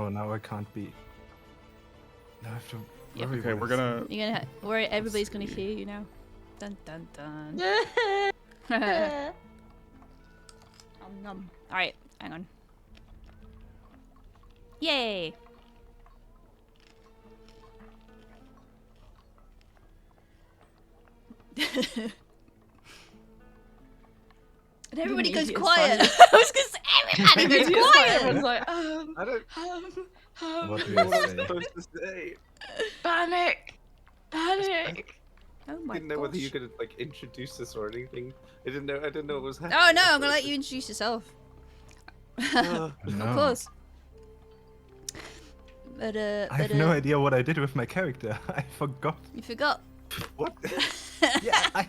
no, now I can't be. Now I have to. Yep. worry Okay, what we're I gonna. say. You're gonna worry. Everybody's gonna hear you now. Dun dun dun. Nom. All right, hang on. Yay! And everybody goes Immediate quiet. silence. I was gonna say everybody goes quiet. Everyone's like, I don't what do um, I What was I say? supposed to say? panic, panic. Oh I my didn't know whether you gosh. could like introduce us or anything. I didn't know it was happening. Oh no, I'm gonna let you introduce yourself. Uh, No. Of course. I have no idea what I did with my character. I forgot. You forgot. What? Yeah,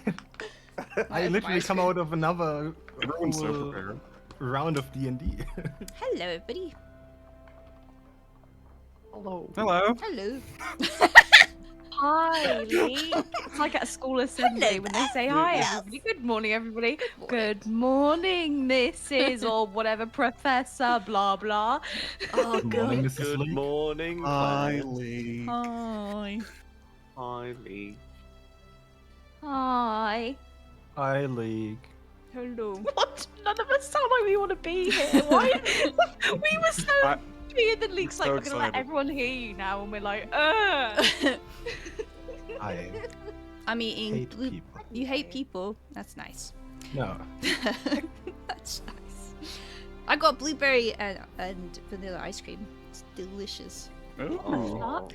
I literally come out of another Everyone's so whole prepared. round of D&D. Hello, everybody. Hello. Hello. Hello. Hi, Lee. It's like at a school assembly when they say hi, everybody. Good morning, everybody. Good morning, Mrs. or whatever, Professor, blah, blah. Oh Good morning, god. Mrs. Good Lee. morning, Hi, Claire. Lee. Hi. Hi, Lee. Hi. Hi, League. Hello. What? None of us sound like we want to be here. Why? We were so I- happy, and then Leek's like, so we're going to let excited. everyone hear you now, and we're like, ugh. I I'm eating hate blue. people. You hate people? That's nice. No. That's nice. I got blueberry and vanilla ice cream. It's delicious. Ooh. Oh.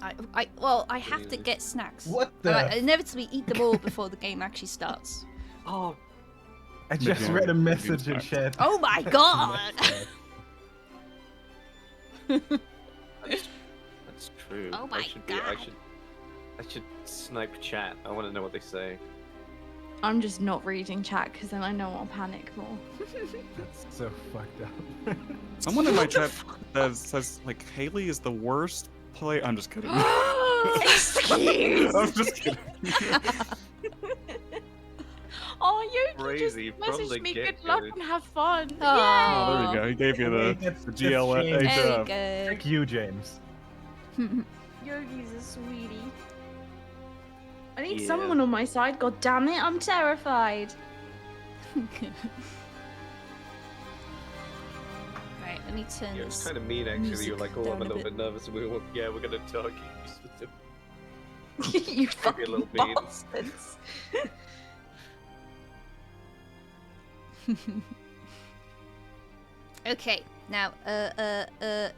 I have to get snacks. What I the? inevitably eat them all before the game actually starts. Oh, I just Maybe read a I'm message in back. chat. Oh my god! that's true. Oh my I should snipe chat. I want to know what they say. I'm just not reading chat because then I know I'll panic more. That's so fucked up. Someone in my chat says like Haley is the worst play. I'm just kidding. Excuse. I'm just kidding. Oh, you Crazy just from messaged the me good get-go. luck and have fun. Aw. Oh, Oh. there you go. He gave you the That's GLA. changed. There job. we go. Thank you, James. Yogi's a sweetie. I need Yeah. someone on my side. God damn it, I'm terrified. Right, let me turn Yeah, it's this. kind of mean actually. music You're like, oh, down I'm a a little bit. bit nervous. We're gonna target you. You fucking little mean. bastards. Okay, now,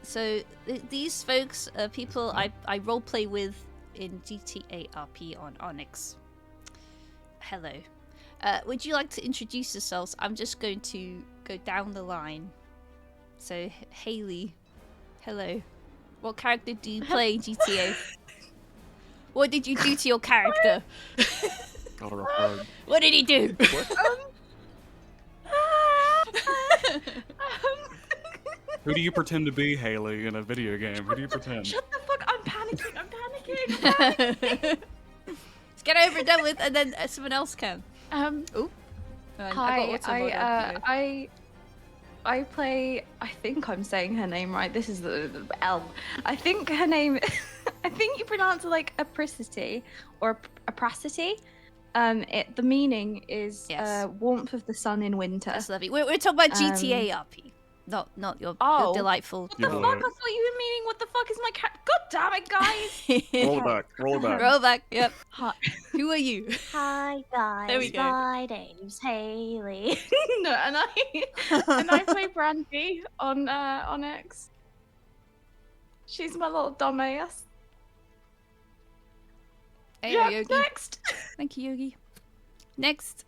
so these folks are people I roleplay with in GTA RP on Onyx. Hello. Would you like to introduce yourselves? I'm just going to go down the line. So, Haley, hello. What character do you play in GTA? What did you do to your character? Got her off guard. What did he do? Who do you pretend to be, Haley, in a video game? Who do you pretend? Shut the fuck! I'm panicking. I'm panicking. Let's get over and done with, and then someone else can. Ooh. I got Hi, auto mode on. I play. I think I'm saying her name right. This is the L. I think her name. I think you pronounce it like apricity or apricity. The meaning is Yes. warmth of the sun in winter. That's lovely. We're talking about GTA RP, not your delightful. What the Yeah. fuck? I thought you were meaning what the fuck is my cat? God damn it, guys! Roll it back. Roll it back. Roll back. Yep. Hi, Who are you? hi guys. There we go. My name's Haley. No, and I play Brandy on X. She's my little dumbass. Hey, Yeah, Yogi. next. Thank you, Yogi. Next.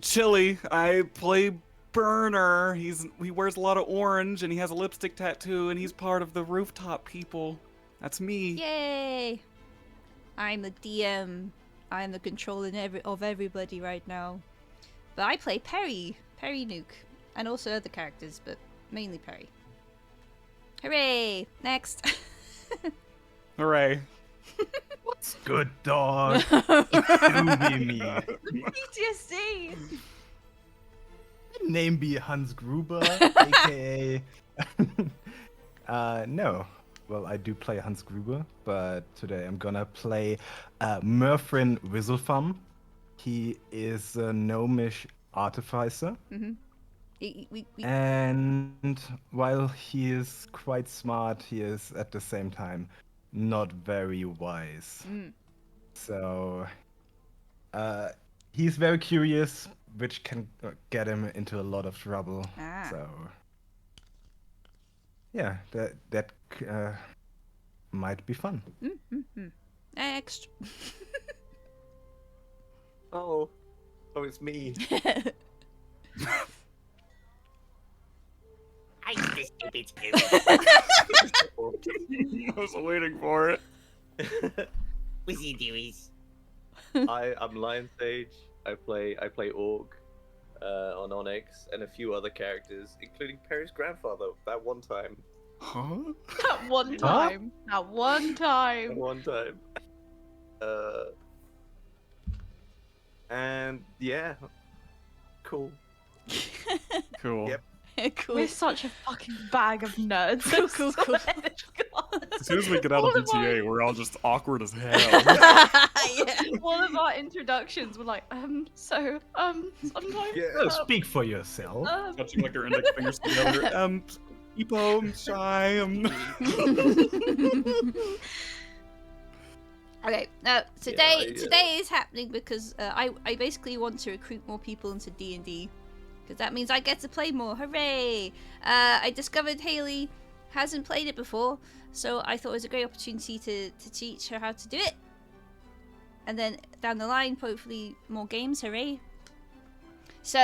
Chili. I play Burner. He wears a lot of orange and he has a lipstick tattoo and he's part of the rooftop people. That's me. Yay! I'm the DM. I'm the controller of everybody right now. But I play Perry Nuke, and also other characters, but mainly Perry. Hooray! Next. Hooray. What's good, dog? Do be me. PTSD. name be Hans Gruber, aka? No. Well, I do play Hans Gruber, but today I'm gonna play Merfrin Whistlefarm. He is a gnomish artificer. And while he is quite smart, he is at the same time not very wise. So he's very curious, which can get him into a lot of trouble. So yeah, that might be fun. Next. Oh, it's me. I'm the stupid scoop. I was waiting for it. Wizzy doies. I'm Lion Sage. I play Orc on Onyx and a few other characters, including Perry's grandfather. That one time. Huh? At one time. At one time. One time. And yeah, cool. Cool. Yep. Cool. We're such a fucking bag of nerds. Cool, cool, cool. I swear to God. As soon as we get out of All of GTA, we're all just awkward as hell. Yeah. All of our introductions were like, sometimes. Yeah. Speak for yourself. Touching like our index fingers together. Epo, I'm shy. Okay, today is happening because I basically want to recruit more people into D&D, because that means I get to play more. Hooray! I discovered Haley hasn't played it before, so I thought it was a great opportunity to teach her how to do it. And then down the line, hopefully more games. Hooray! So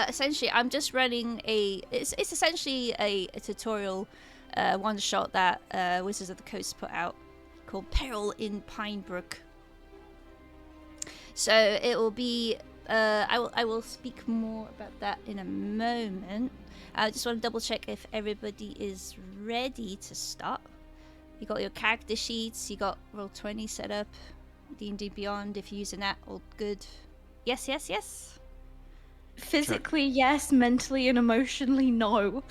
essentially, I'm just running it's essentially a tutorial one shot that Wizards of the Coast put out, called Peril in Pinebrook. So it will be I will speak more about that in a moment. I just want to double check if everybody is ready to start. You got your character sheets, you got Roll20 set up, D&D Beyond if you're using that, all good. Yes. Physically, yes. Mentally and emotionally, no.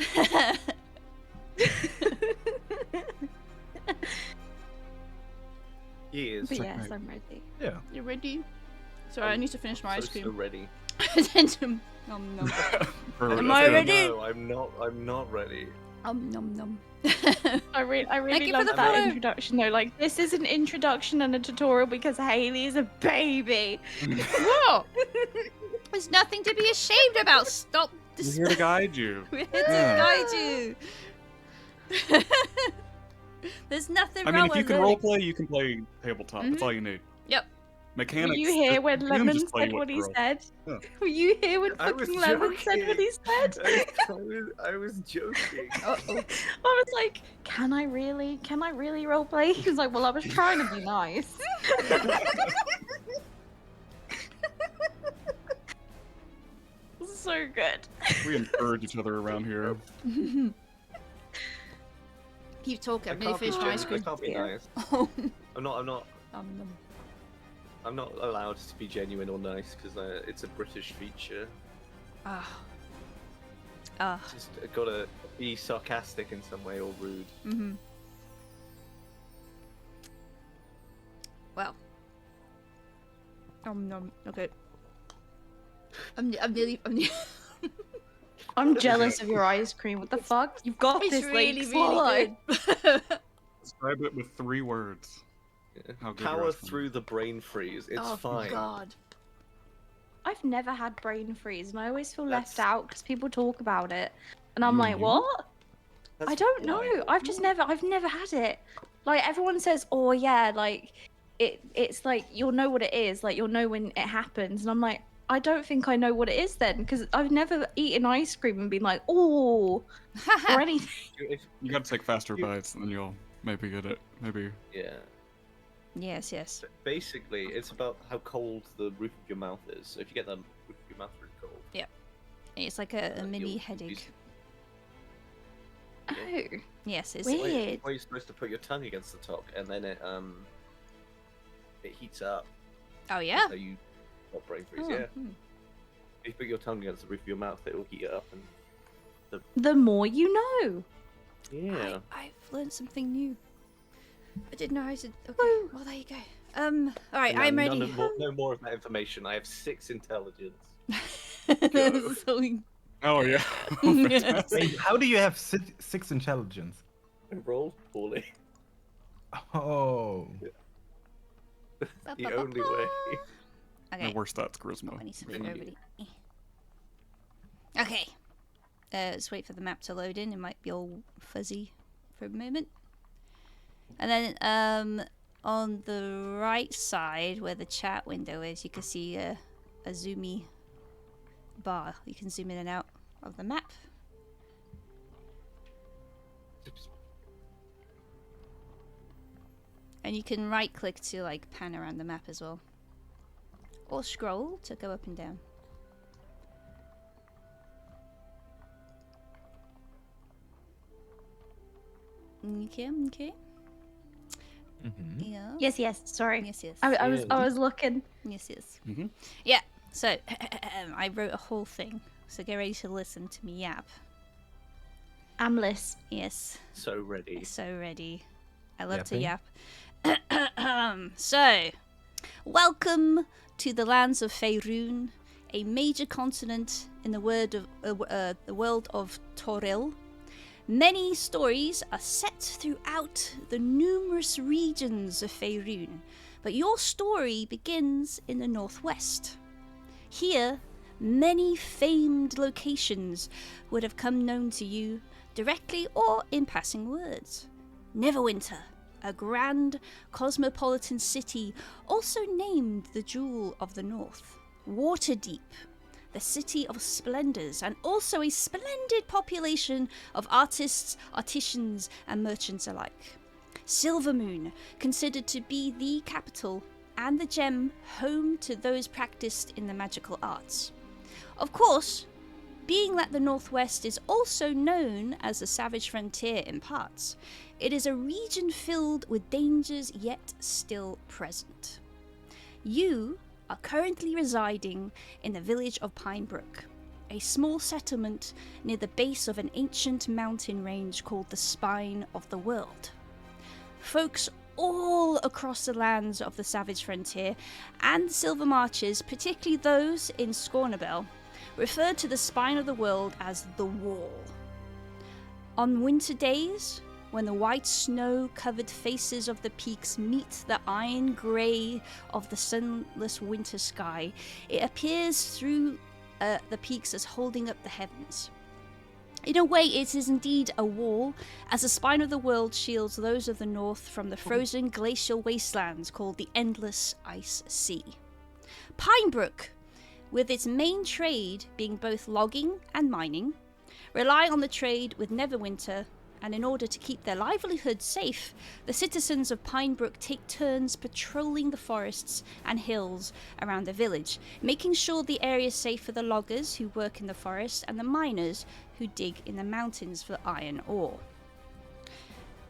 Years. But yes, I'm ready. Yeah. You ready? Sorry, I need to finish my ice So cream. ready. Nom nom. Am Am I ready? No, I'm not ready. Nom nom. I really you for love the that follow. introduction though. Like, this is an introduction and a tutorial because Haley is a baby. Whoa! There's nothing to be ashamed about. Stop. We're here to guide you. We're here to Yeah. guide you. There's nothing I wrong mean, if you with can learning. roleplay, you can play tabletop. That's all you need. Yep. Mechanics. Were you here when you can Lemon just play said what he Peril. said? Yeah. Were you here when I was fucking Lemon said what he said? I was joking. Uh-oh. I was like, can I really roleplay? He was like, well, I was trying to be nice. So good. We encourage each other around here. Keep talking. I I'm nearly can't be finished my ice genuine. cream. I can't be Yeah. nice. Oh. I'm not. Nom. I'm not allowed to be genuine or nice because it's a British feature. Ah. Just gotta be sarcastic in some way or rude. Mhm. Well. Nom. Okay. I'm nearly. I'm jealous of your ice cream. What the fuck? You've got It's this, really, like, really good. Describe it with 3 words. How good your Power ice cream through the brain freeze. It's Oh fine. God. I've never had brain freeze, and I always feel That's- left out because people talk about it, and I'm You like, and you? what? That's I don't know. wild. I've never had it. Like, everyone says, oh yeah, like it's like you'll know what it is, like you'll know when it happens, and I'm like, I don't think I know what it is then, because I've never eaten ice cream and been like, oh, or anything. If- You gotta take faster You- bites, and then you'll maybe get it. Maybe. yeah. Yes. Basically, it's about how cold the roof of your mouth is. So if you get the roof of your mouth really cold, It's like a mini you'll headache. use- Oh, Yes, it's Weird. Why you're supposed to put your tongue against the top, and then it heats up. Oh yeah. So you got brain freeze. Oh, Yeah. hmm. If you put your tongue against the roof of your mouth, it will heat it up. And The more you know. yeah, I've learned something new. I didn't know how to. Okay, well there you go. All right, And I'm now ready. No more of that information. I have 6 intelligence. So Oh yeah. Yes. Wait, how do you have 6 intelligence? I rolled poorly. Oh. The only way. My Okay. worst stats charisma. I need some for And you- everybody. Okay. Let's wait for the map to load in. It might be all fuzzy for a moment. And then on the right side, where the chat window is, you can see a zoomy bar. You can zoom in and out of the map. And you can right click to like pan around the map as well. Or scroll to go up and down. Okay, okay. Yeah. Yes. Sorry. Yes, yes. I Yes. was looking. Yes, yes. Mhm. Yeah, so I wrote a whole thing. So get ready to listen to me yap. Amlis. Yes, So ready. so ready. I love to Yapping? yap. So, welcome to the lands of Faerun, a major continent in the world of Peril. Many stories are set throughout the numerous regions of Faerun, but your story begins in the northwest. Here, many famed locations would have come known to you directly or in passing words. Neverwinter, a grand cosmopolitan city also named the Jewel of the North. Waterdeep, the city of splendors, and also a splendid population of artists, artisans, and merchants alike. Silvermoon, considered to be the capital and the gem home to those practiced in the magical arts. Of course, being that the Northwest is also known as the Savage Frontier in parts, it is a region filled with dangers yet still present. You are currently residing in the village of Pinebrook, a small settlement near the base of an ancient mountain range called the Spine of the World. Folks all across the lands of the Savage Frontier and the Silver Marches, particularly those in Scornabel, refer to the Spine of the World as the Wall. On winter days, when the white snow-covered faces of the peaks meet the iron grey of the sunless winter sky, it appears through the peaks as holding up the heavens. In a way, it is indeed a wall, as the Spine of the World shields those of the north from the frozen glacial wastelands called the Endless Ice Sea. Pinebrook, with its main trade being both logging and mining, rely on the trade with Neverwinter, and in order to keep their livelihood safe, the citizens of Pinebrook take turns patrolling the forests and hills around the village, making sure the area is safe for the loggers who work in the forest and the miners who dig in the mountains for iron ore.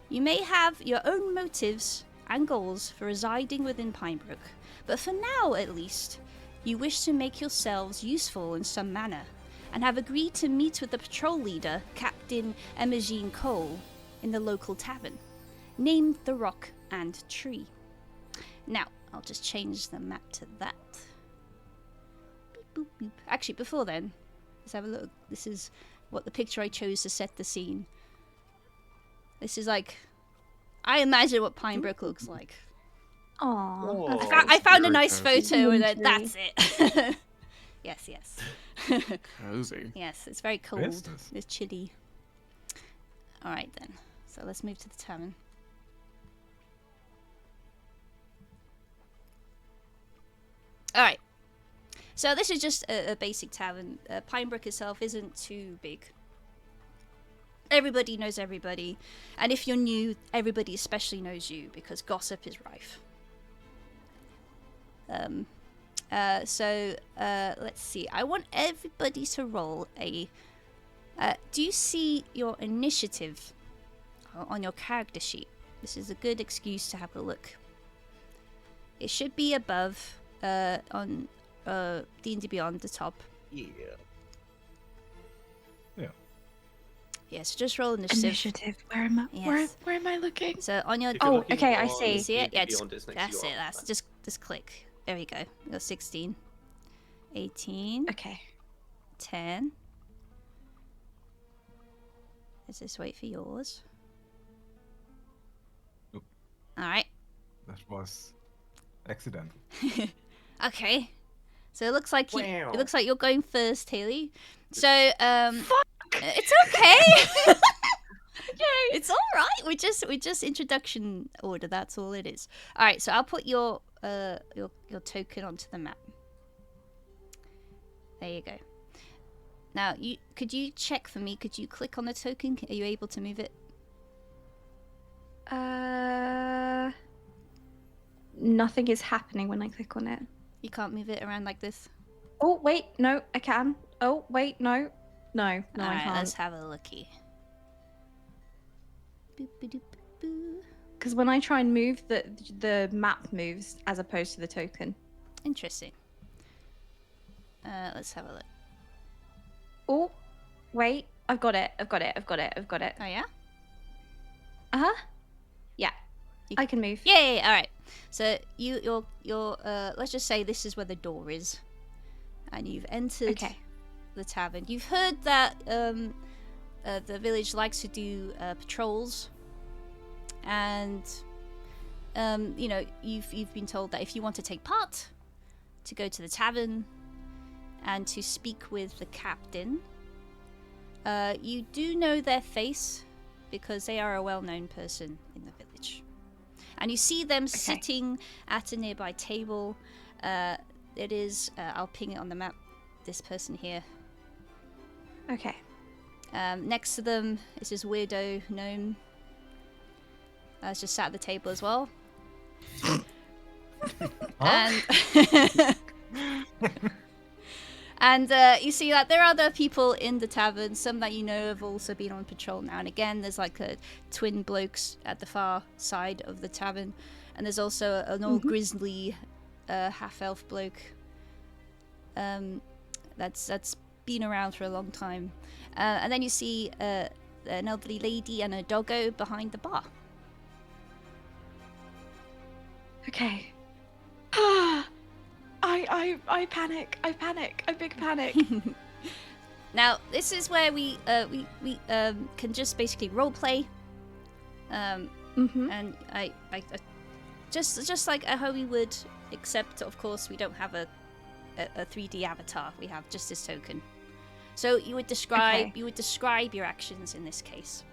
You may have your own motives and goals for residing within Pinebrook, but for now at least, you wish to make yourselves useful in some manner, and have agreed to meet with the patrol leader, Captain Emogene Cole, in the local tavern, named the Rock and Tree. Now, I'll just change the map to that. Beep, boop, beep. Actually, before then, let's have a look. This is what the picture I chose to set the scene. This is like, I imagine what Pinebrook looks like. Aww. Oh. I found a very nice cozy. photo and Tree. that's it. Yes, yes. Cozy. Yes, it's very Where cold. is this? It's chilly. Alright then. So let's move to the tavern. Alright. So this is just a basic tavern. Pinebrook itself isn't too big. Everybody knows everybody. And if you're new, everybody especially knows you because gossip is rife. Let's see. I want everybody to roll a... do you see your initiative on your character sheet? This is a good excuse to have a look. It should be above on D&D Beyond the top. Yeah. Yes, just roll initiative. Initiative. Where am I? Yes. Where am I looking? So on your If you're Oh, looking okay, I on- see. see it? if Yeah, you're on this next that's to it. you, That's just click. There we go. You got 16, 18, Okay. 10. Let's just wait for yours. Oop. All right. That was accidental. Okay. So it looks like Wow. it looks like you're going first, Haley. So it's okay. It's all right. We just introduction order. That's all it is. All right. So I'll put your token onto the map. There you go. Now could you check for me? Could you click on the token? Are you able to move it? Nothing is happening when I click on it. You can't move it around like this. Oh wait, no, I can. Oh wait, no, no, All I right. can't. Let's have a looky. Boop, ba, doop, boo. Because when I try and move, the map moves as opposed to the token. Interesting. Let's have a look. Oh, wait, I've got it. Oh yeah. Uh-huh. Yeah. You- I can move. Yay! All right. So you're let's just say this is where the door is, and you've entered Okay. the tavern. You've heard that the village likes to do patrols, and you've been told that if you want to take part, to go to the tavern and to speak with the captain. You do know their face because they are a well-known person in the village. And you see them sitting at a nearby table. It is, I'll ping it on the map, this person here. Okay. Next to them is this weirdo gnome. It's just sat at the table as well. And you see that there are other people in the tavern. Some that you know have also been on patrol now and again. There's like a twin blokes at the far side of the tavern, and there's also an old grizzly half-elf bloke. That's been around for a long time. And then you see an elderly lady and a doggo behind the bar. Okay. I panic. I big panic. Now this is where we can just basically role play. Mm-hmm. And I just like how we would, except of course we don't have a 3D avatar. We have just this token. So you would describe your actions in this case.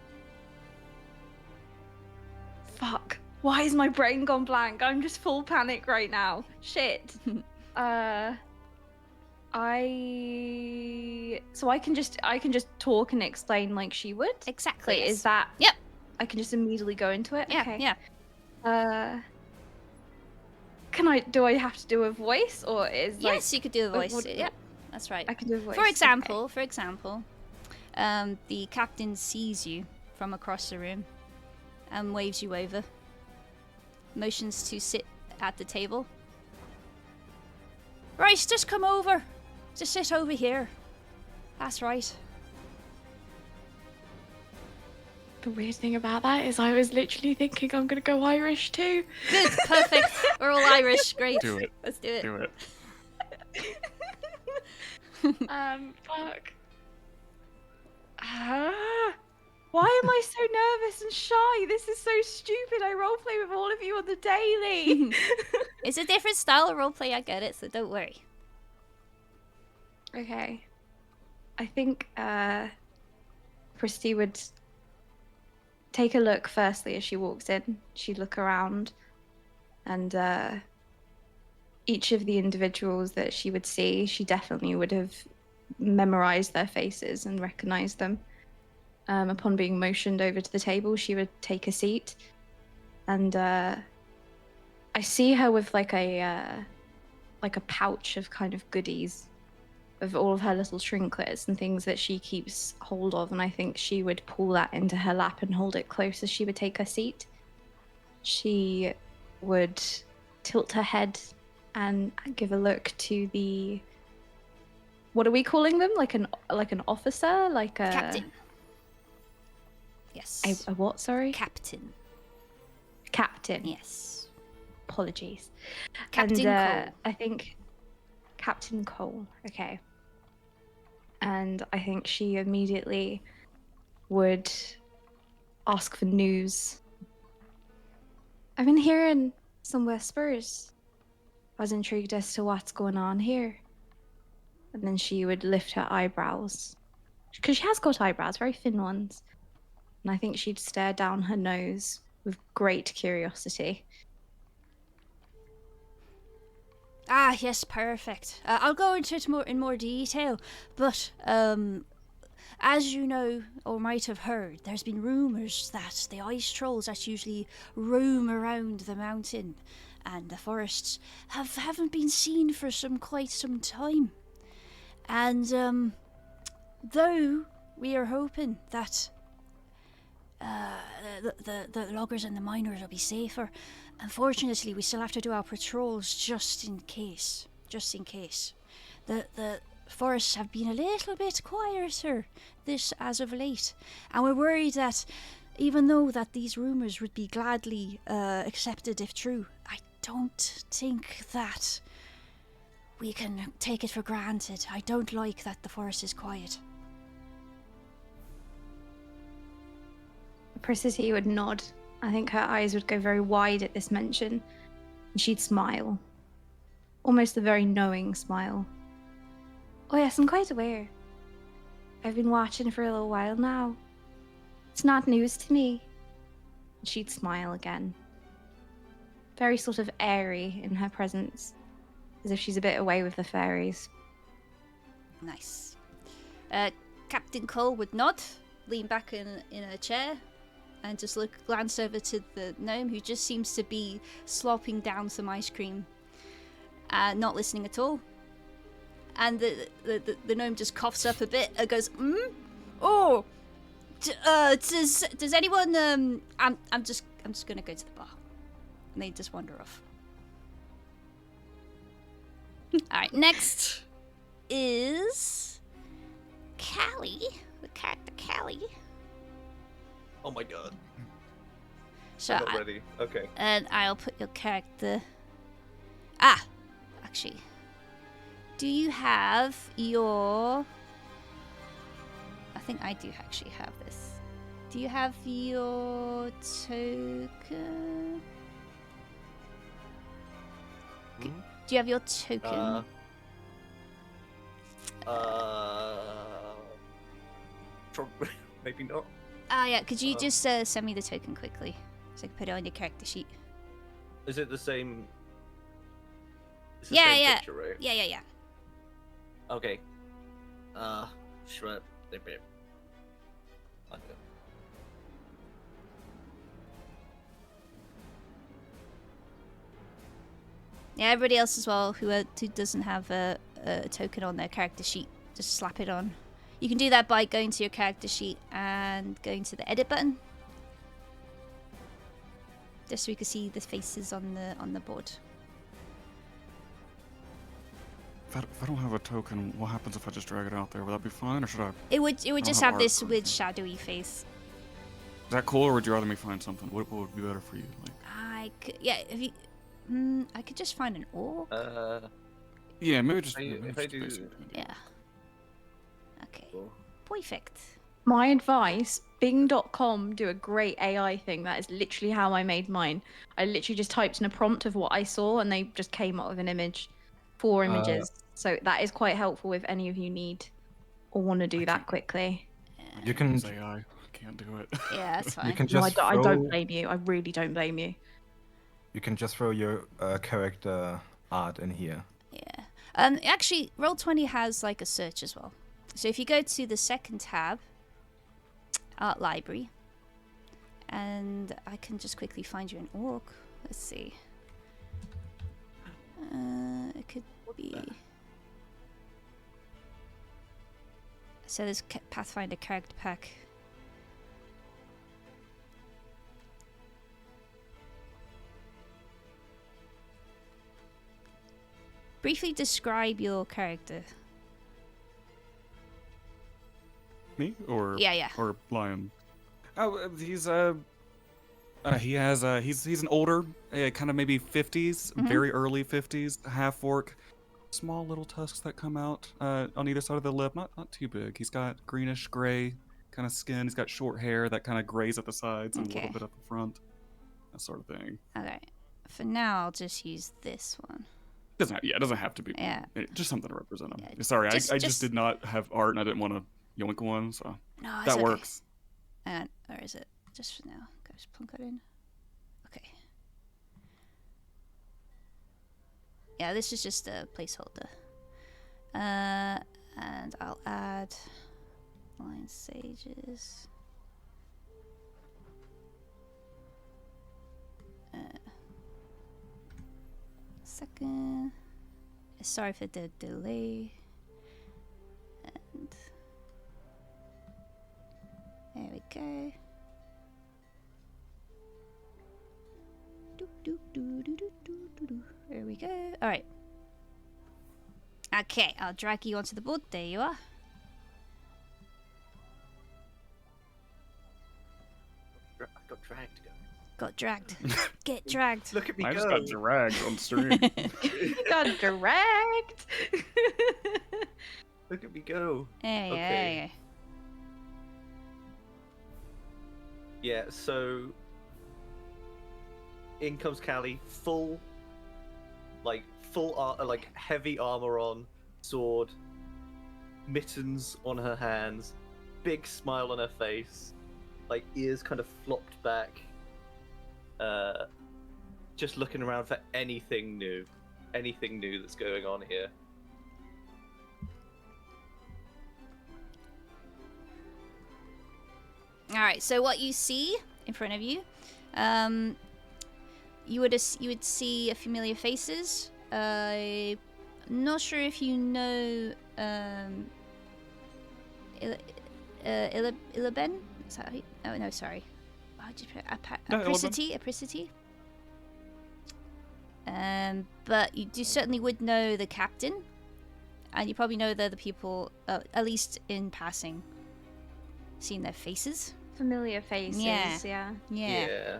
Fuck. Why is my brain gone blank? I'm just full panic right now. Shit. So I can just talk and explain like she would. Exactly. Wait, is that? Yep. I can just immediately go into it. Yeah. Okay. Yeah. Do I have to do a voice or is like? Yes, you could do a voice. what- Yeah, that's right. I can do a voice. For example, the captain sees you from across the room and waves you over. Motions to sit at the table. Right, just come over. Just sit over here. That's right. The weird thing about that is I was literally thinking I'm gonna go Irish too. Good, perfect. We're all Irish. Great. Do it. Let's do it. Do it. Fuck. Why am I so nervous and shy? This is so stupid. I roleplay with all of you on the daily. It's a different style of roleplay, I get it, so don't worry. Okay. I think Christy would take a look firstly as she walks in. She'd look around and each of the individuals that she would see, she definitely would have memorized their faces and recognized them. Upon being motioned over to the table, she would take a seat, and I see her with like a pouch of kind of goodies, of all of her little trinkets and things that she keeps hold of, and I think she would pull that into her lap and hold it close as she would take her seat. She would tilt her head and give a look to the what are we calling them? Like an officer, like a Captain. Yes. A what? Sorry, Captain. captain. Yes. Apologies. Captain and, Cole. I think Captain Cole. Okay. And I think she immediately would ask for news. I've been hearing some whispers. I was intrigued as to what's going on here. And then she would lift her eyebrows. Because she has got eyebrows, very thin ones. And I think she'd stare down her nose with great curiosity. Ah, yes, perfect. I'll go into it in more detail, but as you know or might have heard, there's been rumours that the ice trolls that usually roam around the mountain and the forests haven't been seen for quite some time. And though we are hoping that the loggers and the miners will be safer, unfortunately we still have to do our patrols just in case. The forests have been a little bit quieter this as of late, and we're worried that even though that these rumours would be gladly accepted if true, I don't think that we can take it for granted. I don't like that the forest is quiet. Priscilla would nod. I think her eyes would go very wide at this mention, and she'd smile. Almost a very knowing smile. Oh yes, I'm quite aware. I've been watching for a little while now. It's not news to me. And she'd smile again. Very sort of airy in her presence, as if she's a bit away with the fairies. Nice. Captain Cole would nod, lean back in a chair, and just glance over to the gnome, who just seems to be slopping down some ice cream, not listening at all. And the gnome just coughs up a bit and goes, oh, does anyone, I'm just gonna go to the bar. And they just wander off. Alright, next is Callie, the character Callie. Oh my god. So I'm not ready. Okay. And I'll put your character. Actually, do you have your? I think I do actually have this. Do you have your token? Do you have your token? Probably, maybe not. Yeah. Could you just send me the token quickly, so I can put it on your character sheet? Is it the same? It's the Yeah, same yeah. Picture, right? Yeah. Okay. Shred. Okay. Yeah, everybody else as well who doesn't have a token on their character sheet, just slap it on. You can do that by going to your character sheet and going to the edit button, just so we can see the faces on the board. If I don't have a token, what happens if I just drag it out there? Would that be fine, or should I? It would just have have this art. with shadowy face. Is that cool, or would you rather me find something? What would be better for you? If you, I could just find an orc. Yeah, maybe just. if I do- Yeah. Okay. Cool. Perfect. My advice, Bing.com do a great AI thing. That is literally how I made mine. I literally just typed in a prompt of what I saw and they just came up with an image. 4 images. So that is quite helpful if any of you need or want to do that quickly. You can Use AI. I can't do it. Yeah, that's fine. you can No, just I don't throw- blame you. I really don't blame you. You can just throw your character art in here. Yeah. Actually, Roll20 has like a search as well. So if you go to the second tab, Art Library, and I can just quickly find you an orc. Let's see. It could be. So there's Pathfinder character pack. Briefly describe your character. Me or Yeah. or Lion? Oh, he's he's an older, kind of maybe 50s, Mhm. very early 50s, half orc, small little tusks that come out on either side of the lip, not too big. He's got greenish gray kind of skin. He's got short hair that kind of grays at the sides and a little Okay. bit at the front, that sort of thing. Okay. For now, I'll just use this one. It doesn't have to be. Yeah. Just something to represent him. Yeah, Sorry, I just- just did not have art and I didn't want to yoink one, so No, it's that okay. works. Hang on, where is it? Just for now. Go just plunk it in. Okay. Yeah, this is just a placeholder. And I'll add Lion Sages. Second. Sorry for the delay. And there we go. There we go. All right. Okay, I'll drag you onto the board. There you are. I got dragged, guys. Got dragged. Get dragged. Look at me I go. just got dragged on stream. Got dragged. Look at me go. There you go, Okay. there you go. Yeah, so in comes Callie, full heavy armor on, sword, mittens on her hands, big smile on her face, like ears kind of flopped back, just looking around for anything new that's going on here. All right. So what you see in front of you, you would see familiar faces. Not sure if you know Ilaben. Is that how you... Oh no, sorry. How did you put it? No, Apricity. But you certainly would know the captain, and you probably know the other people, at least in passing, seen their faces. Familiar faces. Yeah. Yeah.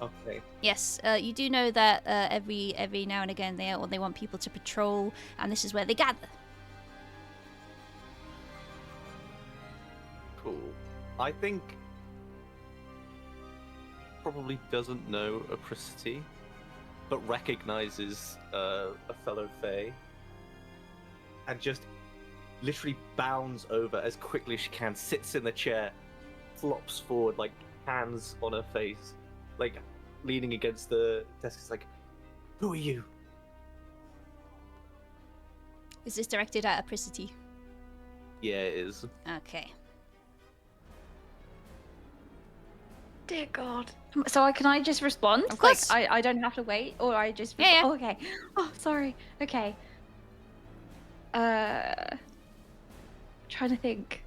Okay. Yes, you do know that every now and again they want people to patrol, and this is where they gather. Cool. I think probably doesn't know Apricity, but recognizes a fellow Fae, and just literally bounds over as quickly as she can, sits in the chair, flops forward, like hands on her face, like leaning against the desk. It's like, who are you? Is this directed at Apricity? Yeah, it is. Okay. Dear God. So can I just respond? Of course. Like I don't have to wait, or I just. Yeah. Oh, okay. Oh, sorry. Okay. Trying to think.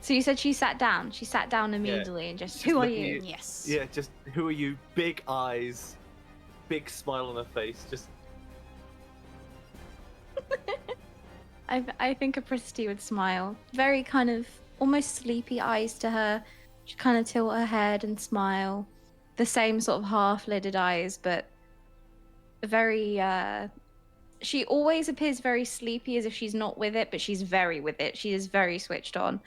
So you said she sat down. She sat down immediately and just. Just Who are looking you? at- Yes. Yeah, just who are you? Big eyes, big smile on her face. Just I think Apricity would smile. Very kind of almost sleepy eyes to her. She'd kind of tilt her head and smile. The same sort of half-lidded eyes, but very. She always appears very sleepy, as if she's not with it, but she's very with it. She is very switched on.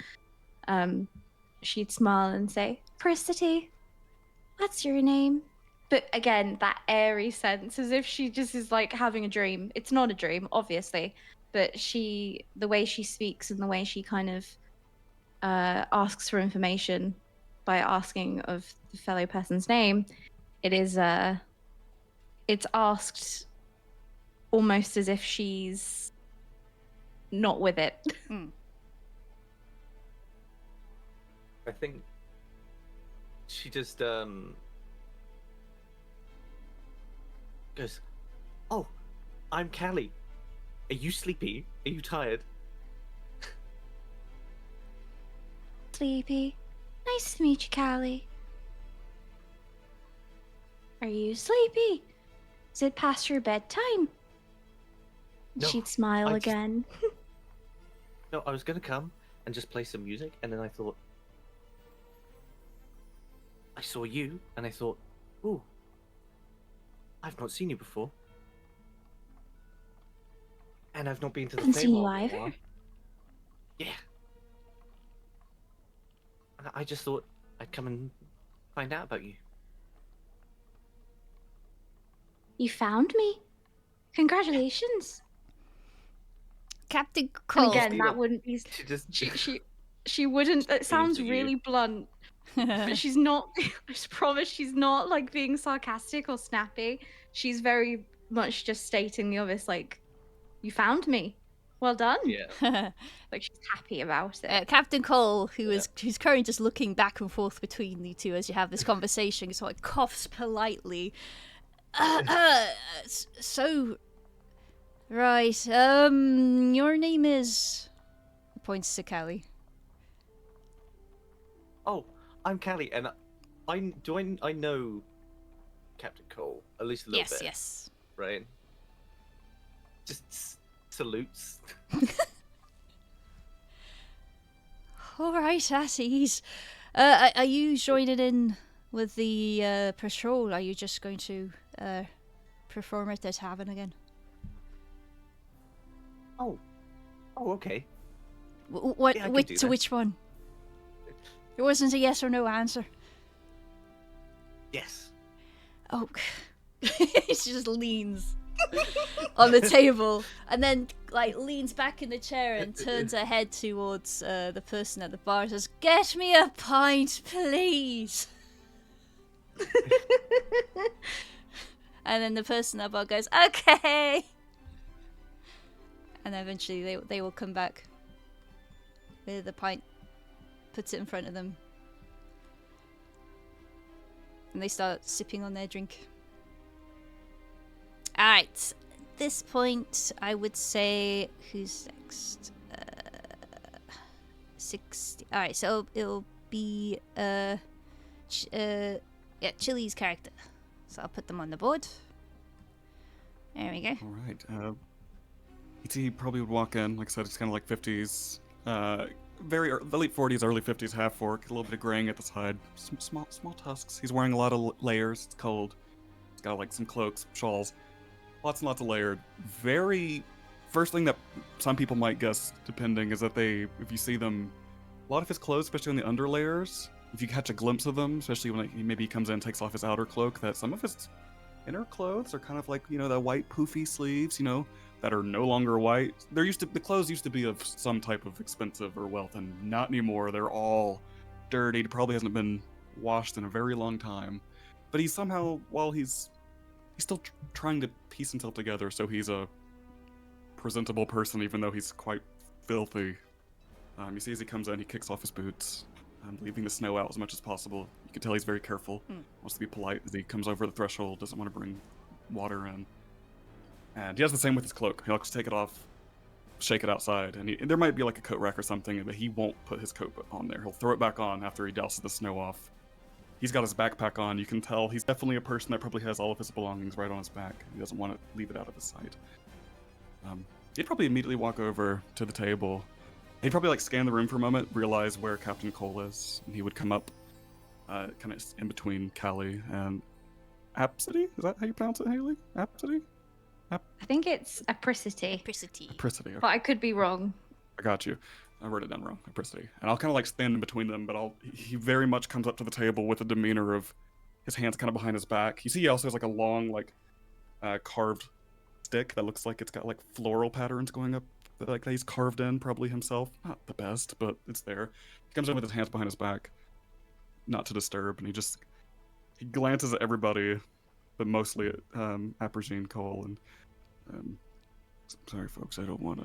She'd smile and say, "Apricity, what's your name?" But again, that airy sense, as if she just is like having a dream. It's not a dream, obviously, but the way she speaks and the way she kind of asks for information by asking of the fellow person's name, it's asked almost as if she's not with it. I think she just goes, "Oh, I'm Callie. Are you sleepy? Are you tired?" Sleepy. Nice to meet you, Callie. Are you sleepy? Is it past your bedtime? No, She'd smile I just- again. No, I was gonna come and just play some music, and then I thought, I saw you, and I thought, ooh, I've not seen you before, and I've not been to the Haven't seen you Feywild in a either. while. Yeah. And I just thought I'd come and find out about you. You found me. Congratulations. Captain And Cole. again, Speed that up. wouldn't be. She just She wouldn't. That Just sounds aims at you. really blunt, but she's not. I just promise she's not like being sarcastic or snappy. She's very much just stating the obvious. Like, you found me. Well done. yeah. Like she's happy about it. Captain Cole, who's currently just looking back and forth between the two as you have this conversation, sort of coughs politely. So, right, your name is... Points to Callie. Oh, I'm Callie, and I know Captain Cole at least a little bit. Yes. Right. Just salutes. All right, at ease. Are you joining in with the patrol? Are you just going to perform at the tavern again? Oh, okay. What? Yeah, I can do that. Which one? It wasn't a yes or no answer. Yes. Oh, she just leans on the table and then like leans back in the chair and turns her head towards the person at the bar and says, "Get me a pint, please." And then the person at the bar goes, "Okay." And eventually they will come back with the pint, puts it in front of them, and they start sipping on their drink. Alright, at this point, I would say, who's next? 60. Alright, so it'll be, Chili's character. So I'll put them on the board. There we go. All right. E.T. probably would walk in. Like I said, it's kind of like 50s. The late 40s, early 50s, half fork, a little bit of graying at the side, some small tusks. He's wearing a lot of layers. It's cold. He's got like some cloaks, shawls, lots and lots of layered. First thing that some people might guess, depending, is that if you see them, a lot of his clothes, especially on the under layers, if you catch a glimpse of them, especially when maybe he comes in and takes off his outer cloak, that some of his inner clothes are kind of like, the white poofy sleeves, that are no longer white. The clothes used to be of some type of expensive or wealth, and not anymore. They're all dirty. It probably hasn't been washed in a very long time. But he's somehow, he's still trying to piece himself together, so he's a presentable person, even though he's quite filthy. You see as he comes in, he kicks off his boots, leaving the snow out as much as possible. You can tell he's very careful. Wants to be polite as he comes over the threshold, doesn't want to bring water in. And he does the same with his cloak. He'll just take it off, shake it outside, and there might be like a coat rack or something, but he won't put his coat on there. He'll throw it back on after he douses the snow off. He's got his backpack on. You can tell he's definitely a person that probably has all of his belongings right on his back. He doesn't want to leave it out of his sight. He'd probably immediately walk over to the table. He'd probably like scan the room for a moment, realize where Captain Cole is, and he would come up kind of in between Callie and Apsity? Is that how you pronounce it, Haley? Apsity? I think it's apricity, Apricity. Okay. but I could be wrong. I got you. I wrote it down wrong. Apricity. And I'll kind of like stand in between them, but he very much comes up to the table with a demeanor of his hands kind of behind his back. You see he also has like a long, like, carved stick that looks like it's got like floral patterns going up, like that he's carved in probably himself. Not the best, but it's there. He comes in with his hands behind his back, not to disturb, and he glances at everybody, but mostly at Appergine Cole, and sorry folks, I don't want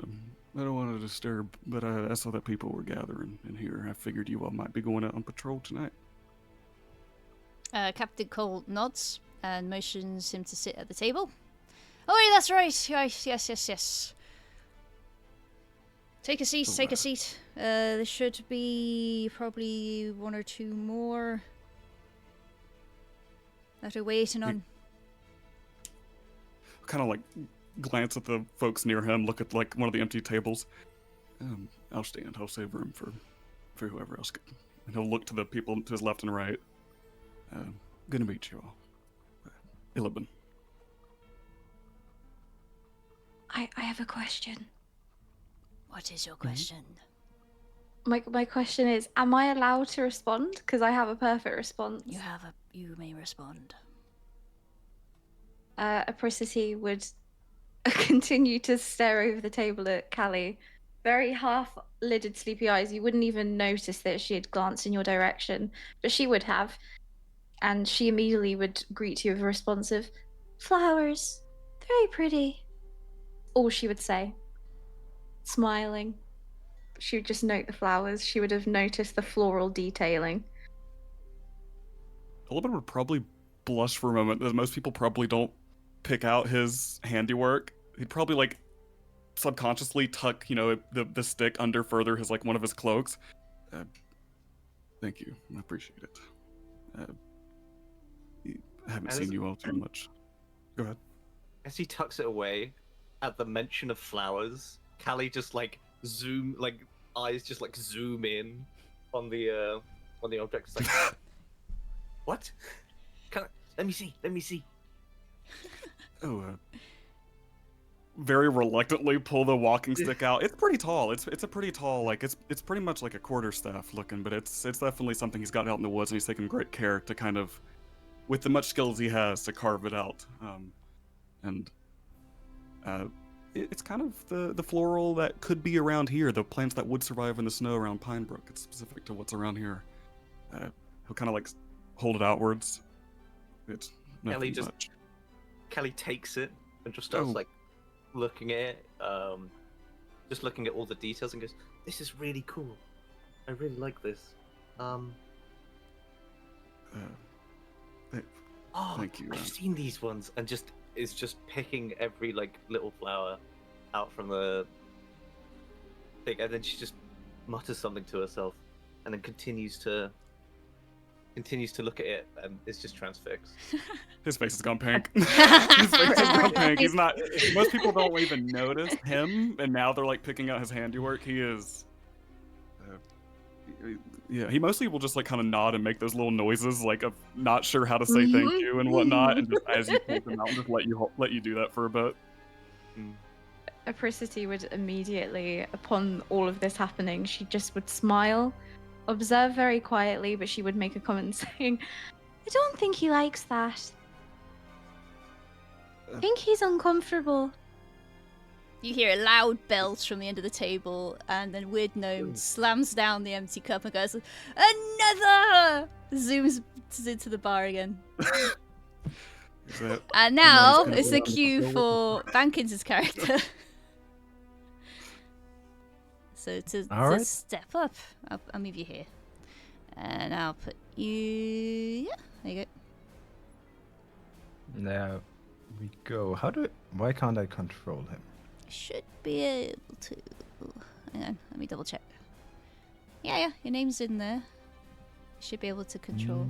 to disturb, but I saw that people were gathering in here. I figured you all might be going out on patrol tonight. Captain Cole nods and motions him to sit at the table. Oh, yeah, that's right. Yes. Take a seat. There should be probably one or two more that are waiting on. Kind of like glance at the folks near him, look at like one of the empty tables. I'll stand. I'll save room for whoever else. And he'll look to the people to his left and right. Good to meet you all. Illiben. I have a question. What is your question? My question is, am I allowed to respond? Because I have a perfect response. You may respond. Apricity would continue to stare over the table at Callie. Very half-lidded, sleepy eyes. You wouldn't even notice that she had glanced in your direction, but she would have. And she immediately would greet you with a responsive, "Flowers. Very pretty." All she would say. Smiling. She would just note the flowers. She would have noticed the floral detailing. Illiben would probably blush for a moment, as most people probably don't pick out his handiwork. He'd probably like subconsciously tuck, the stick under further his like one of his cloaks. Thank you, I appreciate it. I haven't seen you all too much. Go ahead. As he tucks it away, at the mention of flowers, Callie just eyes just like zoom in on the object. It's like, what? Let me see. Very reluctantly pull the walking stick out. It's pretty tall. It's a pretty tall, like it's pretty much like a quarterstaff looking, but it's definitely something he's got out in the woods, and he's taken great care to kind of, with the much skills he has, to carve it out. It's kind of the floral that could be around here, the plants that would survive in the snow around Pinebrook. It's specific to what's around here. He'll kind of like hold it outwards. It's nothing much. Kelly takes it and just starts like looking at it, just looking at all the details, and goes, "This is really cool. I really like this." Thank you. I've seen these ones, and is just picking every like little flower out from the thing, and then she just mutters something to herself, and then continues to look at it, and is just transfixed. His face has gone pink. His face has gone pink. He's not. Most people don't even notice him, and now they're like picking out his handiwork. He is. Yeah, he mostly will just like kind of nod and make those little noises, like of not sure how to say thank you and whatnot, and just as you pull them out, just let you do that for a bit. Apricity would immediately, upon all of this happening, she just would smile, observe very quietly, but she would make a comment saying, "I don't think he likes that. I think he's uncomfortable." You hear a loud belch from the end of the table, and then Weird Gnome slams down the empty cup and goes, "Another!" Zooms into the bar again. And now it's the cue for Bankins' character. So to step up, I'll move you here. And I'll put you... Yeah, there you go. There we go. Why can't I control him? Should be able to. Hang on, let me double check. Yeah, your name's in there. Should be able to control.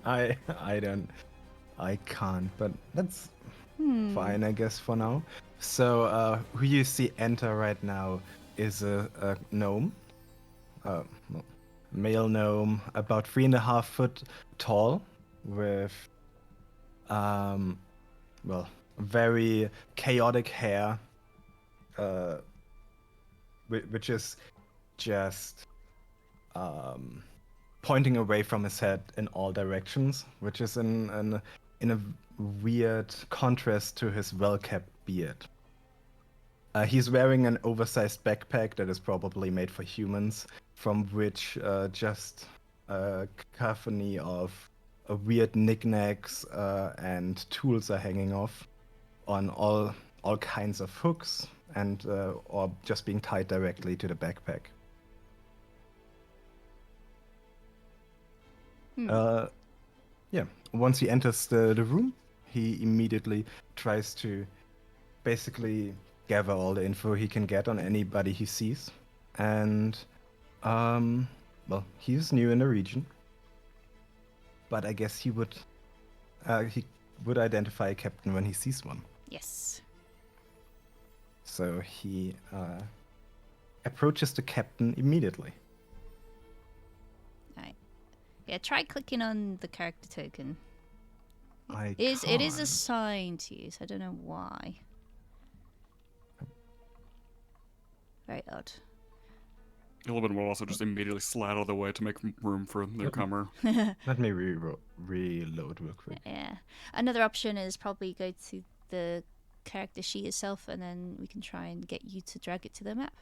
I can't, but that's fine, I guess, for now. So, who you see enter right now is a gnome. Male gnome, about 3.5 foot tall, with very chaotic hair, which is just pointing away from his head in all directions, which is in a weird contrast to his well-kept beard. He's wearing an oversized backpack that is probably made for humans, from which just a cacophony of weird knickknacks and tools are hanging off on all kinds of hooks, and or just being tied directly to the backpack. Yeah. Once he enters the room, he immediately tries to basically gather all the info he can get on anybody he sees, and he's new in the region. But I guess he would He would identify a captain when he sees one. Yes. So he approaches the captain immediately. Alright. Yeah, try clicking on the character token. It It is assigned to you, so I don't know why. Very odd. Illidan will also just immediately slide out of the way to make room for the newcomer. Let me reload real quick. Yeah. Another option is probably go to the character sheet itself, and then we can try and get you to drag it to the map.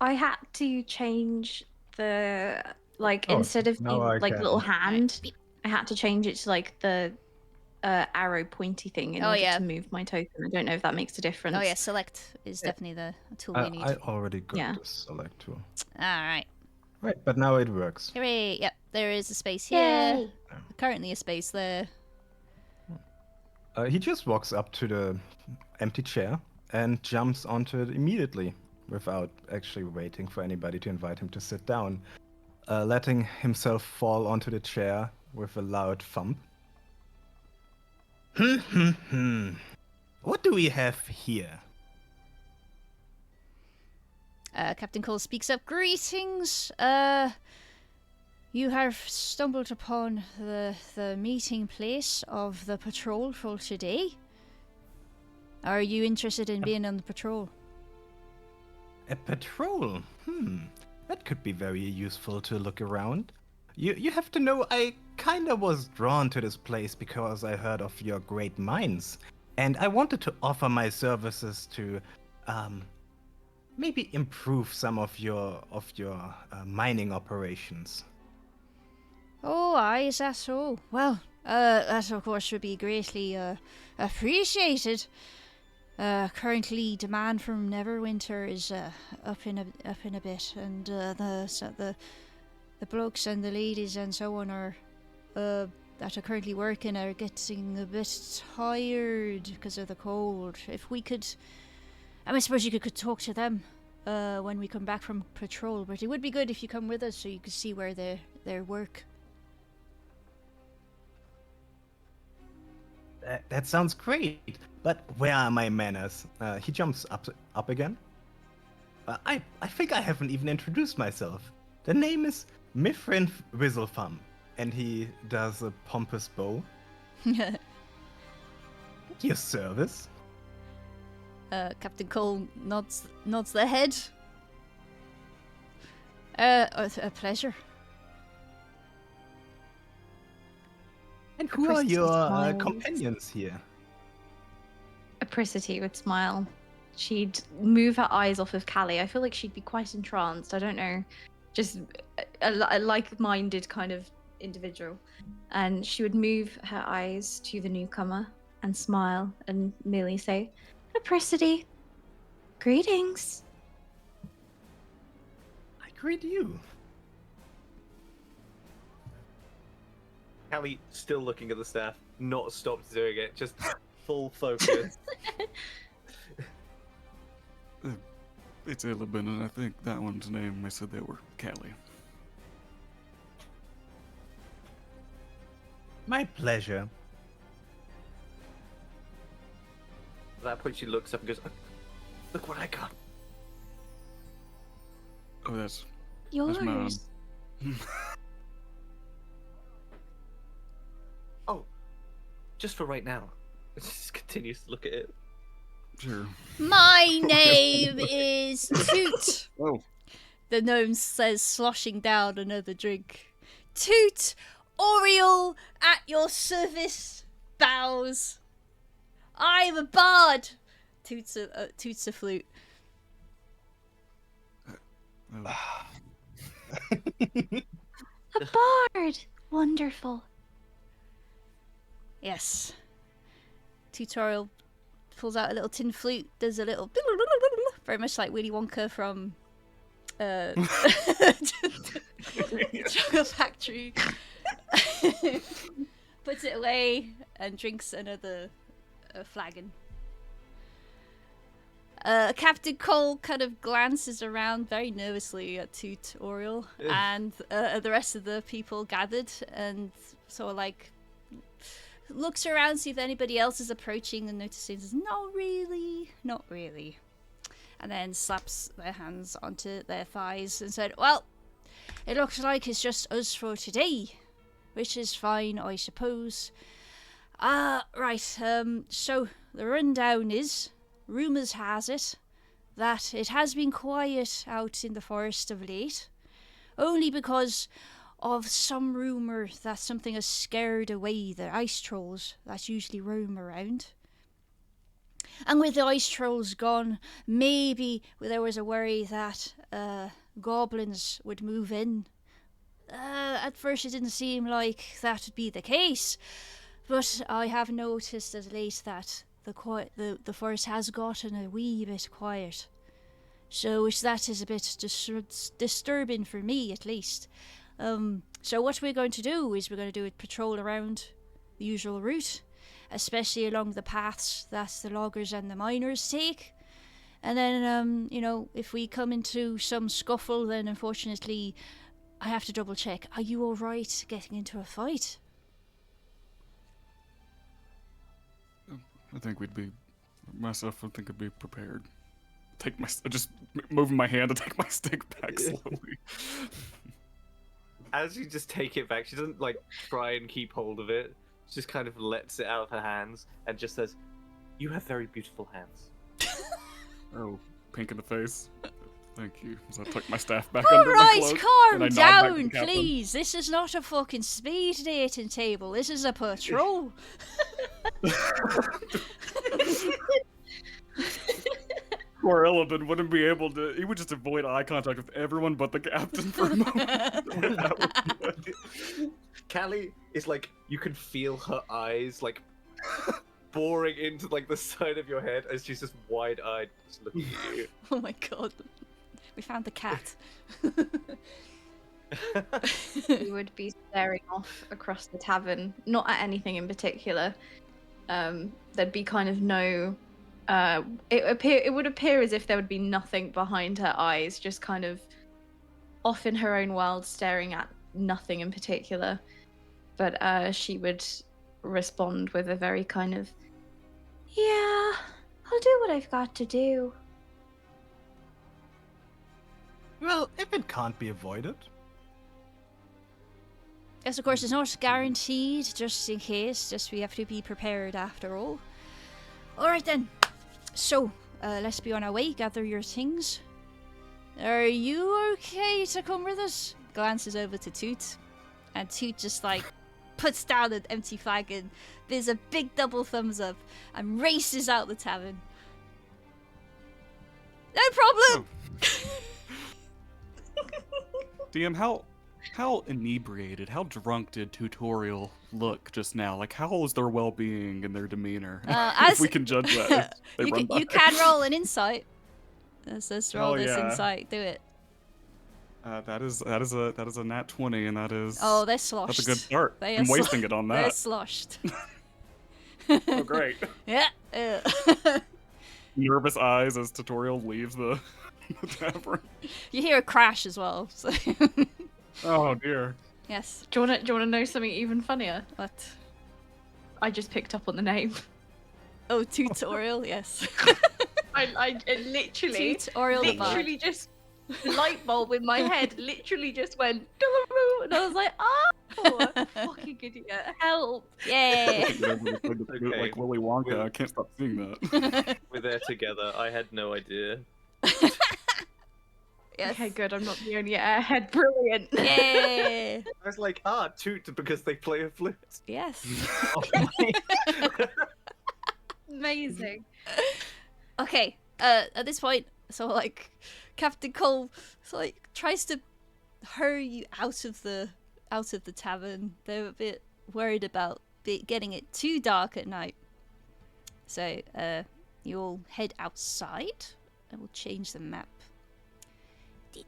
I had to change the Oh, instead of now the I like can. little hand, I had to change it to like the arrow pointy thing in Oh, order yeah. to move my token. I don't know if that makes a difference. Oh yeah, select is definitely the tool we need. I already got Yeah. this select tool. Alright. Right, but now it works. Hooray! Yep, there is a space here. Yay! Currently a space there. He just walks up to the empty chair and jumps onto it immediately without actually waiting for anybody to invite him to sit down, letting himself fall onto the chair with a loud thump. What do we have here? Captain Cole speaks up. Greetings. You have stumbled upon the meeting place of the patrol for today. Are you interested in being on the patrol? A patrol? That could be very useful to look around. You have to know, I kinda was drawn to this place because I heard of your great mines, and I wanted to offer my services to, maybe improve some of your mining operations. Oh, aye, is that so? Well, that of course would be greatly appreciated. Currently, demand from Neverwinter is up in a bit, and the blokes and the ladies and so on are that are currently working are getting a bit tired because of the cold. If we could, I suppose you could talk to them when we come back from patrol. But it would be good if you come with us so you could see where their work. That sounds great, but where are my manners? He jumps up again. I think I haven't even introduced myself. The name is Mifrin Whistlefarm, and he does a pompous bow. At your service. Captain Cole nods their head. A pleasure. And who are your smiles. companions here? Apricity would smile. She'd move her eyes off of Callie. I feel like she'd be quite entranced. I don't know. Just a like-minded kind of individual. And she would move her eyes to the newcomer and smile and merely say, Apricity, greetings. I greet you. Callie still looking at the staff, not stopped doing it, just full focus. It's Illidan, and I think that one's name, I said they were Callie. My pleasure. At that point, she looks up and goes, "Look what I got." Oh, that's Yours. mine. Oh, just for right now. Just continues to look at it. Sure. My name is Toot. Oh. The gnome says, sloshing down another drink. Toot, Oriole, at your service, bows. I'm a bard. Toots a flute. Oh. A bard. Wonderful. Yes. Tutorial pulls out a little tin flute, does a little very much like Willy Wonka from Chocolate Factory. Puts it away and drinks another flagon. Captain Cole kind of glances around very nervously at Toot Oriole and the rest of the people gathered and sort of like looks around, see if anybody else is approaching, and notices, not really, not really. And then slaps their hands onto their thighs and said, well, it looks like it's just us for today, which is fine, I suppose. Right, so the rundown is, rumours has it, that it has been quiet out in the forest of late, only because of some rumour that something has scared away the ice trolls that usually roam around. And with the ice trolls gone, maybe there was a worry that goblins would move in. At first it didn't seem like that would be the case, but I have noticed of late that the forest has gotten a wee bit quiet. So that is a bit disturbing for me, at least. So what we're going to do is we're going to do a patrol around the usual route, especially along the paths that the loggers and the miners take. And then, if we come into some scuffle, then unfortunately I have to double check. Are you alright getting into a fight? I think I'd be prepared. Just moving my hand to take my stick back slowly. As you just take it back, she doesn't like try and keep hold of it. She just kind of lets it out of her hands and just says, "You have very beautiful hands." Oh, pink in the face. Thank you. As I tuck my staff back under my Alright, cloak, calm and I nod back to down, the captain. please. This is not a fucking speed dating table. This is a patrol. Poor Illidan wouldn't be able to. He would just avoid eye contact with everyone but the captain for a moment. That would be good. Callie is like, you can feel her eyes like boring into like the side of your head as she's just wide-eyed, just looking at you. Oh my god. We found the cat. We would be staring off across the tavern, not at anything in particular. There'd be kind of no. It would appear as if there would be nothing behind her eyes, just kind of off in her own world, staring at nothing in particular. But she would respond with a very kind of, yeah, I'll do what I've got to do. Well, if it can't be avoided. Yes, of course, it's not guaranteed, just in case. Just we have to be prepared after all. Alright then. So, let's be on our way. Gather your things. Are you okay to come with us? Glances over to Toot. And Toot just like puts down an empty flagon. There's a big double thumbs up and races out the tavern. No problem! DM, how inebriated, how drunk did Tutorial look just now? Like, how is their well-being and their demeanor? If we can judge that. You can roll an insight. Let's roll this yeah. insight. Do it. That is a nat 20, and that is. Oh, they're sloshed. That's a good start. They I'm are wasting it on They're that. sloshed. Oh, great. Yeah. Nervous eyes as Tutorial leaves the tavern. You hear a crash as well. So. Oh dear. Yes. Do you wanna know something even funnier? What? I just picked up on the name. Oh, tutorial. Yes. I literally Tutorial. literally just the light bulb in my head literally just went and I was like, oh, fucking idiot, help. Yay. Like Willy Wonka, I can't stop seeing that. We're there together. I had no idea. Yes. Okay, good. I'm not the only airhead. Brilliant. Yay. I was like, Toot, because they play a flute. Yes. Amazing. Okay. At this point, so like Captain Cole, so like tries to hurry you out of the tavern. They're a bit worried about getting it too dark at night. So you'll head outside. I will change the map.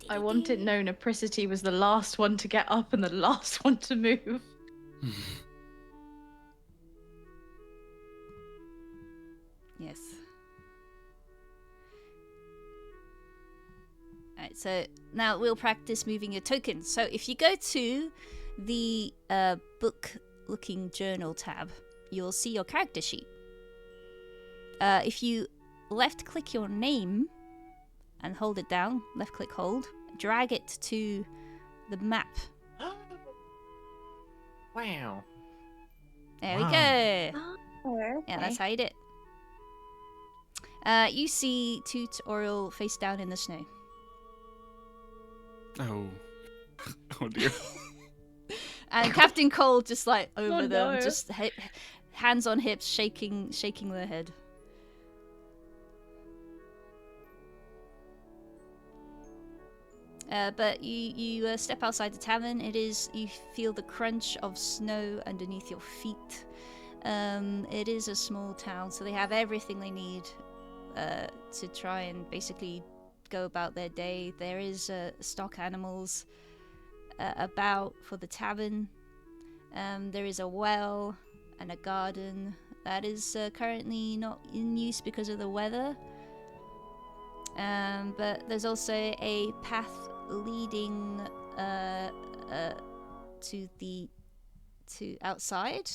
I want it known Apricity was the last one to get up and the last one to move. Yes. Alright, so now we'll practice moving your tokens. So if you go to the book looking journal tab you'll see your character sheet. If you left-click your name and hold it down, left-click hold, drag it to the map. Wow. There we Wow. go. Oh, okay. Yeah, that's how you do it. You see Tutorial face down in the snow. Oh. Oh dear. And Captain Cole just like over Oh, them, no. just hands on hips, shaking their head. But you step outside the tavern. You feel the crunch of snow underneath your feet. It is a small town, so they have everything they need to try and basically go about their day. There is stock animals about for the tavern. There is a well and a garden that is currently not in use because of the weather. But there's also a path leading to outside,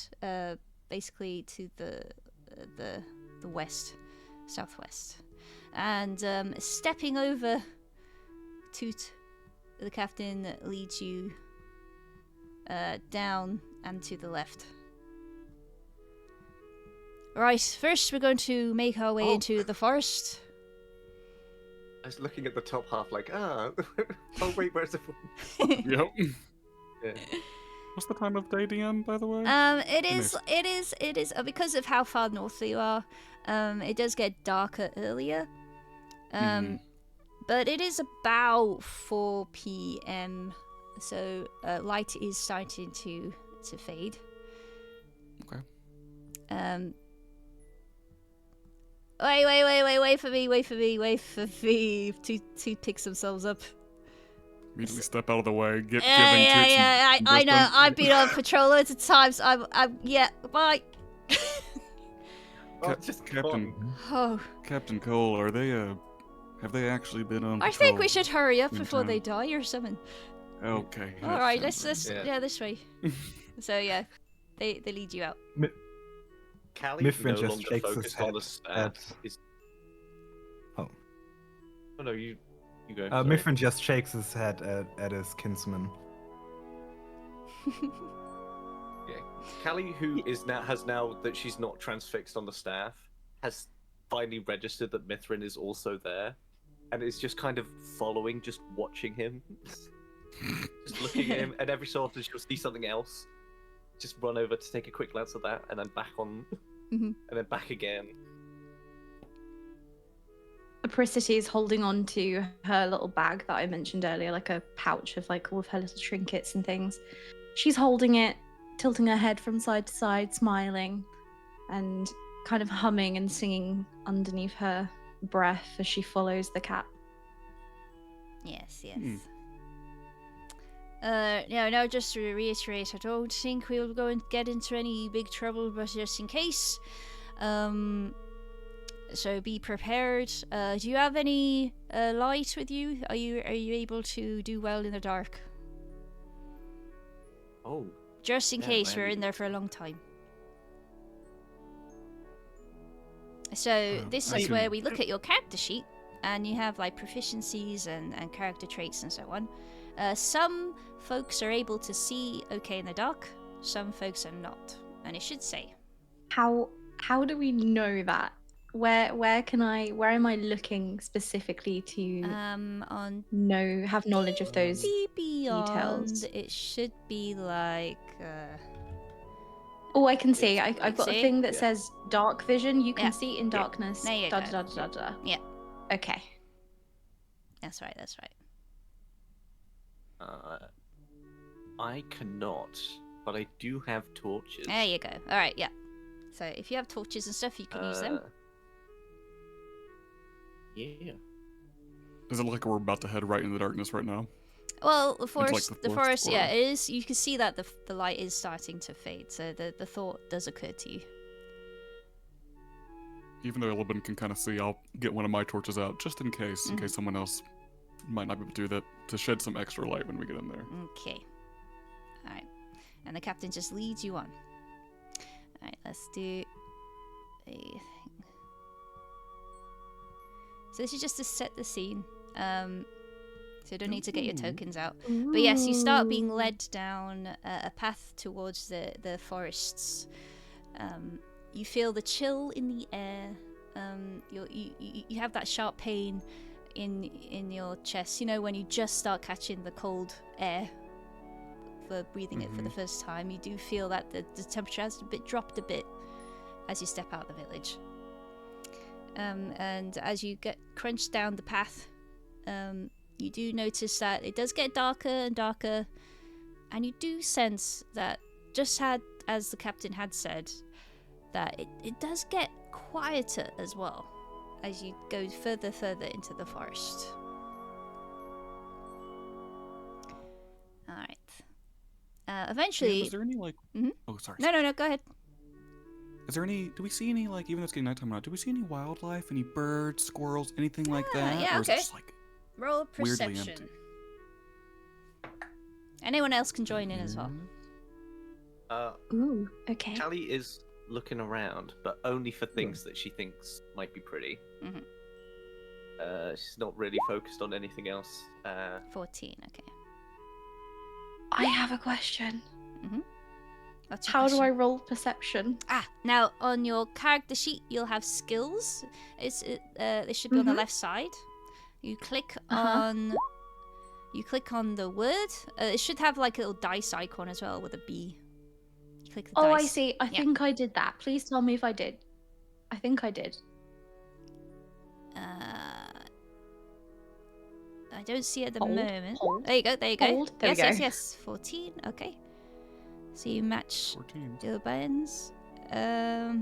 basically to the west, southwest, and stepping over Toot, the captain leads you down and to the left. Right, first we're going to make our way Oh. into the forest. I was looking at the top half like, oh wait, where's the... Yep. Yeah. What's the time of day, DM, by the way? It is because of how far north you are. It does get darker earlier. But it is about 4 p.m. So light is starting to fade. Okay. Wait for me. Two picks themselves up. Immediately step out of the way. Giving Yeah. I know. I've been on patrol loads of times. Yeah. Bye. Oh, just Captain. Oh, Captain Cole, are they have they actually been on I patrol? think we should hurry up in before they town? die or something. Okay. All that right, sounds let's Yeah. this way. So yeah, they lead you out. Callie Mifflin no just longer shakes his focused on the head staff. Is... Oh. Oh no, you go. sorry. Mifflin just shakes his head at his kinsman. Callie, who has now that she's not transfixed on the staff, has finally registered that Mithrin is also there, and is just kind of following, just watching him, just looking at him, and every so often she'll see something else, just run over to take a quick glance at that, and then back on, Mhm. and then back again. Apricity is holding on to her little bag that I mentioned earlier, like a pouch of like all of her little trinkets and things. She's holding it, tilting her head from side to side, smiling, and kind of humming and singing underneath her breath as she follows the cat. Yes. No, just to reiterate, I don't think we'll go and get into any big trouble, but just in case, so be prepared. Do you have any light with you? Are you able to do well in the dark? Oh, Just in Yeah, case we're maybe. in there for a long time. So this I is can- where we look at your character sheet, and you have like proficiencies and character traits and so on. Some folks are able to see okay in the dark. Some folks are not, and it should say. How do we know that? Where am I looking specifically to On have knowledge of those? be beyond, details. it should be like. Oh, I can see. It's- I've got a See? thing that Yeah. says dark vision. You can Yeah. see in darkness. There you Da go. da da da da. Yeah. Okay. That's right. I cannot, but I do have torches. There you go. All right, yeah. So if you have torches and stuff, you can use them. Yeah. Does it look like we're about to head right in the darkness right now? Well, the like forest, the forest, yeah, or- it is. You can see that the light is starting to fade, so the thought does occur to you. Even though Elben can kind of see, I'll get one of my torches out just in case someone else might not be able to do that, to shed some extra light when we get in there. Okay. All right. And the captain just leads you on. Alright, let's do a thing. So this is just to set the scene. So you don't need to get your tokens out. But yes, you start being led down a path towards the forests. You feel the chill in the air. You have that sharp pain in your chest. You know, when you just start catching the cold air for breathing it for the first time, you do feel that the temperature has dropped a bit as you step out of the village. And as you get crunched down the path, you do notice that it does get darker and darker, and you do sense that, just as the captain had said, that it does get quieter as well as you go further into the forest. Alright. Eventually... Is there any, like... Mhm. Oh, sorry. No, go ahead. Is there any... Do we see any, like, even though it's getting nighttime now, do we see any wildlife? Any birds, squirrels, anything like that? yeah, or is okay. it just, like... Roll Weirdly perception. empty. Anyone else can join in as well. Ooh, okay. Callie is looking around, but only for things that she thinks might be pretty. Mhm. She's not really focused on anything else. 14, okay. I have a question. What's your How do question? I roll perception? Now on your character sheet you'll have skills. They should be on the left side. You click on the word. It should have like a little dice icon as well with a B. You click the Oh, dice. I see. I think I did that. Please tell me if I did. I think I did. I don't see it at the Hold, moment. hold, There you go. hold. There we go. Yes. 14. Okay. So you match 14. the buttons. I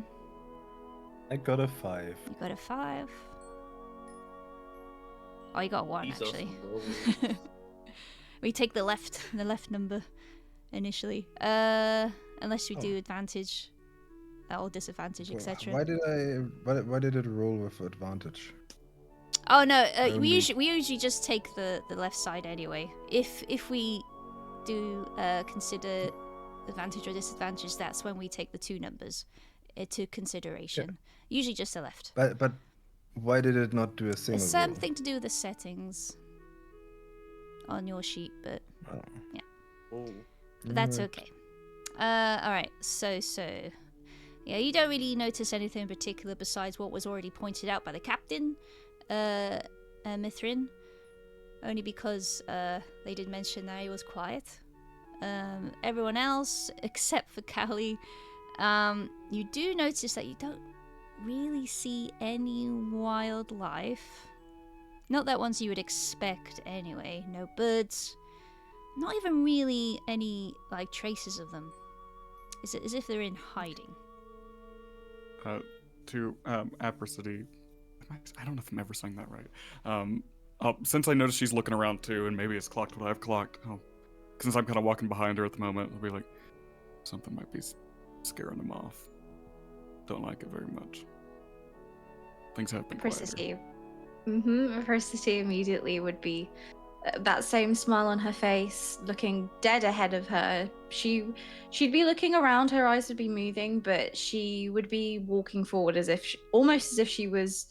got a 5. You got a 5. Oh, you got a 1 These are actually. some rolls. We take the left number initially. Unless we do advantage or disadvantage, etc. Why did it roll with advantage? Oh no, we Only- usually just take the left side anyway. If we do consider advantage or disadvantage, that's when we take the 2 numbers into consideration. Usually just the left. But why did it not do a single It's roll? something to do with the settings on your sheet, but Oh. that's okay. Alright, so yeah, you don't really notice anything in particular besides what was already pointed out by the captain, Mithrin, only because they did mention that he was quiet. Everyone else, except for Callie, you do notice that you don't really see any wildlife. Not that ones you would expect anyway. No birds. Not even really any like traces of them. Is it as if they're in hiding? To Apricity. I don't know if I'm ever saying that right. Since I noticed she's looking around too, and maybe it's clocked what I've clocked. Since I'm kind of walking behind her at the moment, I'll be like, something might be scaring them off. Don't like it very much. Things have been quieter. Persisty. Persisty immediately would be that same smile on her face, looking dead ahead of her. She'd be looking around, her eyes would be moving, but she would be walking forward as if almost as if she was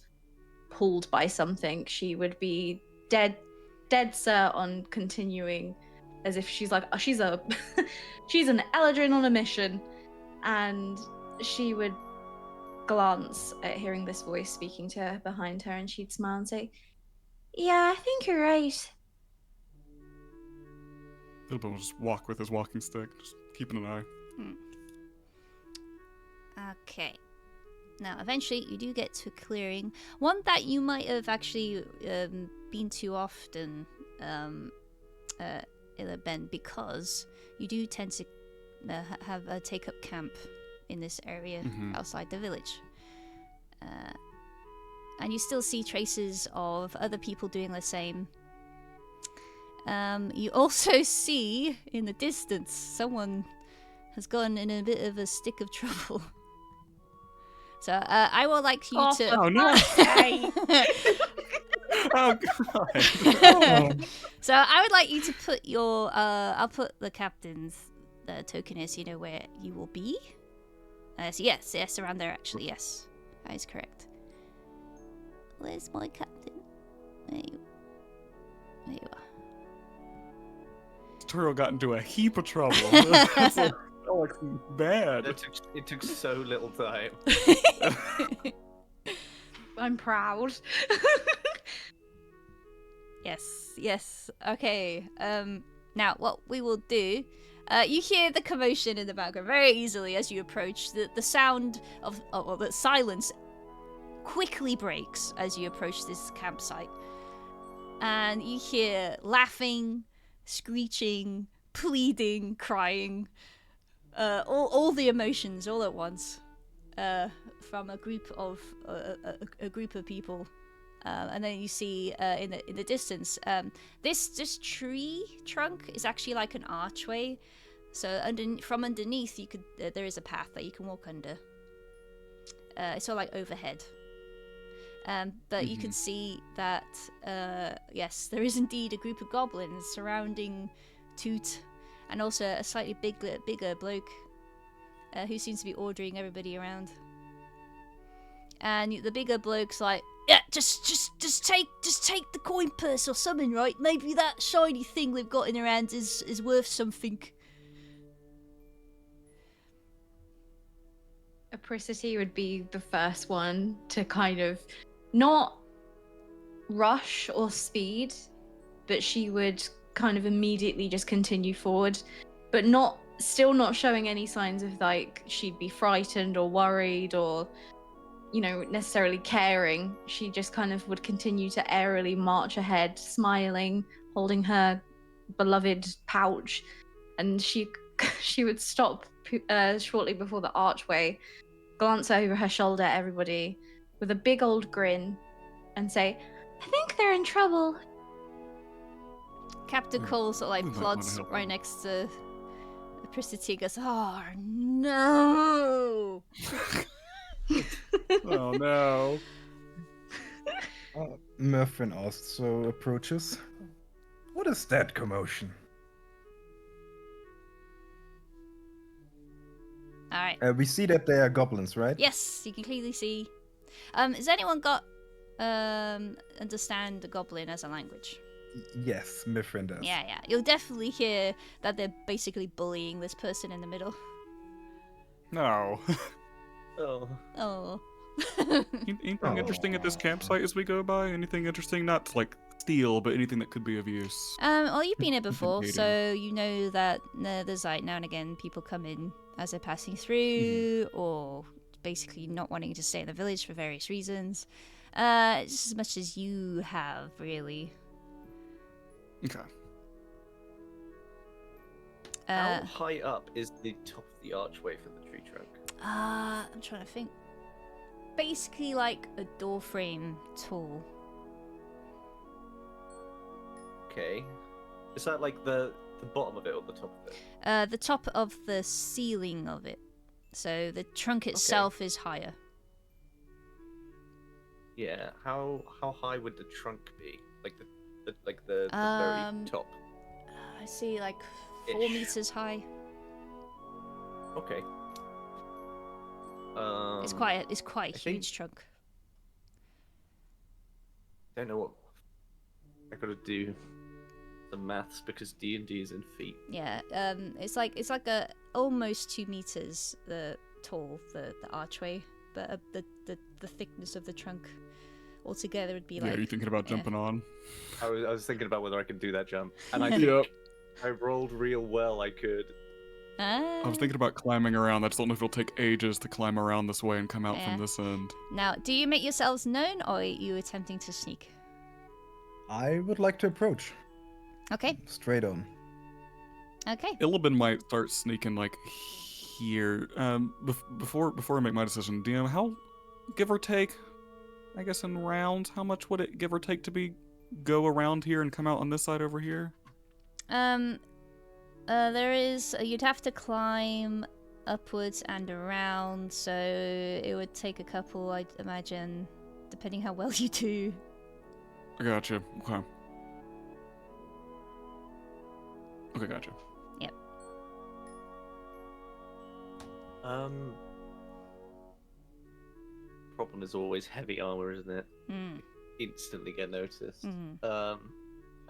pulled by something. She would be dead set on continuing, as if she's like she's an Eladrin on a mission, and she would glance at hearing this voice speaking to her behind her, and she'd smile and say, "Yeah, I think you're right." Bilbo will just walk with his walking stick, just keeping an eye. Okay. Now, eventually, you do get to a clearing. One that you might have actually been to often, Ben, because you do tend to have a take-up camp in this area outside the village. And you still see traces of other people doing the same. You also see, in the distance, someone has gotten in a bit of a stick of trouble. So I would like you to... Oh, no! Oh, God! So I would like you to put your... I'll put the captain's token here so you know where you will be. So yes, around there actually. Yes, that is correct. Where's my captain? There you are. Turo got into a heap of trouble. That's like bad. It took so little time. I'm proud. Yes. Okay. Now what we will do, you hear the commotion in the background very easily as you approach. The sound of the silence quickly breaks as you approach this campsite, and you hear laughing, screeching, pleading, crying, all the emotions all at once, from a group of people. And then you see in the distance, this tree trunk is actually like an archway. So from underneath, you could there is a path that you can walk under. It's sort of like overhead. But you can see that yes, there is indeed a group of goblins surrounding Toot, and also a slightly bigger bloke who seems to be ordering everybody around. And the bigger bloke's like, yeah, just take the coin purse or something, right? Maybe that shiny thing they've got in their hands is worth something. Apricity would be the first one to kind of not rush or speed, but she would kind of immediately just continue forward, but still not showing any signs of like she'd be frightened or worried or, you know, necessarily caring. She just kind of would continue to airily march ahead, smiling, holding her beloved pouch, and she would stop shortly before the archway, glance over her shoulder at everybody with a big old grin, and say, "I think they're in trouble." Captain Cole sort of like we might wanna plods help right them. next to Priscilla. Goes, "Oh no!" Oh no. Murphin also approaches. What is that commotion? All right. We see that they are goblins, right? Yes, you can clearly see. Has anyone got understand the goblin as a language? Yes, Mifrin does. Yeah. You'll definitely hear that they're basically bullying this person in the middle. No. Oh. Oh. Anything Oh. interesting at this campsite as we go by? Anything interesting? Not to, like steal, but anything that could be of use. Well, you've been here before, Intimidating. so you know that there's like now and again people come in as they're passing through, or basically not wanting to stay in the village for various reasons. Just as much as you have, really. Okay. How high up is the top of the archway for the tree trunk? I'm trying to think. Basically, like a door frame tall. Okay. Is that like the bottom of it or the top of it? The top of the ceiling of it. So the trunk itself is higher. Yeah. How high would the trunk be? Like the very top. I see, like 4 Ish. meters high. Okay. It's quite a I think- huge trunk. Don't know what I gotta do some maths because D&D is in feet. Yeah. It's like a almost 2 meters tall the archway, but the thickness of the trunk altogether would be Yeah, like. are you thinking about jumping on? I was thinking about whether I could do that jump, and I Yep. think I rolled real well. I could. I was thinking about climbing around. I just don't know if it'll take ages to climb around this way and come out Yeah. from this end. Now, do you make yourselves known, or are you attempting to sneak? I would like to approach. Okay. Straight on. Okay. Illibin might start sneaking like here. Before I make my decision, DM, how, give or take, I guess in rounds, how much would it give or take to go around here and come out on this side over here? There is. You'd have to climb upwards and around, so it would take a couple, I'd imagine, depending how well you do. I gotcha. Okay. Okay, gotcha. Yep. problem is always heavy armor, isn't it? Mm. Instantly get noticed. Mm. I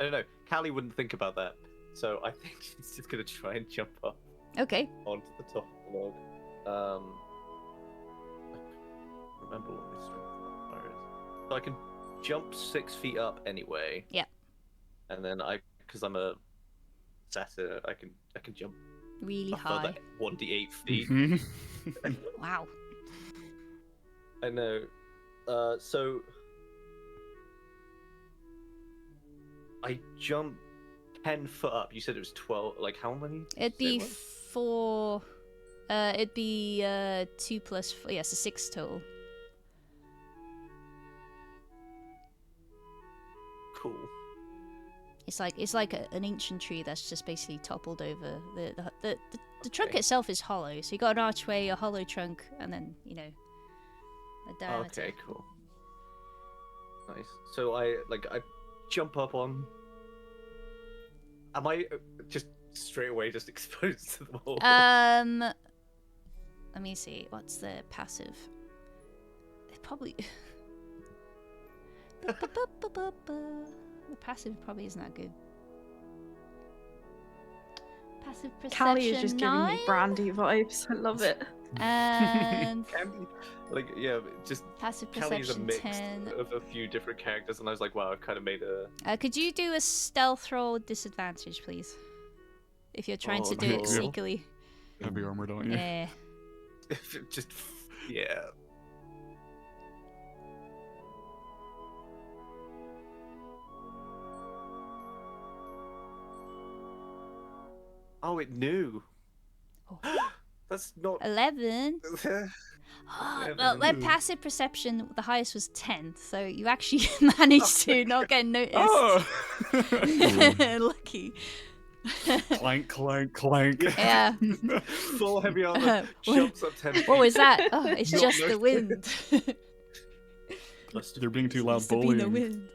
don't know. Callie wouldn't think about that, so I think she's just gonna try and jump up Okay. onto the top of the log. Remember what my strength modifier is. So I can jump 6 feet up anyway. Yeah. And then because I'm a satyr, I can jump Really a further high. 1d8 feet. Wow. I know. So I jump 10 foot up. You said it was 12. Like how many? It'd did you be say it was? 4. It'd be 2 plus 4. Yeah, so 6 total. Cool. It's like an ancient tree that's just basically toppled over. The trunk Okay. itself is hollow, so you got an archway, a hollow trunk, and then a diameter. Okay, cool. Nice. So I jump up on. Am I just straight away just exposed to the wall? Let me see. What's the passive? It probably. The passive probably isn't that good. Passive perception Callie is just giving 9, me Brandy vibes. I love it. and Candy, just passive Callie's a perception mix 10. of a few different characters, and I was like, wow, I've kind of made a. Could you do a stealth roll with disadvantage, please? If you're trying to do it no. sneakily. Heavy armor, don't you? Yeah. just yeah. Oh, it knew. Oh. That's not. 11. Well, their passive perception, the highest was 10, so you actually managed to not get noticed. Oh! Lucky. Clank, clank, clank. Yeah. Full heavy armor jumps up 10 feet. What was that? Oh, it's Not just the noticed. wind. They're being too loud Must have been the bullying.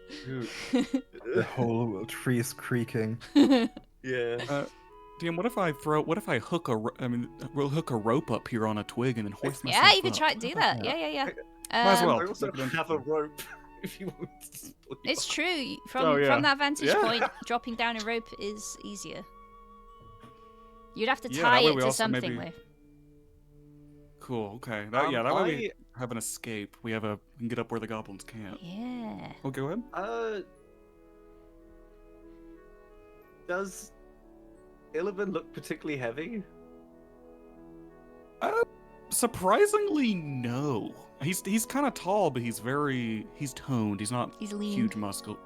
wind. The whole tree is creaking. Yeah. DM, what if I we'll hook a rope up here on a twig and then hoist myself Yeah, you could up. try to do that. Yeah. Might as well. I also have a rope if you want to split It's up. true. Oh, yeah. From that vantage Yeah. point, dropping down a rope is easier. You'd have to Yeah, tie that way it we to also something, way though. Cool. Okay. That way we I- have an escape. We can get up where the goblins can't. Yeah. Oh, go ahead. Does Illivan look particularly heavy? Surprisingly, no. He's kind of tall, but he's toned. He's not He's lean. huge muscle.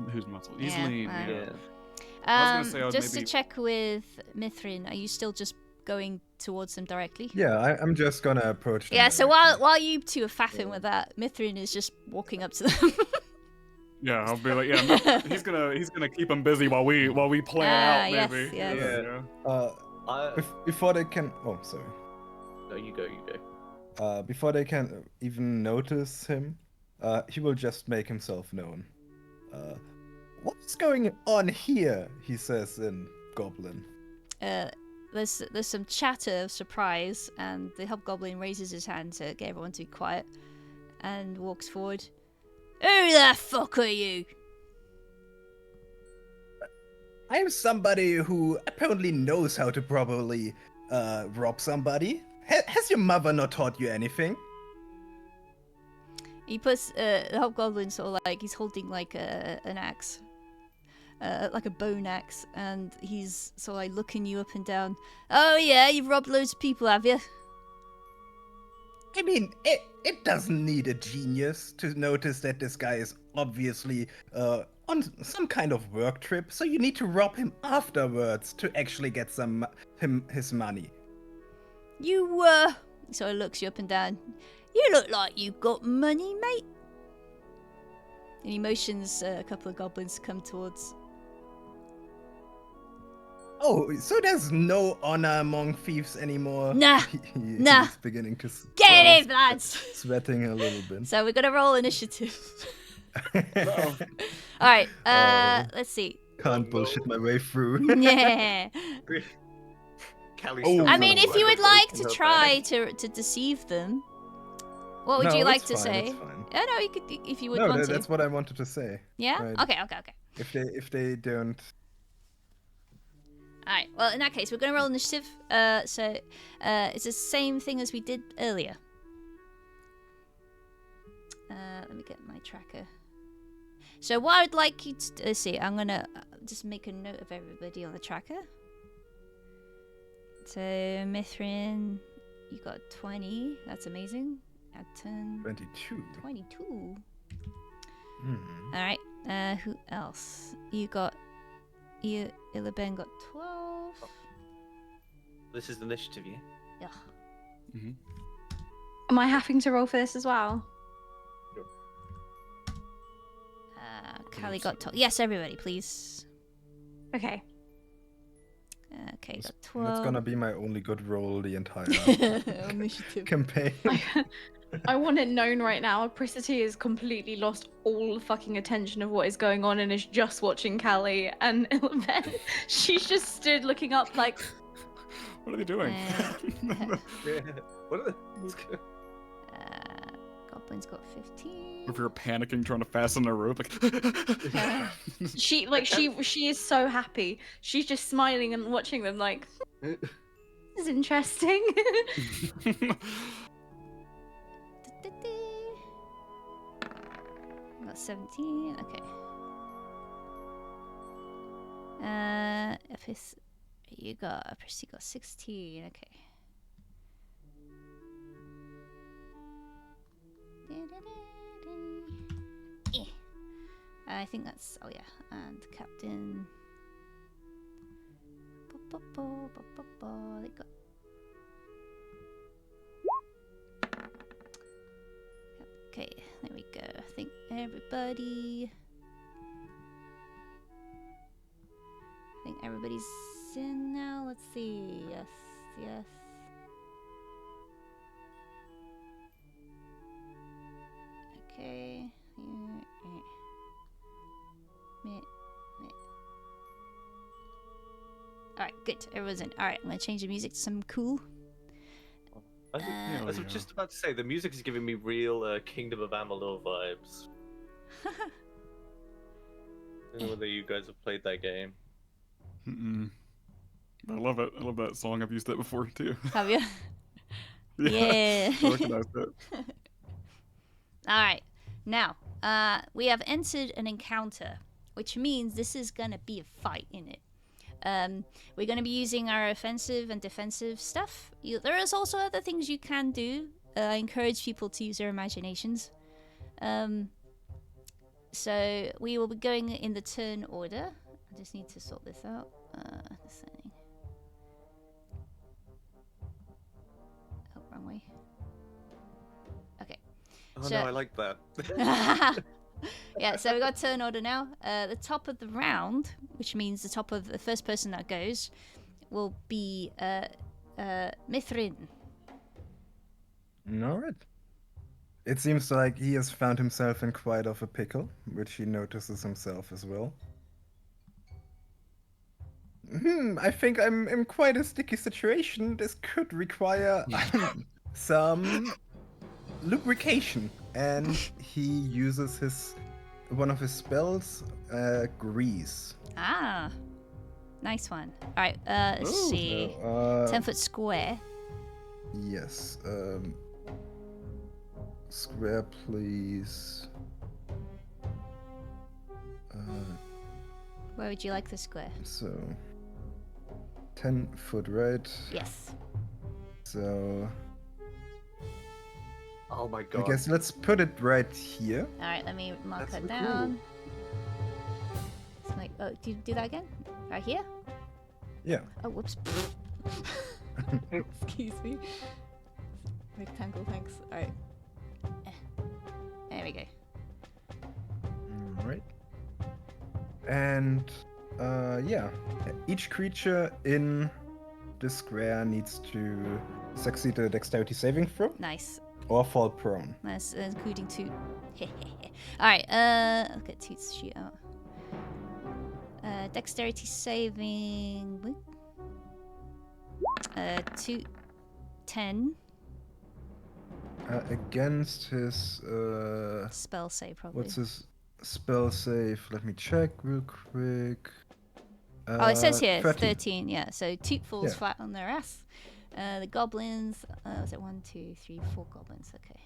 He's Yeah, lean. wow. Yeah. Um, was gonna say I would just maybe- to check with Mithrin, are you still just going towards them directly? Yeah, I'm just gonna approach them. Yeah, so directly. while you two are faffing with that, Mithrin is just walking up to them. Yeah, I'll be like, yeah, he's gonna keep him busy while we plan out yes, maybe. yes. Yeah. Before they can. Oh, sorry. No, you go. Before they can even notice him, he will just make himself known. What's going on here? He says in Goblin. There's some chatter of surprise, and the hobgoblin raises his hand to get everyone to be quiet, and walks forward. Who the fuck are you? I'm somebody who apparently knows how to properly rob somebody. Has your mother not taught you anything? He puts the hobgoblin sort of like he's holding like an axe, like a bone axe, and he's sort of like looking you up and down. Oh yeah, you've robbed loads of people, have you? I mean, it doesn't need a genius to notice that this guy is obviously on some kind of work trip, so you need to rob him afterwards to actually get his money. You he sort of looks you up and down. You look like you got money, mate. And he motions a couple of goblins to come towards. Oh, so there's no honor among thieves anymore? Nah, nah. He's beginning to Get in, lads! sweating a little bit. So we're gonna roll initiative. Alright, let's see. Can't bullshit my way through. Yeah. Callie Oh. still I mean, feels if you like would a like rope in to her try bag. to deceive them, What would No, you like it's to fine, say? it's fine. Yeah, no, you could if you would No, want to. that's what I wanted to say. Yeah. Right. Okay. If they don't. All right. Well, in that case, we're gonna roll initiative. So it's the same thing as we did earlier. Let me get my tracker. So what I'd like you to let's see. I'm gonna just make a note of everybody on the tracker. So Mithrin, you got 20. That's amazing. Add 10. 22. 22. Hmm. All right. Who else? You Ilaben got 12. This is initiative, yeah? Yeah. Mm-hmm. Am I having to roll for this as well? Callie got 12. Yes, everybody, please. Okay. Okay, got That's 12. gonna be my only good roll the entire Initiative. campaign. I want it known right now. Apricity has completely lost all fucking attention of what is going on and is just watching Callie. And then she's just stood looking up like, What are they doing? Yeah. What are the... Goblin's got 15. If you're panicking trying to fasten a rope, like she is so happy. She's just smiling and watching them like, this is interesting. Got 17. Okay. You got Percy got 16. Okay. Eh. I think that's oh yeah, and Captain. They got. Okay, there we go. I think everybody's in now. Let's see. Yes. Okay. Alright, good. Everyone's in. Alright, I'm gonna change the music to some cool. I was yeah. just about to say, the music is giving me real Kingdom of Amalur vibes. I don't know whether you guys have played that game. Mm-mm. I love it. I love that song. I've used that before too. Have you? Yeah. I recognize it. Alright, now, we have entered an encounter, which means this is gonna be a fight in it. We're gonna be using our offensive and defensive stuff. There is also other things you can do. I encourage people to use their imaginations. So we will be going in the turn order. I just need to sort this out. This thing. Oh, wrong way. Okay. Oh So- no, I like that. Yeah, so we got turn order now. The top of the round, which means the top of the first person that goes, will be Mithrin. Alright. It seems like he has found himself in quite of a pickle, which he notices himself as well. I think I'm in quite a sticky situation. This could require some lubrication. And he uses one of his spells, grease. Ah, nice one. All right, let's Ooh. see. So, 10-foot square. yes. Square, please. Where would you like the square? So 10 foot, right? Yes. So Oh my I god. guess let's put it right here. All right, let me mark That's that so down. It's like, oh, do that again? Right here? Yeah. Oh, whoops. Excuse me. Rectangle, thanks. All right. There we go. Alright. And yeah, each creature in the square needs to succeed a dexterity saving throw Nice. or fall prone. That's including Toot. Alright, I'll get Toot's shoot out. Dexterity saving. Toot 10. Against his Spell save, probably. what's his spell save? Let me check real quick. Oh, it says here 13. 13. Yeah, so Toot falls Yeah. flat on their ass. The goblins. Was it 1, 2, 3, 4 goblins? Okay.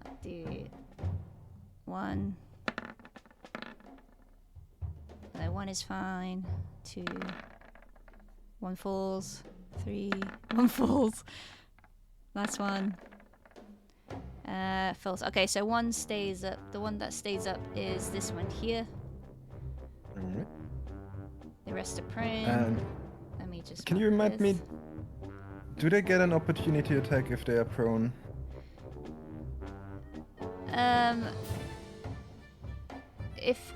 I'll do 1. No, 1 is fine. 2. 1 falls. 3. 1 falls. Last one. Falls. Okay, so 1 stays up. The one that stays up is this one here. Alright. The rest are prone. And Let me just. can you mark remind me? this. Do they get an opportunity attack if they are prone? If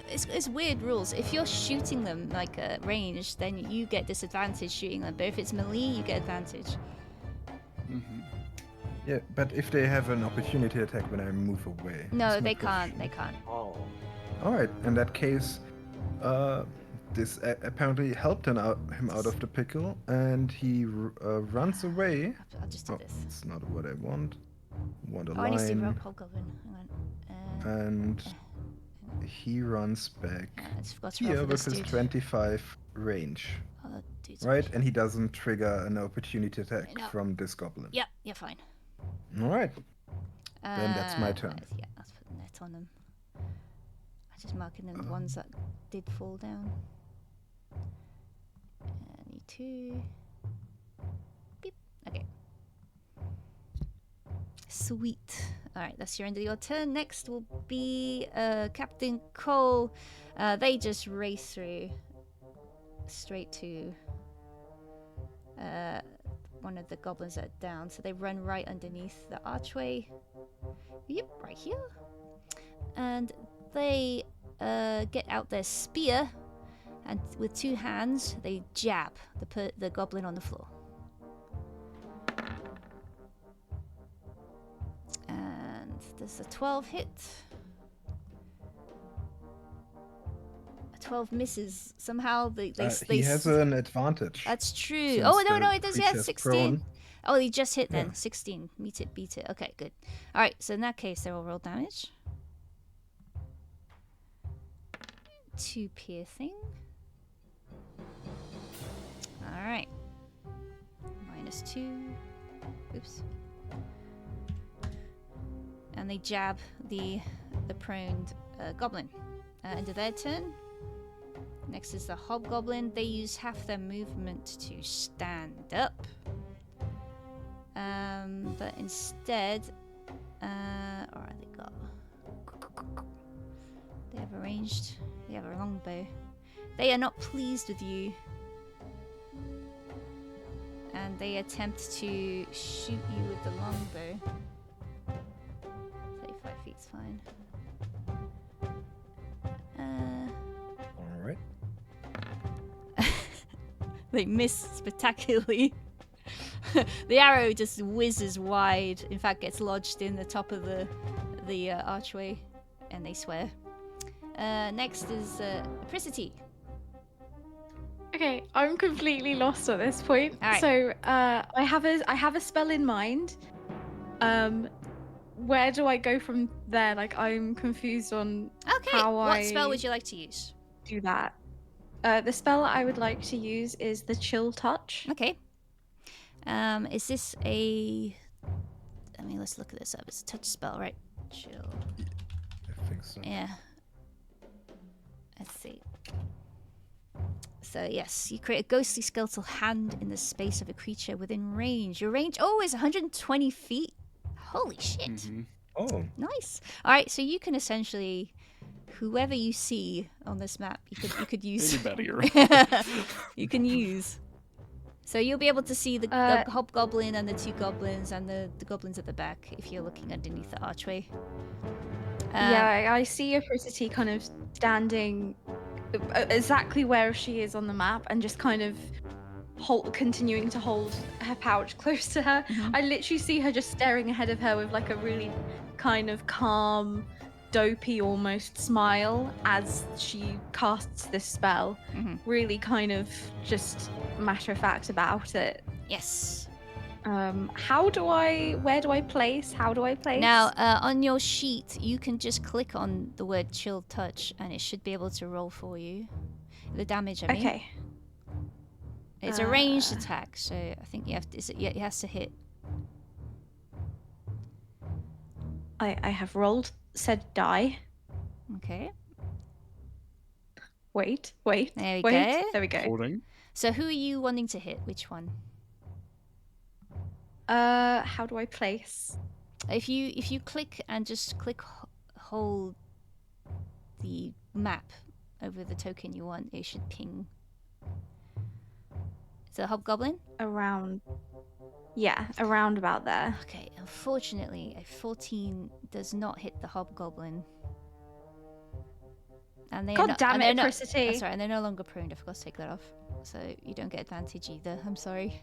it's weird rules. If you're shooting them like at range, then you get disadvantage shooting them. But if it's melee, you get advantage. Mm-hmm. Yeah, but if they have an opportunity attack when I move away. No, is my they can't. question. They can't. Oh. Alright, in that case, this apparently helped him out of the pickle, and he runs away. I'll just do Oh, this. it's not what I want. Want a Oh, I need to do line, rope hobgoblin. Hang on. and he runs back I just forgot to roll here for with this his dude. 25 range, Oh, that dude's right? And he doesn't trigger an opportunity attack No. from this goblin. Yep. Yeah. Fine. Alright, then that's my turn. Yeah. Let's put the net on them. I'm just marking them the ones that did fall down. I need 2. Beep. Okay. Sweet. Alright, that's your end of your turn. Next will be Captain Cole. They just race through straight to one of the goblins that are down. So they run right underneath the archway. Yep, right here. And they get out their spear, and with 2 hands, they jab the goblin on the floor. And there's a 12 hit. A 12 misses. Somehow they He has an advantage. That's true. since Oh no, the no, it does. Yeah, creature's 16. prone. Oh, he just hit then. Yeah. 16. Meet it, beat it. Okay, good. All right. So in that case, they'll roll damage. 2 piercing. All right. -2. Oops. And they jab the proned goblin. Into their turn. Next is the hobgoblin. They use half their movement to stand up. But instead, alright, they have arranged. They have a longbow. They are not pleased with you, and they attempt to shoot you with the longbow. 35 feet's fine. Alright. They miss spectacularly. The arrow just whizzes wide. In fact, gets lodged in the top of the archway, and they swear. Next is Apricity. Okay, I'm completely lost at this point. All right. So I have a spell in mind. Where do I go from there? Like, I'm confused on Okay. how What spell I would you like to use? do that. The spell I would like to use is the Chill Touch. Okay. Is this a? I mean, let's look at this up. It's a touch spell, right? Chill. I think so. Yeah. Let's see. So yes, you create a ghostly skeletal hand in the space of a creature within range. Your range, is 120 feet. Holy shit! Mm-hmm. Oh, Nice. All right, so you can essentially, whoever you see on this map, you could use. Anybody, You can use. So you'll be able to see the hobgoblin and the 2 goblins and the goblins at the back if you're looking underneath the archway. Yeah, I see Apricity kind of standing exactly where she is on the map and just kind of continuing to hold her pouch close to her. Mhm. I literally see her just staring ahead of her with like a really kind of calm, dopey almost smile as she casts this spell. Mhm. Really kind of just matter of fact about it. Yes. Where do I place? How do I place? Now, on your sheet, you can just click on the word Chill Touch, and it should be able to roll for you. The damage, I mean. Okay. It's a ranged attack, so I think you have to, it has to hit. I have rolled said die. Okay. Wait. There we go. There we go. Holding. So who are you wanting to hit? Which one? How do I place? If you click and just hold the map over the token you want, it should ping. Is it a hobgoblin? Around. Yeah, around about there. Okay, unfortunately, a 14 does not hit the hobgoblin. And they God damn it, Prissity. That's right, and they're no longer pruned. I forgot to take that off. So you don't get advantage either. I'm sorry.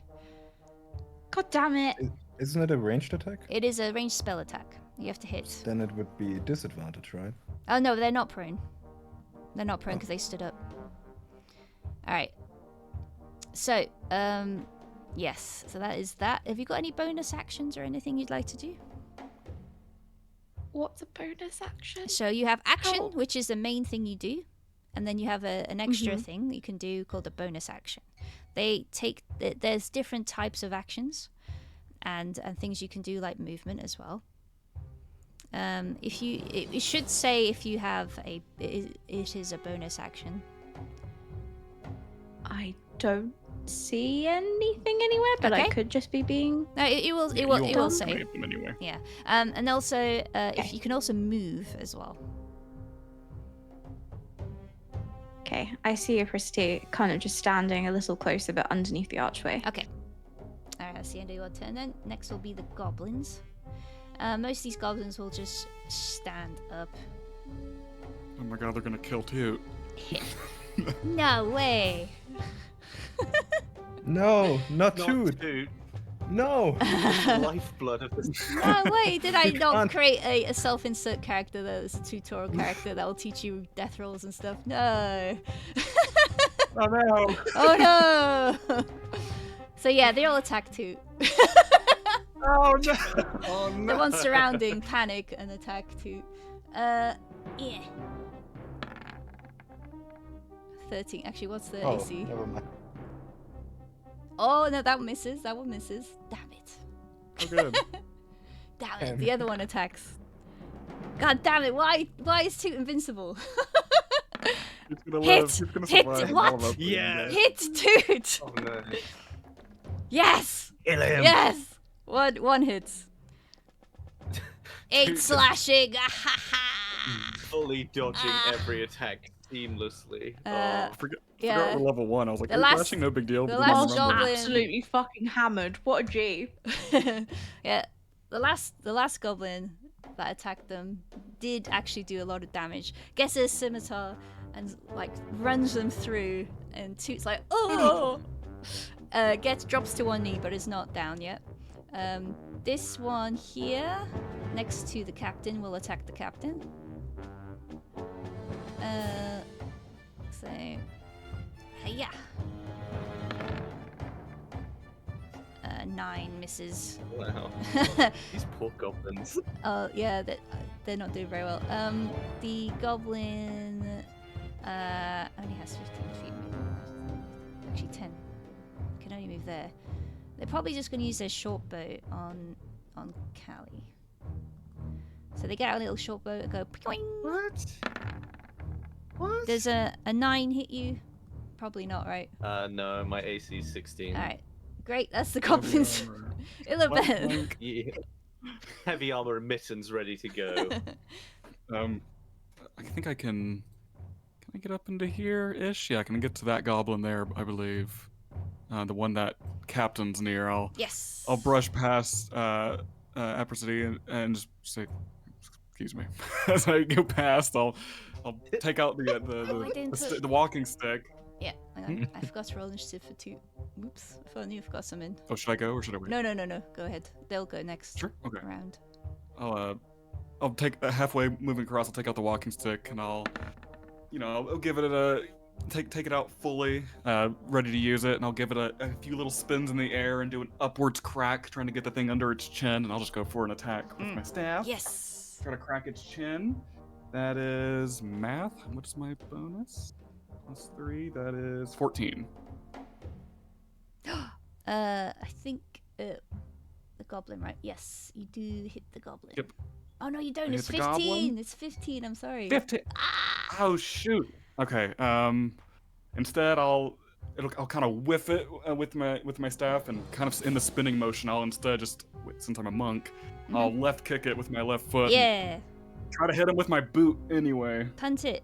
God damn it. Isn't it a ranged attack? It is a ranged spell attack. You have to hit. Then it would be disadvantage, right? Oh no, they're not prone. They're not prone because they stood up. Alright. So, yes. So that is that. Have you got any bonus actions or anything you'd like to do? What's a bonus action? So you have action, How? which is the main thing you do. And then you have an extra thing that you can do called a bonus action. There's different types of actions and things you can do like movement as well. It should say if you have it is a bonus action. I don't see anything anywhere, but I Okay. could just be being. No, it will say. Animate them anyway. Yeah. And also if you can also move as well. Okay, I see a Prissity kind of just standing a little closer, but underneath the archway. Okay. Alright, that's the end of your turn then. Next will be the goblins. Most of these goblins will just stand up. Oh my god, they're gonna kill Toot. No way. No, not Not Toot. Toot. No. The lifeblood of this. No way, did I You not can't. create a self-insert character that is a tutorial character that will teach you death rolls and stuff? No. Oh no! Oh no. So yeah, they all attack Toot. Oh no! Oh no. The ones surrounding panic and attack Toot. Yeah. 13. Actually, what's the Oh, AC? never mind. Oh no, that one misses. That one misses. Damn it. Oh good. Damn it. The other one attacks. God damn it. Why is Toot invincible? He's gonna Hit! live. He's gonna Hit! survive. What? All of us. Yeah. Hit Toot! Oh no. Yes! Kill him. Yes! One hit. 8 Toot- slashing. Fully dodging every attack seamlessly. Uh, Oh. Forgot Yeah. we're level 1. I was like, The "You're last- flashing, no big deal." the but then I last remembered. goblin- Absolutely fucking hammered. What a G. Yeah. The last goblin that attacked them did actually do a lot of damage. Gets a scimitar and like runs them through, and Toot's like, oh. Drops to one knee, but is not down yet. This one here, next to the captain, will attack the captain. So, yeah. 9 misses. Wow. These poor goblins. Yeah, they're not doing very well. The goblin only has 15 feet. Actually, 10. Can only move there. They're probably just going to use their short bow on Callie. So they get out a little short bow and go. Poing! What? What? Does a 9 hit you? Probably not, right? No, my AC is 16. All right, great. That's the goblins. It looked Boink, better. boink. Yeah. Heavy armor and mittens ready to go. I think I can. Can I get up into here-ish? Yeah, I can get to that goblin there, I believe. The one that captain's near. Yes. I'll brush past Apricity and just say, "Excuse me." As I go past, I'll take out I didn't put- the walking stick. Yeah, hang on. I forgot to roll initiative for 2. Oops. If only I've got some in. Oh, should I go or should I wait? No. Go ahead. They'll go next Sure. Okay. round. I'll take halfway moving across. I'll take out the walking stick and I'll give it a take it out fully, ready to use it, and I'll give it a few little spins in the air and do an upwards crack, trying to get the thing under its chin, and I'll just go for an attack with my staff. Yes. Try to crack its chin. That is math. What's my bonus? +3. That is 14. I think the goblin, right? Yes, you do hit the goblin. Yep. Oh no, you don't. I It's hit the goblin. 15. It's 15. I'm sorry. 15. Ah! Oh shoot. Okay. Instead, I'll kind of whiff it with my staff, and kind of in the spinning motion, I'll instead just, since I'm a monk, I'll left kick it with my left foot. Yeah. Try to hit him with my boot anyway. Punt it.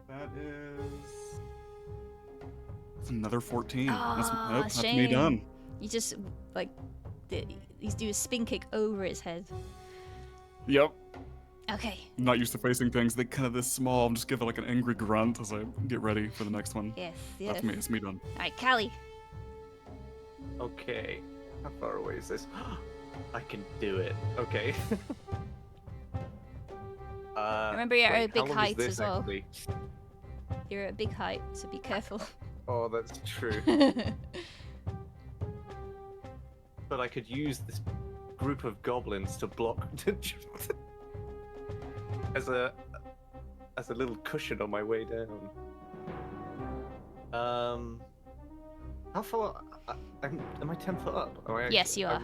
That is. That's another 14. Ah, That's me done. shame. You just like he's do a spin kick over its head. Yep. Okay. I'm not used to facing things that kind of this small. I'm just giving like an angry grunt as I get ready for the next one. Yes. Yes. That's me. It's me done. All right, Callie. Okay. How far away is this? I can do it. Okay. Remember, you're at a how big long is height this, as well. actually? You're at a big height, so be careful. Oh, that's true. But I could use this group of goblins to block as a little cushion on my way down. How far? Am I 10 foot up? Yes, you are.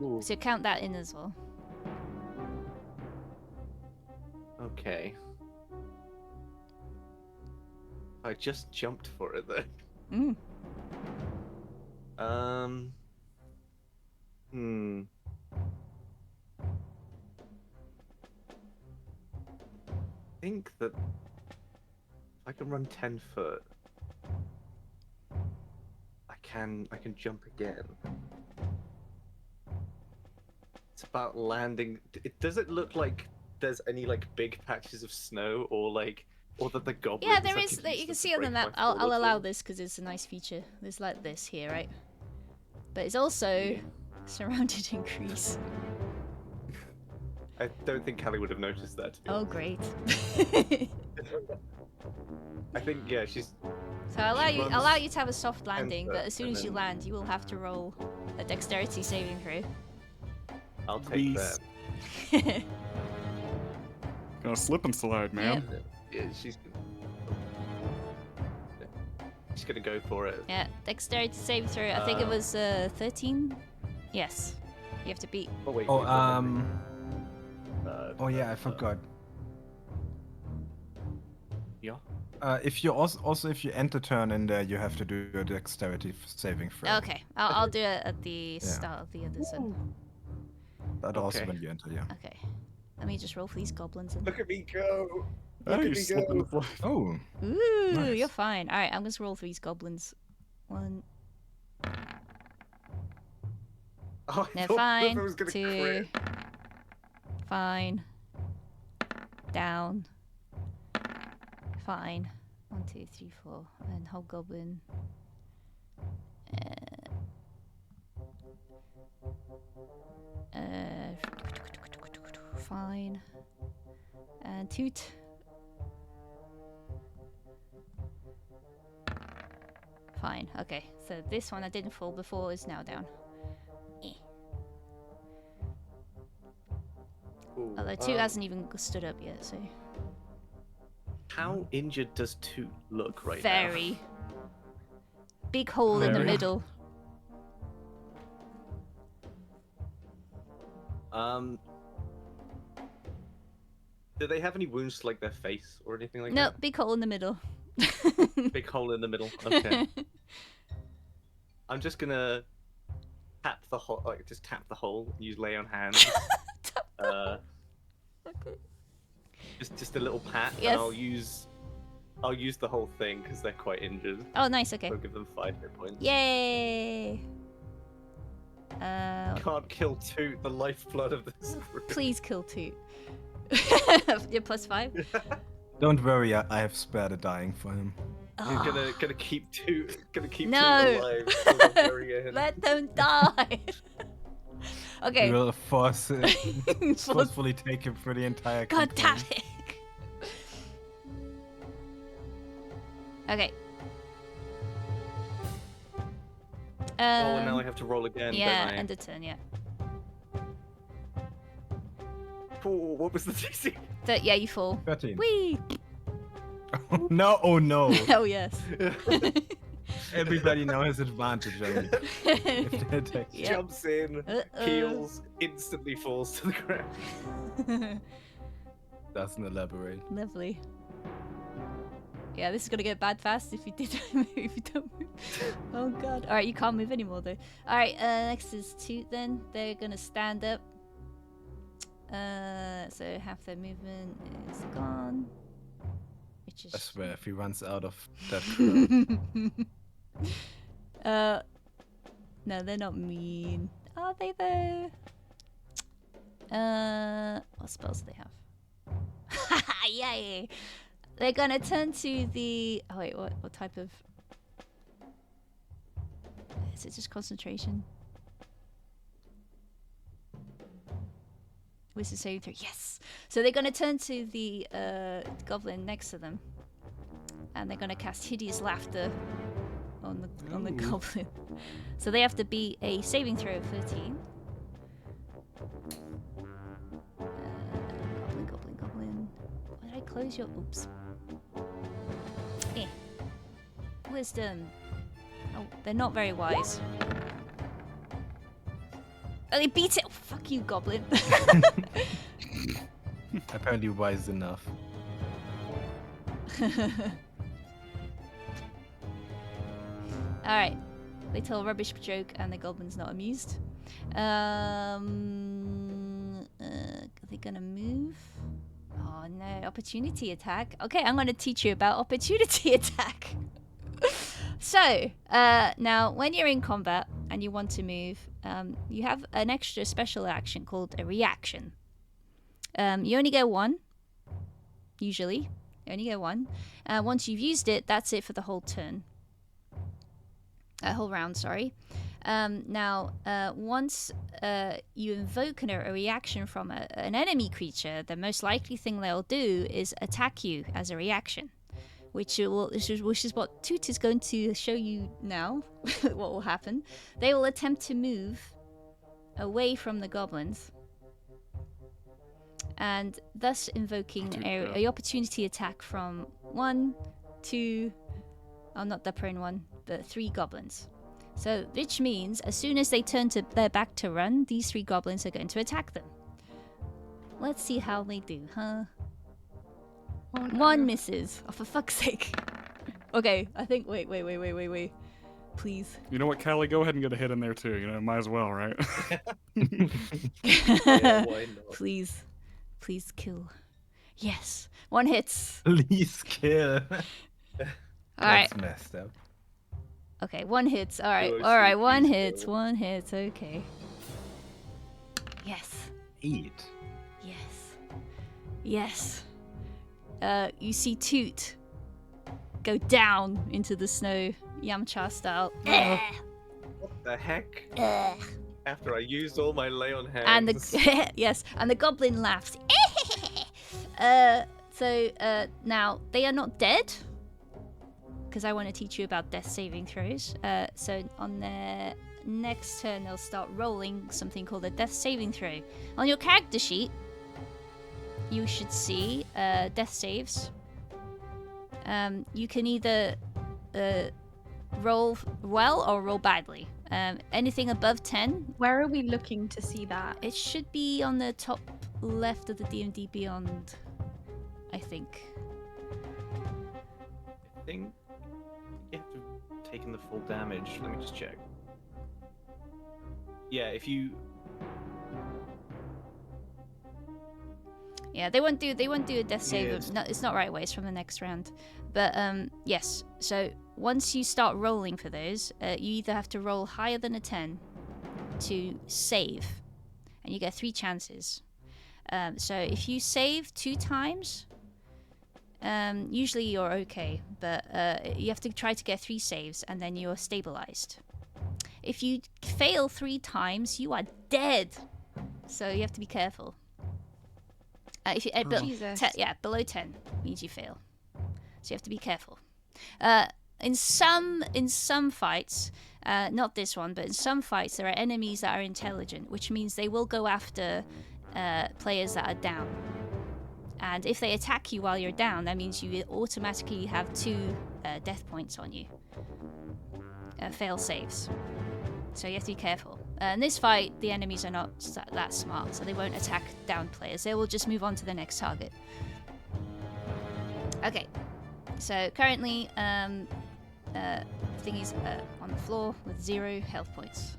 Ooh, So count that in as well. okay. I just jumped for it though. Mm. I think that I can run 10 foot. I can jump again. It's about landing. Does it look like there's any like big patches of snow or that the goblins? Yeah, there I is. could That use you can them to see on the break map. my I'll fall at allow all? this because it's a nice feature. There's like this here, right? But it's also surrounded in trees. I don't think Callie would have noticed that. To be Oh, honest. great. I think yeah, she's. So I'll She runs allow you to have a soft landing, foot but as soon and as you then- land, you will have to roll a dexterity saving throw. I'll take Beast. that. Gonna slip and slide, man. Yeah, she's gonna go for it. Yeah, dexterity saving throw. I think it was 13. Yes, you have to beat. Oh wait. Oh, wait, Oh yeah, I forgot. Yeah. If you also if you end the turn in there, you have to do a dexterity saving throw. Okay, I'll do it at the start of the others then. But also Okay. when you enter, yeah. Okay, let me just roll for these goblins. And... Look at me go. Oh, Look at you me slip and go. slide. Oh, Ooh, Nice. you're fine. All right, I'm just roll for these goblins. One. Oh, I They're thought fine. I was gonna 2. crit. Fine. Down. Fine. 1, 2, 3, 4. And hobgoblin. Fine. And toot. Fine. Okay. So this one that didn't fall before is now down. Ooh, Although Toot hasn't even stood up yet, so How injured does Toot look right very big hole in the Very. middle. now? Do they have any wounds to like their face or anything like No, big hole in the middle. that? Big hole in the middle. Okay. I'm just gonna tap the hole, like just tap the hole. Use lay on hands. Okay. Just a little pat, Yes. and I'll use the whole thing because they're quite injured. Oh, nice. Okay. I'll give them 5 hit points. Yay! Can't kill Toot, the lifeblood of this group. Please kill Toot. You're +5. don't worry, I have spared a dying for him. You're gonna keep Toot, No. Toot alive. till the very end. Let them die. Okay. We will forcefully take him for the entire God damn campaign. it. Okay. Oh, and now I have to roll again, yeah, don't I? end of turn, yeah. Ooh, what was the DC? Yeah, you fall. 13. Whee! No, oh no. Oh, yes. Everybody now has advantage on me. If they attack. Yep. Jumps in, Uh-oh. heals, instantly falls to the ground. Doesn't elaborate. Lovely. Yeah, this is gonna get bad fast if you don't move. Oh god. Alright, you can't move anymore though. Alright, next is Toot then. They're gonna stand up. So half their movement is gone. Which is I swear, if he runs out of that crowd. no, they're not mean. Are they though? What spells do they have? Yay! They're gonna turn to the. Oh wait, what type of? Is it just concentration? Wisdom saving throw. Yes. So they're gonna turn to the goblin next to them, and they're gonna cast hideous laughter on the goblin. So they have to beat a saving throw of 13. Goblin. Why did I close your? Oops. Wisdom. Oh, they're not very wise. Oh, they beat it! Oh, fuck you, goblin. Apparently wise enough. Alright. They tell a rubbish joke and the goblin's not amused. Are they gonna move? Oh no, opportunity attack. Okay, I'm gonna teach you about opportunity attack. So, now when you're in combat and you want to move, you have an extra special action called a reaction. You only get one, usually. You only get one. Once you've used it, that's it for the whole turn. Whole round, sorry. Now, once you invoke a reaction from an enemy creature, the most likely thing they'll do is attack you as a reaction. Which is what Toot is going to show you now. What will happen? They will attempt to move away from the goblins, and thus invoking a opportunity attack from 1, 2. Oh, not the prone one, but 3 goblins. So, which means as soon as they turn to their back to run, these 3 goblins are going to attack them. Let's see how they do, huh? Oh, no. 1 misses. Oh, for fuck's sake. Okay, I think. Wait. Please. You know what, Callie? Go ahead and get a hit in there too. You know, might as well, right? Yeah, why not? Please kill. Yes. 1 hits. Please kill. Alright. That's messed up. Okay, 1 hits. Alright, Oh, alright, sweet, 1 please hits. kill. 1 hits. Okay. Yes. Eat. Yes. You see Toot go down into the snow, Yamcha style. What the heck? After I used all my lay on hands. And the yes, and the goblin laughs. Now they are not dead, because I want to teach you about death saving throws. So on their next turn, they'll start rolling something called a death saving throw. On your character sheet, you should see death saves. You can either roll well or roll badly. Anything above 10, Where are we looking to see that? it should be on the top left of the D&D Beyond, I think. I think you have to have taken the full damage. Let me just check. Yeah, if you. Yeah, they won't do a death save. Yes. No, it's not right away. It's from the next round. But yes. So once you start rolling for those, you either have to roll higher than a 10 to save, and you get 3 chances. So if you save 2 times, usually you're okay. But you have to try to get 3 saves, and then you're stabilized. If you fail 3 times, you are dead. So you have to be careful. If you Jesus. below 10 means you fail, so you have to be careful. In some fights, not this one, but in some fights, there are enemies that are intelligent, which means they will go after players that are down. And if they attack you while you're down, that means you automatically have 2 death points on you. Fail saves. So you have to be careful. In this fight, the enemies are not that smart, so they won't attack down players. They will just move on to the next target. Okay. So currently, thingy's on the floor with 0 health points.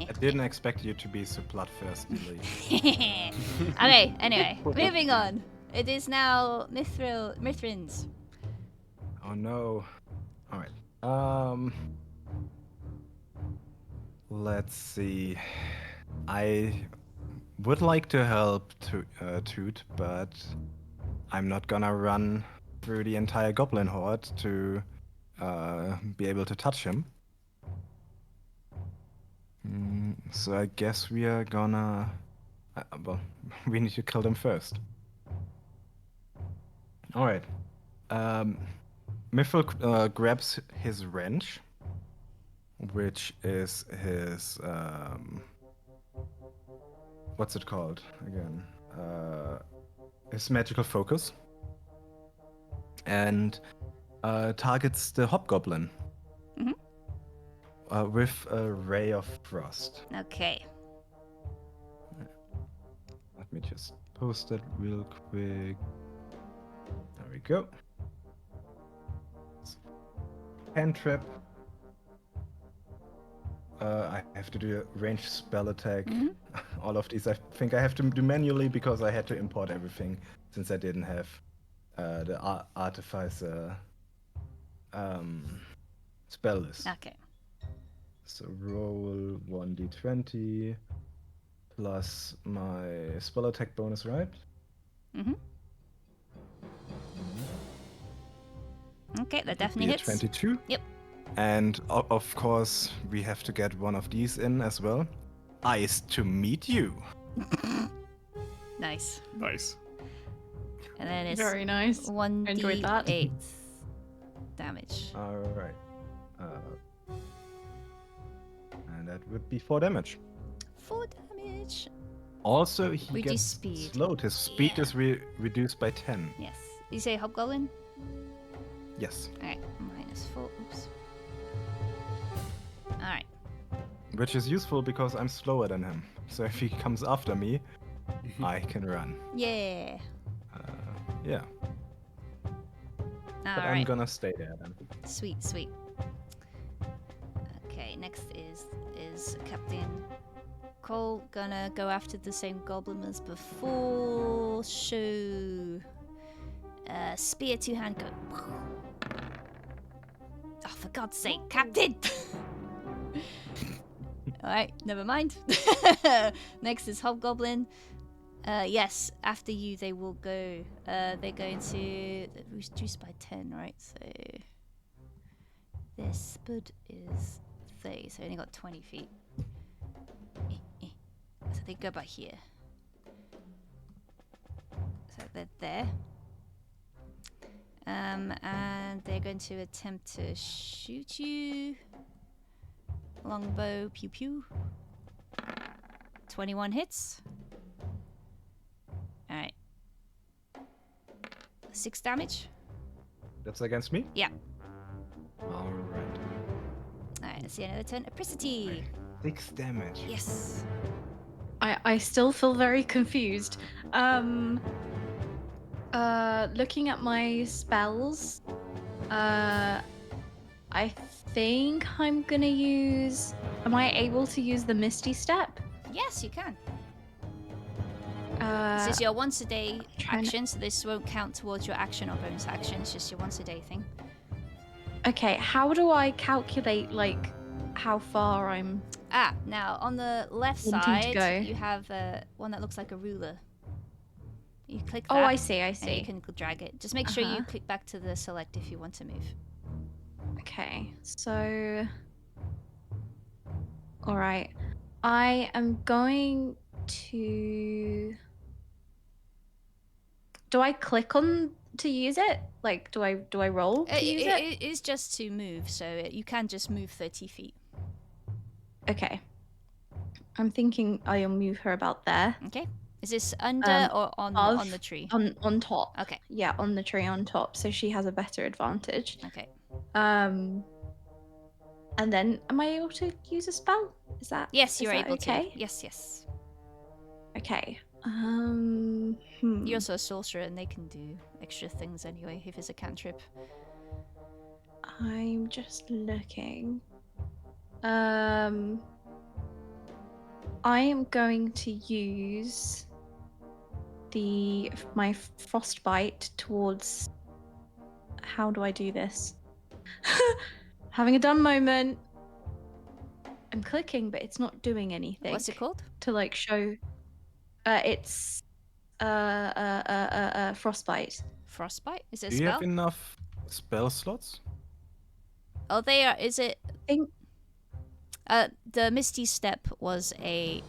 I didn't expect you to be so bloodthirsty. Okay, anyway, moving on. It is now Mithrin's. Oh no. Alright. Let's see. I would like to help Toot, but I'm not gonna run through the entire goblin horde to be able to touch him. So I guess we are gonna... well, we need to kill them first. Alright. Mithril grabs his wrench, which is his... what's it called again? His magical focus. And targets the hobgoblin. With a ray of frost. Okay. Let me just post it real quick. There we go. Cantrip. I have to do a ranged spell attack. All of these I think I have to do manually because I had to import everything since I didn't have the Artificer spell list. Okay. So roll 1d20 plus my spell attack bonus, right? Okay, that Be definitely a hits. 22. Yep. And of course, we have to get one of these in as well. Ice to meet you. Nice. Nice. And then it's Very nice. 1d8 Enjoyed that. damage. All right. And that would be 4 damage. 4 damage. Also, he Reduce gets speed. slowed. His speed Yeah. is reduced by 10. Yes. You say hobgoblin? Yes. Alright, -4. Oops. Alright. Which is useful because I'm slower than him. So if he comes after me, I can run. Yeah. Yeah. But I'm Alright. gonna stay there then. Sweet, sweet. Okay, next is Captain Cole. Gonna go after the same goblin as before. Show. Spear 2-hand go. Oh, for God's sake, Captain! Alright, never mind. Next is Hobgoblin. Yes, after you they will go. They're going to reduce by 10, right? So their spud is 30, so only got 20 feet. So they go by here. So they're there. And they're going to attempt to shoot you. Longbow, pew pew. 21 hits. Alright. 6 damage. That's against me? Yeah. Alright. Alright, let's see another turn. Apricity. 6 damage. Yes. I still feel very confused. Looking at my spells, I think I'm gonna use. Am I able to use the Misty Step? Yes, you can. Uh, This is your once a day trying to- action, so this won't count towards your action or bonus action. It's just your once a day thing. Okay, how do I calculate like how far I'm? Ah, now on the left Wanting to go. side, you have one that looks like a ruler. You click that. Oh, I see. And you can drag it. Just make sure you Uh-huh. click back to the select if you want to move. Okay, so. Alright. I am going to. Do I click on. to use it? Like, do I roll to use it? It is just to move, so you can just move 30 feet. Okay. I'm thinking I'll move her about there. Okay. Is this under or on the tree? On top. Okay. Yeah, on the tree on top, so she has a better advantage. Okay. And then am I able to use a spell? Is that Yes, you're is that able okay? to. Yes. Okay. You're also a sorcerer, and they can do extra things anyway if it's a cantrip. I'm just looking. I am going to use my frostbite towards. How do I do this? Having a dumb moment. I'm clicking, but it's not doing anything. What's it called? To like show. It's frostbite. Frostbite? Is it a Do you spell? have enough spell slots? Oh, they are. Is it? I think. The Misty Step was a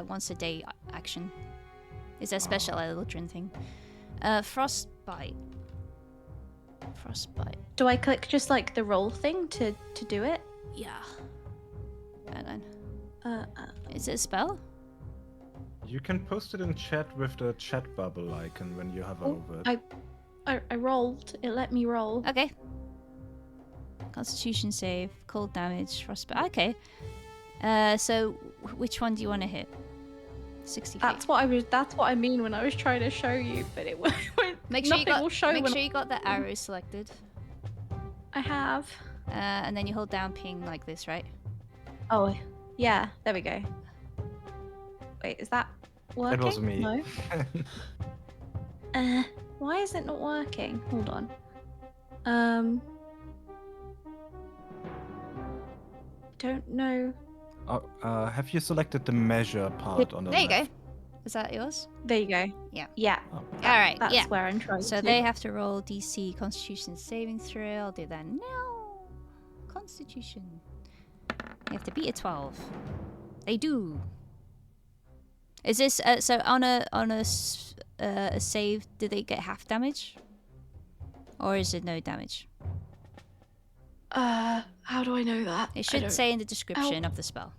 once a day action. It's a special Eldrin thing. Frostbite. Do I click just like the roll thing to do it? Yeah. Hang on. Is it a spell? You can post it in chat with the chat bubble icon when you hover over it. I rolled. It let me roll. Okay. Constitution save, cold damage, frostbite. Okay. So which one do you want to hit? 60 feet. That's what I mean when I was trying to show you, but it won't. Make sure nothing will show. Make sure you got the arrow selected. I have. And then you hold down ping like this, right? Oh, yeah. There we go. Wait, is that working? It was me. No. Why is it not working? Hold on. Don't know. Have you selected the measure part on the There you left? go. Is that yours? There you go. Yeah. Yeah. Oh. All right. That's yeah. where I'm trying So to. they have to roll DC Constitution saving throw. I'll do that now. Constitution. You have to beat a 12. They do. Is this so on a save? Do they get half damage, or is it no damage? How do I know that? It should say in the description of the spell.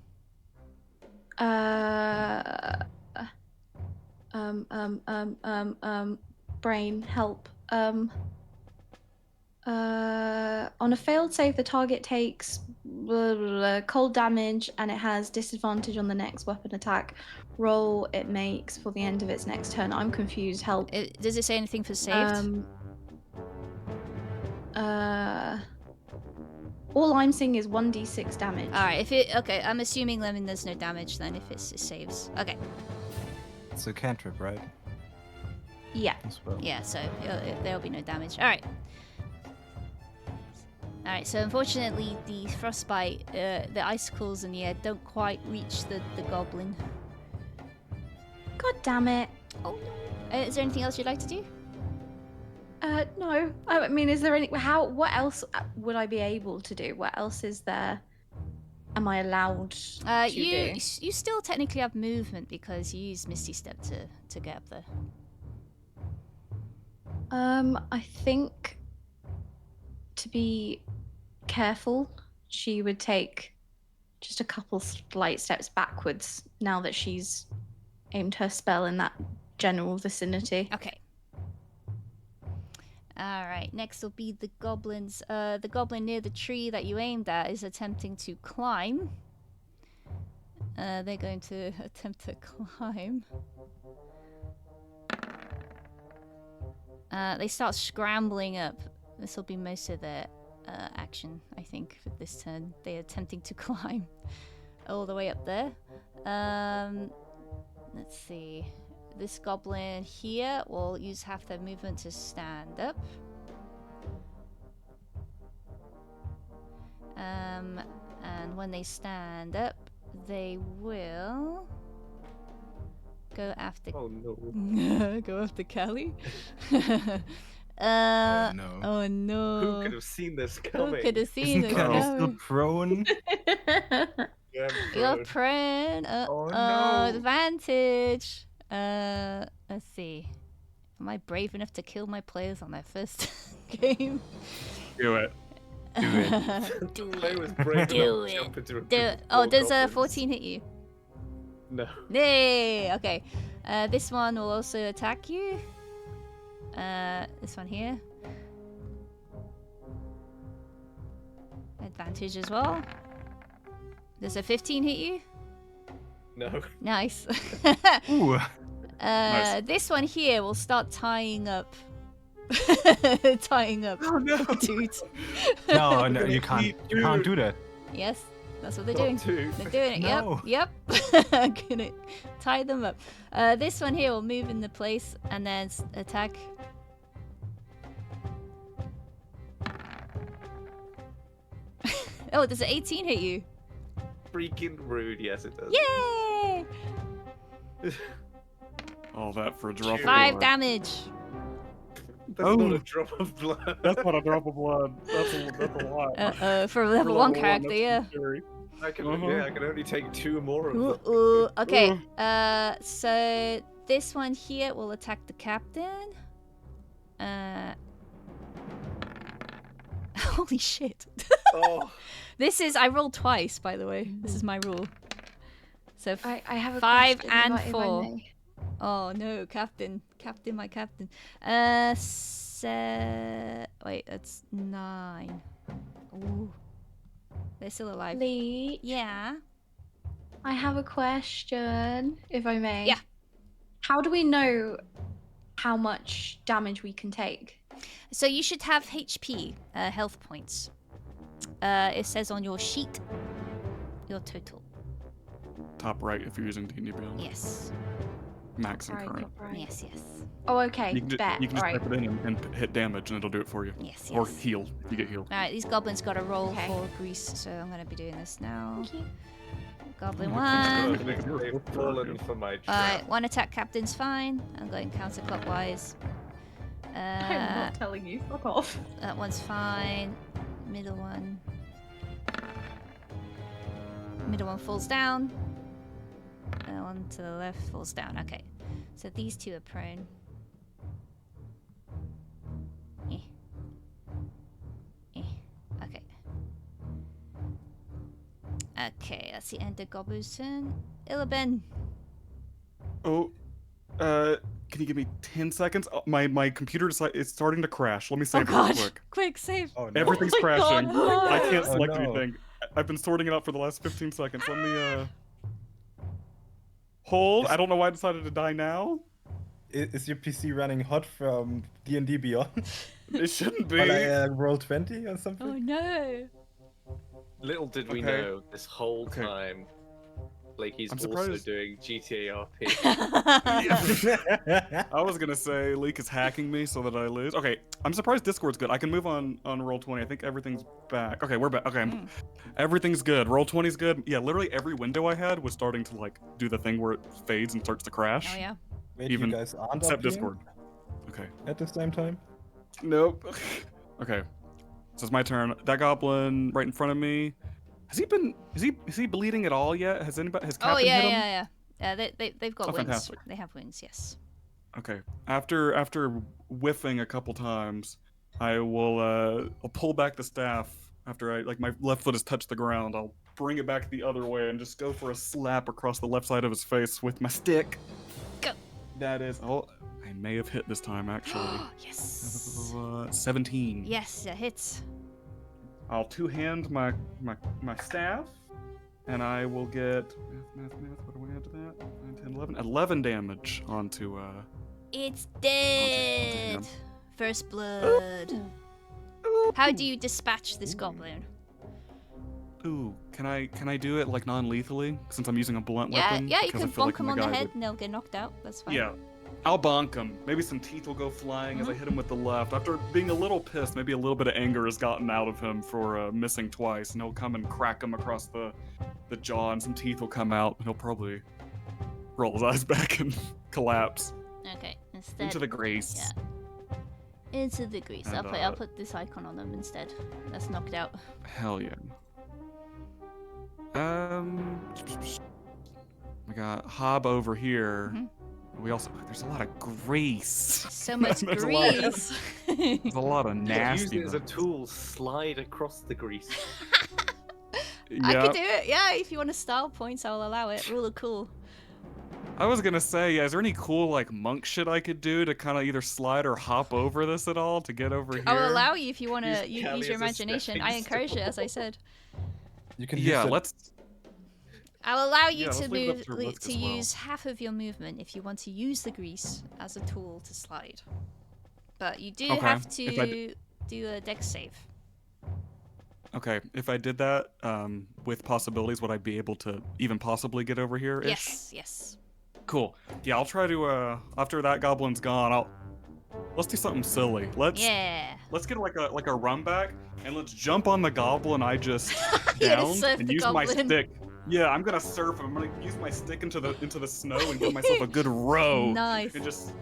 Brain help. On a failed save, the target takes cold damage, and it has disadvantage on the next weapon attack roll it makes for the end of its next turn. I'm confused. Help. Does it say anything for saved? All I'm seeing is 1d6 damage. All right. Okay, I'm assuming then there's no damage then if it saves. Okay. It's a cantrip, right? Yeah. As well. Yeah. So there'll be no damage. All right. All right. So unfortunately, the frostbite, the icicles in the air don't quite reach the goblin. God damn it. Oh no. Is there anything else you'd like to do? No. I mean, is there what else would I be able to do? What else is there? Am I allowed to do? You still technically have movement because you use Misty Step to get up there. I think to be careful, she would take just a couple slight steps backwards now that she's aimed her spell in that general vicinity. Okay. Alright, next will be the goblins. The goblin near the tree that you aimed at is attempting to climb. They're going to attempt to climb. They start scrambling up. This will be most of their action, I think, for this turn. They're attempting to climb all the way up there. Let's see. This goblin here will use half their movement to stand up. And when they stand up, they will go after. Oh no! Go after Callie. Oh no. Oh no! Who could have seen this coming? Who could have seen Isn't this Callie still coming? prone? Yeah, You're prone. prone. Oh, no. Advantage. Let's see. Am I brave enough to kill my players on their first game? Do it. Do I it. was brave Do enough to jump into a Do group it. of Oh, four does goblins. 14 hit you? No. Yay! Okay. This one will also attack you. This one here. Advantage as well. Does a 15 hit you? No. Nice. Ooh. Nice. This one here will start tying up. Tying up. Oh no! Dude. No, no, you can't. You can't do that. Yes, that's what they're Not doing. two. They're doing it. No. Yep. Gonna tie them up. This one here will move into place and then attack. Oh, does an 18 hit you? Freaking rude. Yes, it does. Yay! All that for a drop. of 5 blood. damage. That's not Oh. a drop of blood. That's not a drop of blood. That's a lot. For a level 1 character, that's yeah. scary. I can, Uh-huh. yeah, I can only take 2 more of them. Ooh. Okay. So this one here will attack the captain. Holy shit. Oh, This is I rolled twice, by the way. This is my rule. So I have a 5 question, and if I 4. may. Oh no, captain, my captain. Wait, that's 9. Ooh, they're still alive. Lee, Yeah. I have a question, if I may. Yeah. How do we know how much damage we can take? So you should have HP, health points. It says on your sheet your total. Top right if you're using D&D Beyond. Yes. Max and Right, current. right. Yes. Yes. Oh, okay. You can, Bet. you can just right. type it in and hit damage and it'll do it for you. Yes. Or Yes. heal if you get healed. All right, these goblins got to roll Okay. for grease, so I'm gonna be doing this now. Thank you. Goblin Oh, one. that's good. they've fallen for my trap. Alright, one attack captain's fine. I'm going counterclockwise. I'm not telling you. Fuck off. That one's fine. Middle one. Middle one falls down. That one to the left falls down. Okay. So these two are prone. Eh. Okay. Okay, that's the end of Gobu's turn. Ilaben. Oh, can you give me 10 seconds? Oh, my computer is starting to crash. Let me Oh save it real god! quick. Quick, save! Oh no. Everything's Oh my crashing. God, no. I can't Oh, select no. anything. I've been sorting it out for the last 15 seconds. Let me, hold. I don't know why I decided to die now. Is your PC running hot from D&D Beyond? It shouldn't be. On a roll 20 or something? Oh no! Little did we Okay. know this whole Okay. time, Blakey's I'm also surprised- doing GTA RP. I was gonna say Leak is hacking me so that I lose. Okay, I'm surprised Discord's good. I can move on roll 20. I think everything's back. Okay, we're back. Okay, everything's good. Roll 20's good. Yeah, literally every window I had was starting to like do the thing where it fades and starts to crash. Oh yeah. Wait, Even- you guys aren't Except up here Discord. Okay. at the same time? Nope. Okay. So it's my turn. That goblin right in front of me. Has he been? Is he bleeding at all yet? Has anybody? Has Oh Captain yeah, hit him? yeah. They've got Oh, wings. fantastic. They have wings. Yes. Okay. After whiffing a couple times, I will I'll pull back the staff after my left foot has touched the ground. I'll bring it back the other way and just go for a slap across the left side of his face with my stick. Go. That is. Oh, I may have hit this time actually. Yes. 17. Yes, that hits. I'll two-hand my staff, and I will get math. What do we add to that? 9, 10, 11. 11 damage onto It's onto dead. him. First blood. How do you dispatch this goblin? Ooh, can I do it like non-lethally since I'm using a blunt Yeah, weapon? yeah. You Because I can feel like bonk him I'm on the guy head that- and they'll get knocked out. That's fine. Yeah, I'll bonk him. Maybe some teeth will go flying as I hit him with the left. After being a little pissed, maybe a little bit of anger has gotten out of him for missing twice, and he'll come and crack him across the jaw, and some teeth will come out, and he'll probably roll his eyes back and collapse Okay. Instead. into the grace. Yeah. Into the grease. And, I'll put this icon on them instead. That's knocked out. Hell yeah. We got Hob over here. Mhm. there's a lot of grease. So much There's a lot of- grease. There's a lot of Use nasty. it as a tool. Slide across the grease. I Yeah, could do it. Yeah, if you want to style points, I'll allow it. Rule of cool. I was gonna say, yeah, is there any cool like monk shit I could do to kind of either slide or hop over this at all to get over here? I will allow you if you want to Use Callie use your as a imagination. I stepping encourage it, as I stone. said. You can Yeah, use let's. I'll allow you Yeah, to let's leave it up move to Risk to as well. use half of your movement if you want to use the grease as a tool to slide. But you do Okay, have if I to do a dex save. Okay, if I did that with possibilities, would I be able to even possibly get over here? Yes, yes. Cool. Yeah, I'll try to. After that goblin's gone, let's do something silly. Let's Yeah. get like a run back and let's jump on the goblin I just You're gonna downed surf and the use my goblin. stick. Yeah, I'm gonna surf him. I'm gonna use my stick into the snow and give myself a good row Nice. and just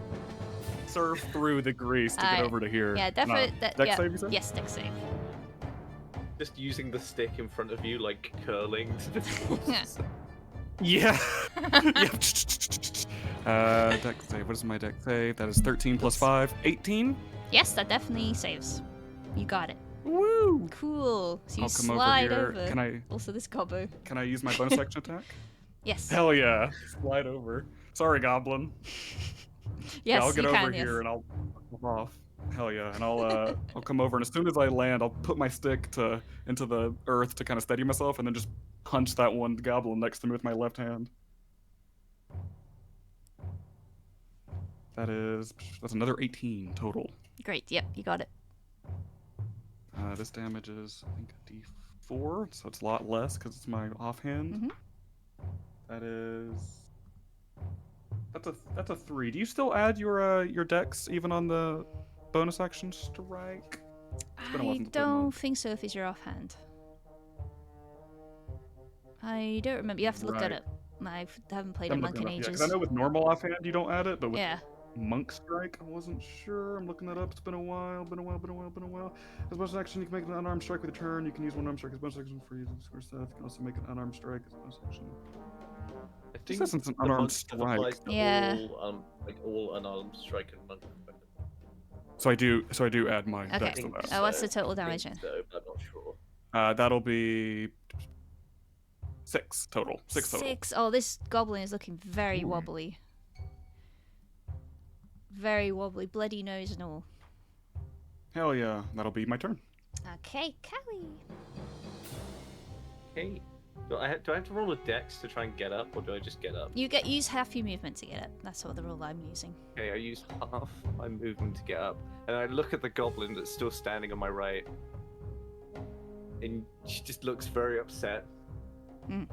surf through the grease to get Alright. over to here. Yeah, definitely. Dex Yeah. save, you said? Yes, dex save. Just using the stick in front of you, like curling. Yeah. Yeah. Dex save. What is my dex save? That is 13 plus 5. 18? Yes, that definitely saves. You got it. Woo! Cool. So you I'll come over slide here. over. Also, this gobbo. Can I use my bonus action attack? Yes. Hell yeah. Slide over. Sorry, goblin. Yeah, Yes, I'll get you over can. here Yes. and I'll hop off. Hell yeah, and I'll come over and as soon as I land, I'll put my stick into the earth to kind of steady myself, and then just punch that one goblin next to me with my left hand. That's another 18 total. Great. Yep, you got it. This damage is I think a D4, so it's a lot less because it's my offhand. Mhm. That is. That's a 3. Do you still add your dex even on the bonus action strike? been a while I since I played don't Monk. think so. If it's your offhand. I don't remember. You have to look that Right. up. I haven't played a I'm monk looking in it up, yeah, ages. 'cause I know with normal offhand you don't add it, but with Yeah. monk strike, I wasn't sure. I'm looking that up. It's been a while. As bonus action, you can make an unarmed strike with a turn. You can use one unarmed strike as bonus action for using score stuff. You can also make an unarmed strike as bonus action. I This think isn't an the unarmed monk stuff strike. applies to Yeah. all unarmed strike and monk. So I do add my Okay. dex to that. What's the total damage then? So, but I'm not sure. That'll be 6 total. 6 total. 6. Oh, this goblin is looking very wobbly. Very wobbly. Bloody nose and all. Hell yeah, that'll be my turn. Okay, Callie. Okay. Do I have to roll a dex to try and get up, or do I just get up? Use half your movement to get up. That's what the rule I'm using. Okay, I use half my movement to get up, and I look at the goblin that's still standing on my right, and she just looks very upset. Mm.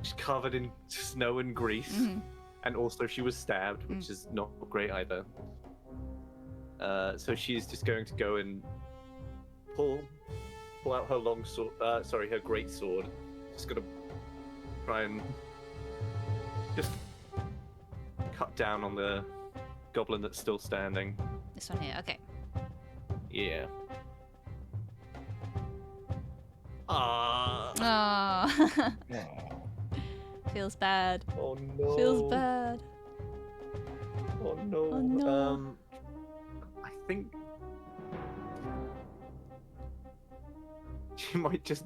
She's covered in snow and grease, Mhm. and also she was stabbed, which is not great either. So she's just going to go and pull out her long sword. Her great sword. Just gonna try and just cut down on the goblin that's still standing. This one here. Okay. Yeah. Ah. Oh. Feels bad. Oh no. Feels bad. Oh no. Oh, no. I think she might just.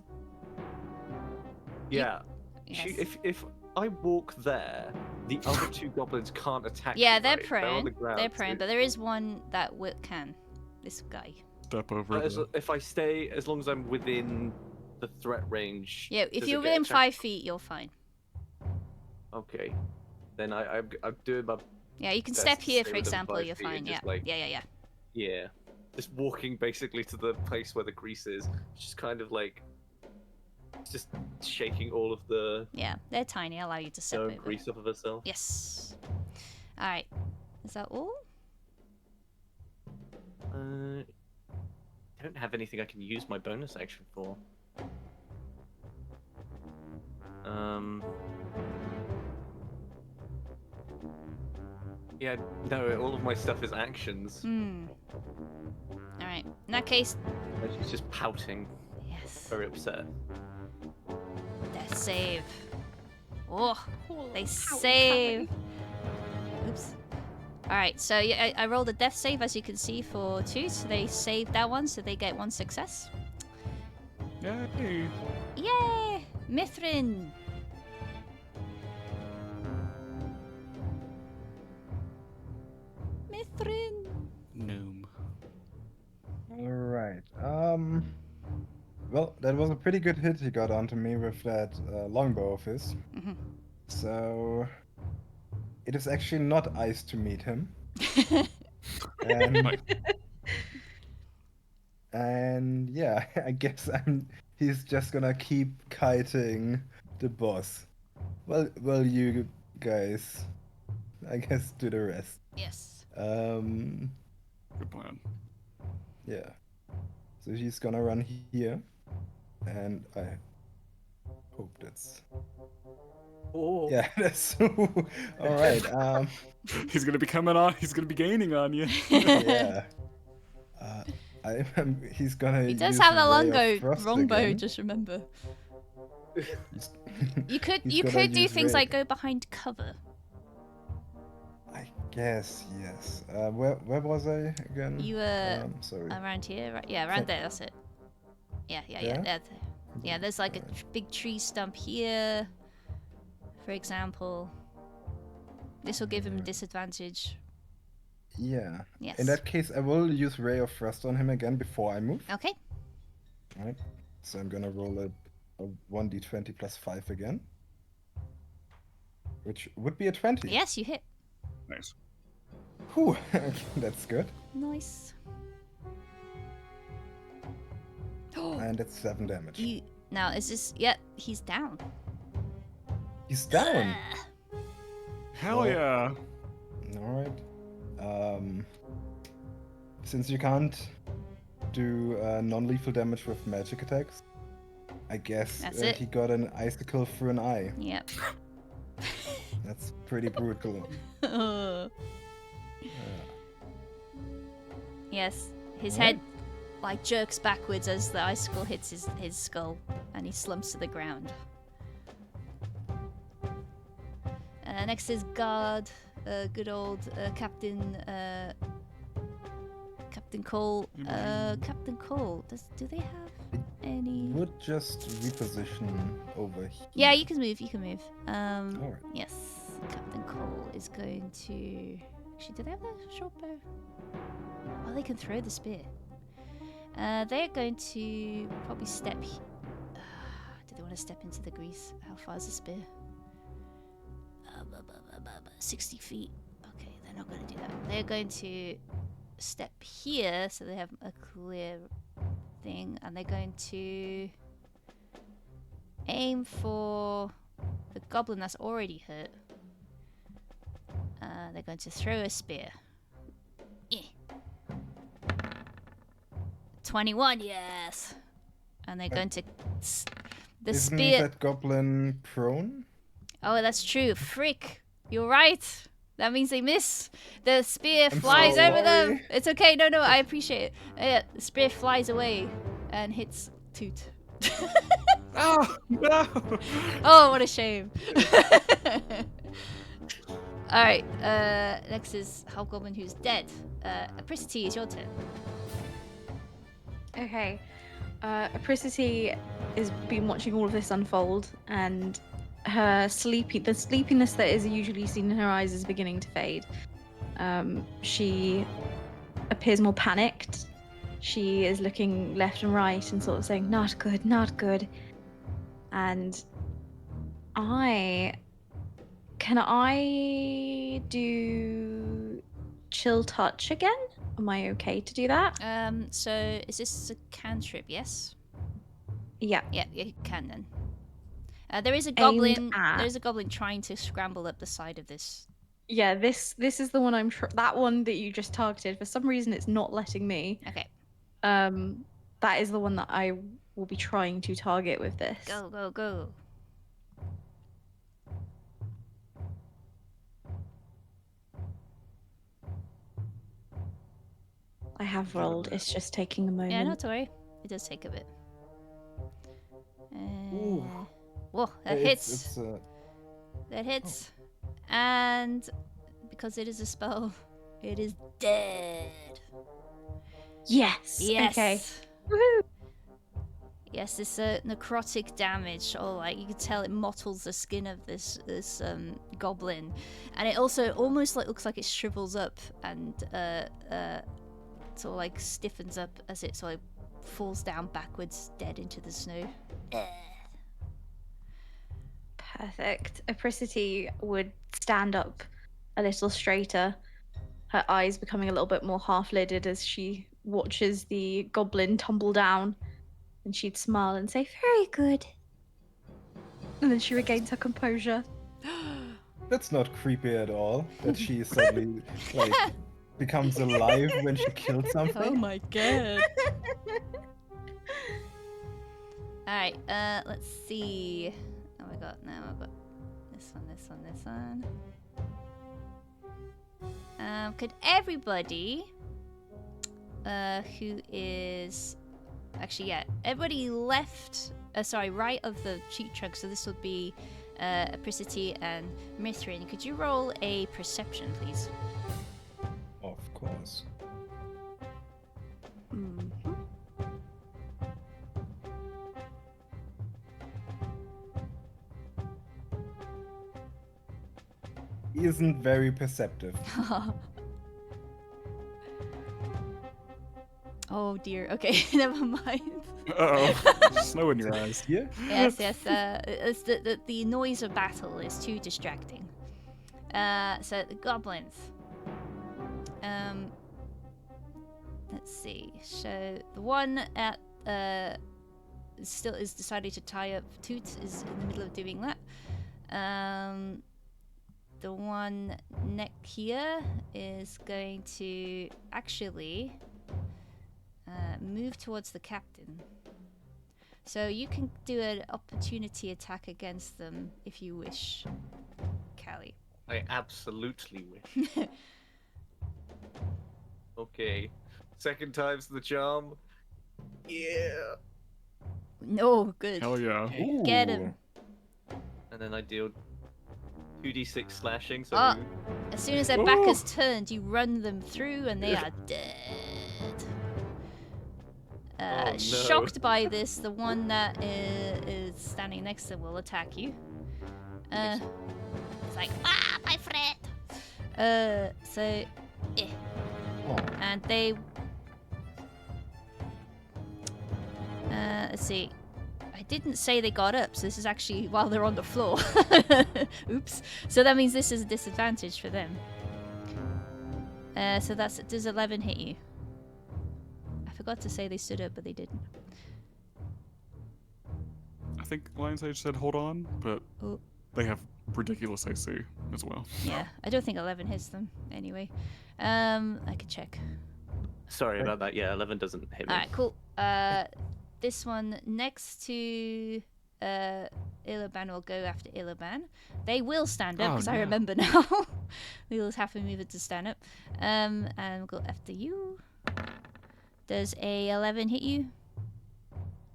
Yeah. Yes. If I walk there, the other two goblins can't attack. Yeah, me, they're right? prone. on the ground, They're prone, so- but there is one that can. This guy. Step over. If I stay, as long as I'm within the threat range. Yeah, if does you're it get within attacked? 5 feet, you're fine. Okay. Then I'm doing my Yeah, you can That's step to here, stay for within example. 5 You're feet fine. and Yeah. just, like- Yeah. yeah, just walking basically to the place where the grease is. Just kind of like just shaking all of the Yeah, they're tiny. I allow you to step snow and over. grease off of herself. Yes. All right. Is that all? I don't have anything I can use my bonus action for. Yeah, no, all of my stuff is actions. Hmm. All right. In that case, And she's just pouting, yes. very upset. Death save. Oh, they save. Oops. Alright, so yeah, I rolled a death save, as you can see, for 2, so they saved that one, so they get 1 success. Yay! Yay! Mithrin! Mithrin! Noom. All right. Well, that was a pretty good hit he got onto me with that longbow of his. Mhm. So it is actually not ice to meet him. And, and yeah, I guess he's just gonna keep kiting the boss. Well, you guys, I guess, do the rest. Yes. Good plan. Yeah. So he's gonna run here, and I hope that's. Oh. Yeah, that's. All right. He's gonna be coming on. He's gonna be gaining on you. Yeah. He's gonna. He does use have the Ray of longbow, Frost longbow, again. just remember. He's- You could he's you gonna could do use things Ray. like go behind cover. I guess yes. Where was I again? You were Sorry. around here, right? Yeah, around there. That's it. Yeah. Yeah? Yeah, there's like a big tree stump here, for example. This will give him disadvantage. Yeah. Yes. In that case, I will use Ray of Frost on him again before I move. Okay. Right. So I'm gonna roll a 1d20 plus 5 again, which would be a 20. Yes, you hit. Nice. Whew. That's good. Nice. And it's 7 damage. You now is this? Yeah, he's down. He's down. Hell Well, yeah. All right. Since you can't do non-lethal damage with magic attacks, I guess That's it. he got an icicle through an eye. Yep. That's pretty brutal. Yes, his Alright. head like jerks backwards as the icicle hits his skull, and he slumps to the ground. Next is guard, good old Captain Cole. Captain Cole. Do they have any? Would just reposition over here. Yeah, you can move. You can move. Alright. Yes, Captain Cole is going to. Actually, do they have a short bow? Oh, they can throw the spear. They're going to probably step. Do they want to step into the grease? How far is the spear? 60 feet. Okay, they're not going to do that. They're going to step here so they have a clear thing, and they're going to aim for the goblin that's already hurt. They're going to throw a spear. 21, yes. And they're going to the Isn't spear. that goblin prone? Oh, that's true. Frick, you're right. That means they miss. The spear I'm flies so over them. sorry. It's okay. No, I appreciate it. The spear flies away and hits Toot. Oh no! Oh, what a shame. Alright, next is Hobgoblin who's dead. Apricity, is your turn. Okay. Apricity has been watching all of this unfold, and the sleepiness that is usually seen in her eyes is beginning to fade. She appears more panicked. She is looking left and right and sort of saying, "Not good, not good." And can I do chill touch again? Am I okay to do that? So is this a cantrip, yes? Yeah. Yeah, you can then. There is a Aimed goblin. at- There is a goblin trying to scramble up the side of this. Yeah, this is the one that one that you just targeted. For some reason, it's not letting me. Okay, That is the one that I will be trying to target with this. go, go, go. I have rolled. It's just taking a moment. Yeah, not to worry. It does take a bit. Whoa, that hits. That hits. And because it is a spell, It is dead. Yes. Yes. Okay. Yes, this necrotic damage, or like you can tell it mottles the skin of this goblin, and it also almost like looks like it shrivels up and sort of like stiffens up as it sort of falls down backwards, dead into the snow. Perfect. Apricity would stand up a little straighter, her eyes becoming a little bit more half-lidded as she watches the goblin tumble down, and she'd smile and say, "Very good." And then she regains her composure. That's not creepy at all. That she suddenly like becomes alive when she killed something. Oh my god. Alright, let's see. Oh my god, now I've got this one, this one, this one. Could everybody who is actually, yeah, everybody left right of the cheat trunk, so this would be Apricity and Mithrin. Could you roll a perception, please? Of course. He isn't very perceptive. Oh dear. Okay, never mind. Uh-oh. Snow in your eyes. Yeah? Yes, yes. It's the noise of battle is too distracting. So the goblins. Let's see. So the one at still is decided to tie up Toot is in the middle of doing that. The one neck here is going to actually move towards the captain. So you can do an opportunity attack against them if you wish, Callie. I absolutely wish. Okay. Second time's the charm. Yeah. No, good. Hell yeah. Get him. And then I deal 2d6 slashing, so Oh. As soon as their back is turned, you run them through and they are dead. Oh, no. Shocked by this, the one that is standing next to them will attack you. It's like, Ah, my friend. Oh. and they... let's see. I didn't say they got up, so this is actually while they're on the floor. Oops. So that means this is a disadvantage for them. So that's... Does 11 hit you? I forgot to say they stood up, but they didn't. I think Lion's Age said hold on, but Oh. they have ridiculous AC as well. Yeah, I don't think 11 hits them anyway. I could check. sorry about that. Yeah, 11 doesn't hit me. Alright, cool. This one next to Ilaban will go after Ilaban. They will stand up Oh, because I no. remember now. We'll have to move it to stand up. And we'll go after you. Does a 11 hit you?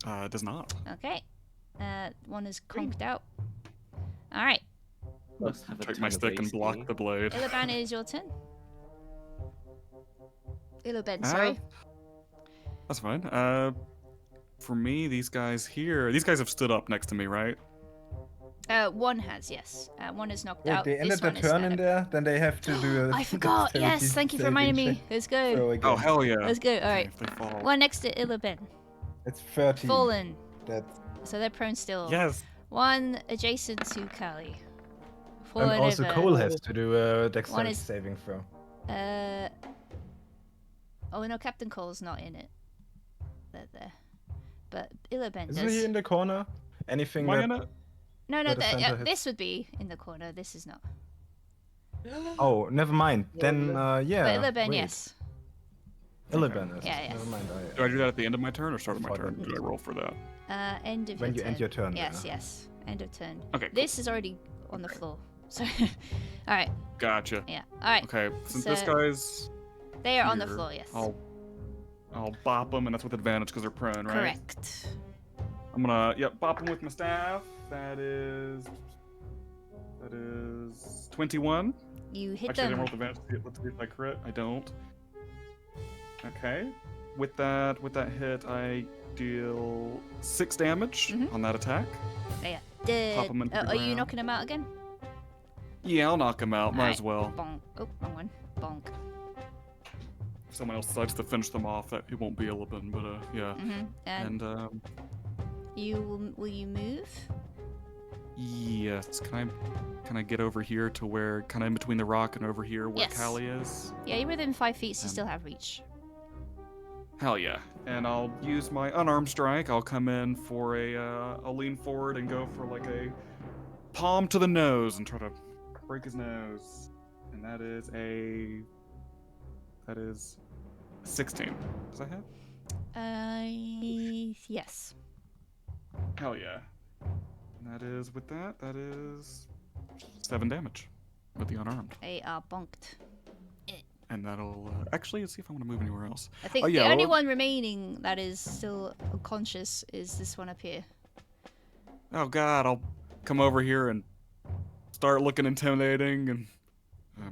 It does not. Okay. One is conked out. Alright. Must have a Take my ton of stick and AC. block the blade. Ilaban, it is your turn. Ilaban, sorry. That's fine. For me, these guys have stood up next to me, right? One has, yes. One is knocked Wait, out. they This ended their one is turn stand in up. there, then they have to do a I forgot. Yes, dexterity thank you for saving reminding me. check. Let's go. So Oh, again, hell yeah. Let's go. All Okay, right. if they fall. One next to Ilaben. it's 13. Fallen. That's So they're prone still. Yes. One adjacent to Callie. and Fallen also over. Cole has to do a One dexterity is- saving throw. Oh no, Captain Cole's not in it. They're there. But Ilaben Isn't does. he in the corner? Anything Am I that... in it? No, where the center hits? this would be in the corner. This is not. Oh, never mind. Then, yeah. But Ilaben, wait. yes. Illiben is. Yeah, yeah. Never mind. Do I do that at the end of my turn or start of my Fuck turn? it. Do I roll for that? End of When your you turn. end your turn, Yes, yeah. yes. End of turn. Okay, cool. This is already on the floor. So, all right. Gotcha. Yeah. All right. Okay, since this So- guy's They are on the here, floor. Yes. I'll bop them, and that's with advantage because they're prone, right? Correct. I'm gonna, bop them with my staff. That is 21. You hit Actually, I them. didn't roll the advantage. Let's see if I crit. I don't. Okay. With that hit, I deal 6 damage on that attack. Yeah. Pop 'em into the Are you ground. knocking him out again? Yeah, I'll knock him out. Might Alright. as well. Bonk. Oh, wrong one. Bonk. If someone else decides to finish them off, that it won't be Illibin, but yeah. And And will you move? yes, can I get over here to where, kind of in between the rock and over here where Yes. Callie is? Yeah, you're within 5 feet, so you still have reach. Hell yeah. And I'll use my unarmed strike. I'll come in for I'll lean forward and go for like a palm to the nose and try to break his nose. And that is 16. Does that hit? Yes. Hell yeah. And that is 7 damage with the unarmed. They are bonked. And that'll actually, let's see if I want to move anywhere else. I think Oh, yeah, the only well- one remaining that is still unconscious is this one up here. Oh god, I'll come over here and start looking intimidating, and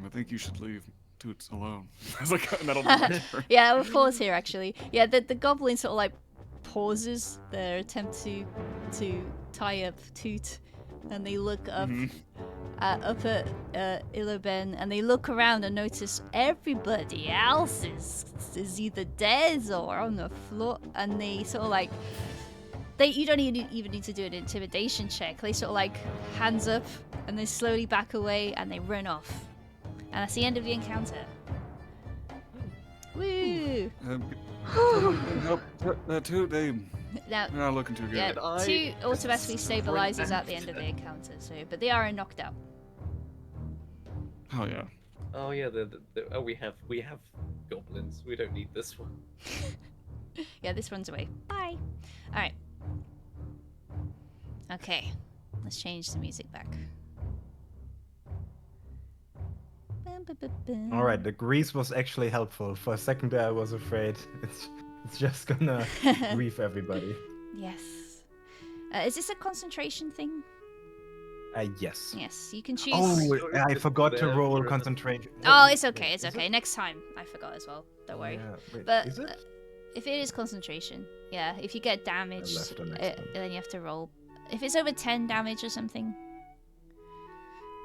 I think you should leave Toots alone. I was like, that'll be my turn. Yeah, we'll pause here actually. Yeah, the goblin sort of like pauses their attempt to tie up Toot, and they look up up at Illiben, and they look around and notice everybody else is either dead or on the floor, and they sort of like you don't even need to do an intimidation check. They sort of like hands up and they slowly back away and they run off, and that's the end of the encounter. Woo! Help Toot, they're Now, not looking too good. yeah, Could I 2 automatically sprint stabilizes at back the end of the then? encounter, so but they are knocked out. Oh yeah. Oh yeah, we have goblins. We don't need this one. Yeah, this runs away. Bye. All right. Okay, let's change the music back. All right, the grease was actually helpful. For a second there, I was afraid it's just gonna grief everybody. Yes. Is this a concentration thing? Yes. Yes, you can choose. Oh, I Just forgot to there roll for a- concentration. Oh, it's okay. Wait, It's is okay. it? Next time, I forgot as well. Don't worry. Yeah, wait, But is it? if it is concentration, yeah, if you get damaged, left the next one. then you have to roll. If it's over 10 damage or something.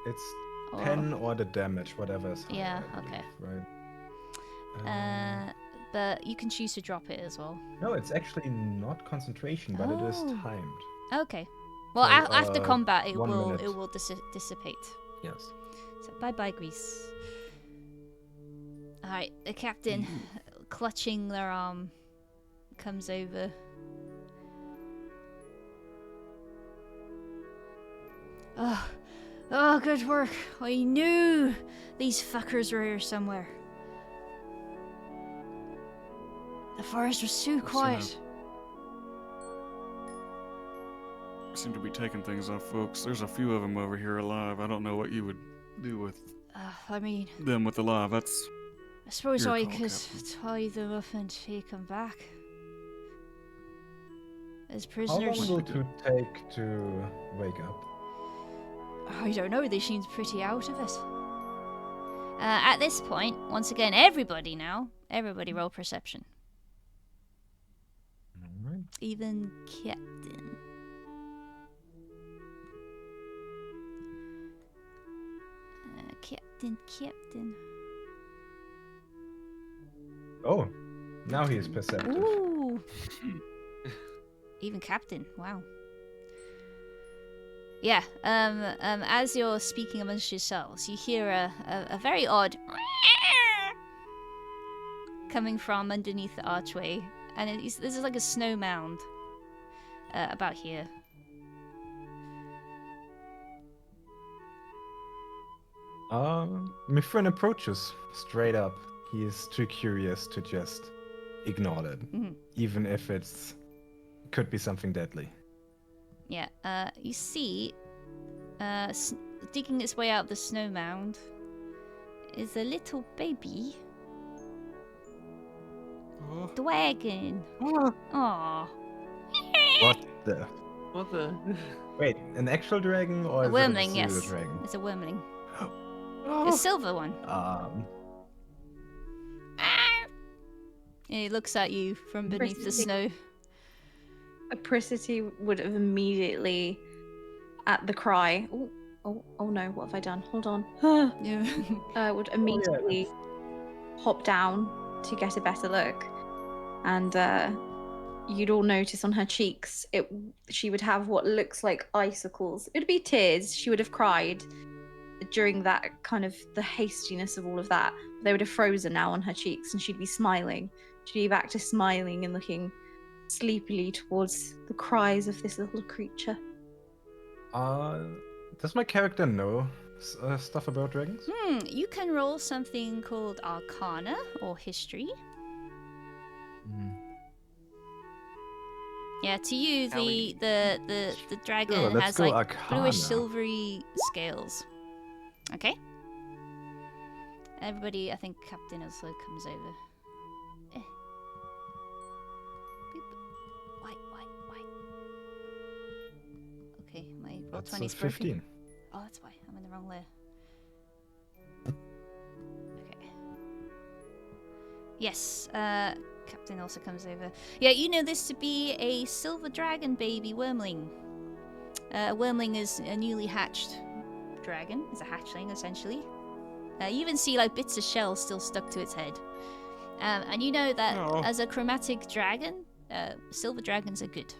It's Or, 10 or the damage, whatever is higher, Yeah, I believe, okay. Right. But you can choose to drop it as well. No, it's actually not concentration, but it is Oh. timed. Okay. Well, So, after combat, it 1 will minute. dissipate. Yes. So bye bye, Grease. All right, the captain, clutching their arm, comes over. Oh, good work. I knew these fuckers were here somewhere. The forest was too quiet. Seem to be taking things off, folks. There's a few of them over here alive. I don't know what you would do with I mean, them with alive. That's I suppose Your I call, could Captain. tie them up and take them back. As How prisoners. long will it take to wake up? I don't know, they seemed pretty out of it. At this point, once again, everybody roll perception. Alright. Even Captain. Captain. Oh, now he is perceptive. Ooh. Even Captain, wow. Yeah, as you're speaking amongst yourselves, you hear a very odd coming from underneath the archway, and this is like a snow mound about here. Mifrin approaches straight up. He is too curious to just ignore it, Mhm. even if it's could be something deadly. Yeah, you see, digging its way out the snow mound is a little baby dragon. Aww. What the? What the? Wait, an actual dragon or A is wormling, it a yes. pseudo dragon? It's a wormling. The silver one. And he looks at you from beneath the snow. Apricity would have immediately, at the cry, oh no, what have I done? Hold on. Yeah. Would immediately hop down to get a better look. And you'd all notice on her cheeks, she would have what looks like icicles. It would be tears. She would have cried during that kind of the hastiness of all of that. They would have frozen now on her cheeks and she'd be smiling. She'd be back to smiling and looking sleepily towards the cries of this little creature. Does my character know stuff about dragons? You can roll something called Arcana or History. Yeah, to you the dragon Sure, let's has go like Arcana. bluish silvery scales. Okay. Everybody, I think Captain also comes over. Boop. Why? Okay, my roll That's 20 is 15. broken. Oh, that's why. I'm in the wrong layer. Okay. Yes, Captain also comes over. Yeah, you know this to be a silver dragon baby wormling. A wormling is a newly hatched dragon. It's a hatchling, essentially. You even see like bits of shell still stuck to its head. And you know that as a chromatic dragon, silver dragons are good.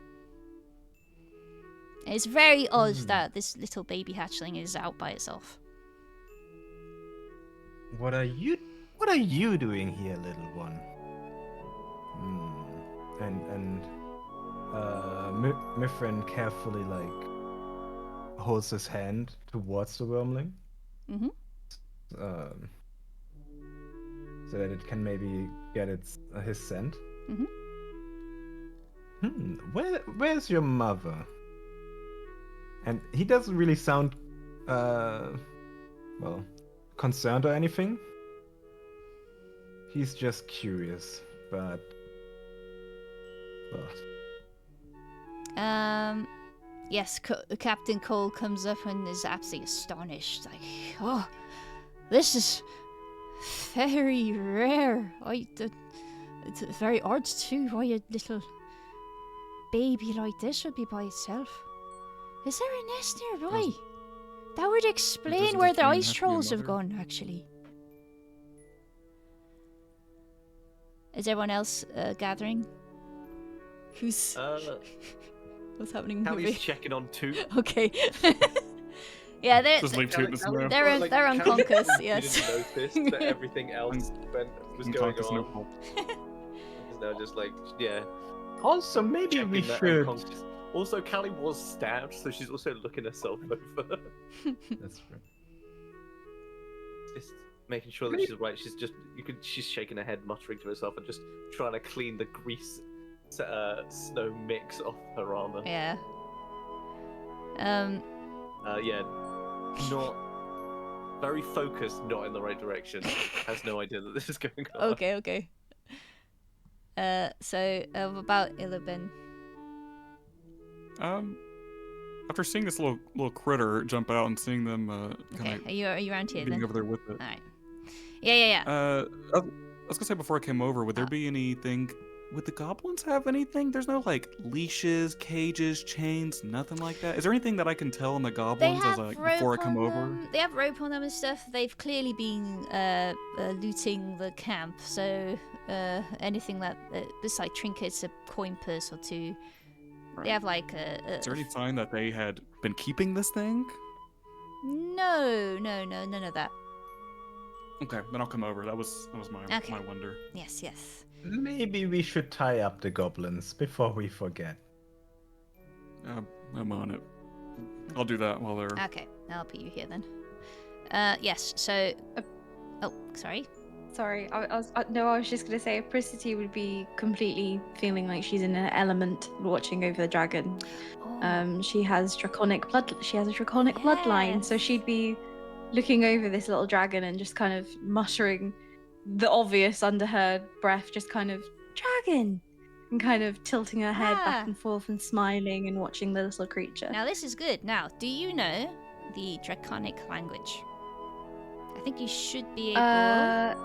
It's very odd that this little baby hatchling is out by itself. What are you doing here, little one? Mithrin carefully holds his hand towards the wormling. Mm-hmm. So that it can maybe get his scent. Mm-hmm. Where's your mother? And he doesn't really sound concerned or anything. He's just curious, but yes, Captain Cole comes up and is absolutely astonished. Like, oh, this is very rare. It's very odd too. Why a little baby like this would be by itself? Is there a nest nearby? That would explain where the ice trolls have gone, actually. Is everyone else gathering? Who's... What's happening? Callie's checking on two. Okay. Yeah, Just leave two in the snow. they're unconscious, yes. Didn't notice that everything else was going on. They're just like, yeah. Also, maybe we should. Also, Callie was stabbed, so she's also looking herself over. That's true. Just making sure that she's right. She's shaking her head, muttering to herself, and just trying to clean the grease, snow mix off her armor. Yeah. Yeah. Not very focused, not in the right direction. Has no idea that this is going on. Okay. So about Illiben. After seeing this little critter jump out and seeing them Okay, are you around here being then? over there with it. All right. Yeah. I was gonna say before I came over, would there be anything? Would the goblins have anything? There's no like leashes, cages, chains, nothing like that. Is there anything that I can tell on the They goblins have as rope before I come on over? them. They have rope on them and stuff. They've clearly been looting the camp, so anything that just like trinkets, a coin purse or two. Right. They have like a. Is there any sign that they had been keeping this thing? No, none of that. Okay, then I'll come over. That was my Okay. my wonder. Yes. Maybe we should tie up the goblins before we forget. I'm on it. I'll do that while they're. Okay, I'll put you here then. Yes. So. Oh, sorry. Sorry, I was just gonna say, Apricity would be completely feeling like she's in an element watching over the dragon. Oh. She has draconic blood. She has a draconic bloodline, so Yes. she'd be looking over this little dragon and just kind of muttering the obvious under her breath, just kind of dragon, and kind of tilting her head back and forth and smiling and watching the little creature. Now this is good. Now, do you know the draconic language? I think you should be able.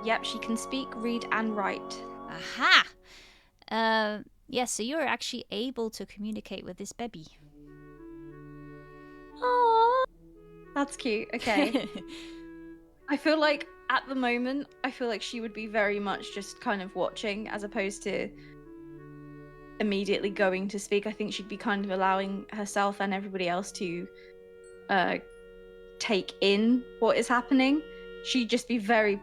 Yep, she can speak, read, and write. Aha! Yeah, so you're actually able to communicate with this baby. Aww. That's cute. Okay. I feel like at the moment, I feel like she would be very much just kind of watching as opposed to immediately going to speak. I think she'd be kind of allowing herself and everybody else to take in what is happening. She'd just be very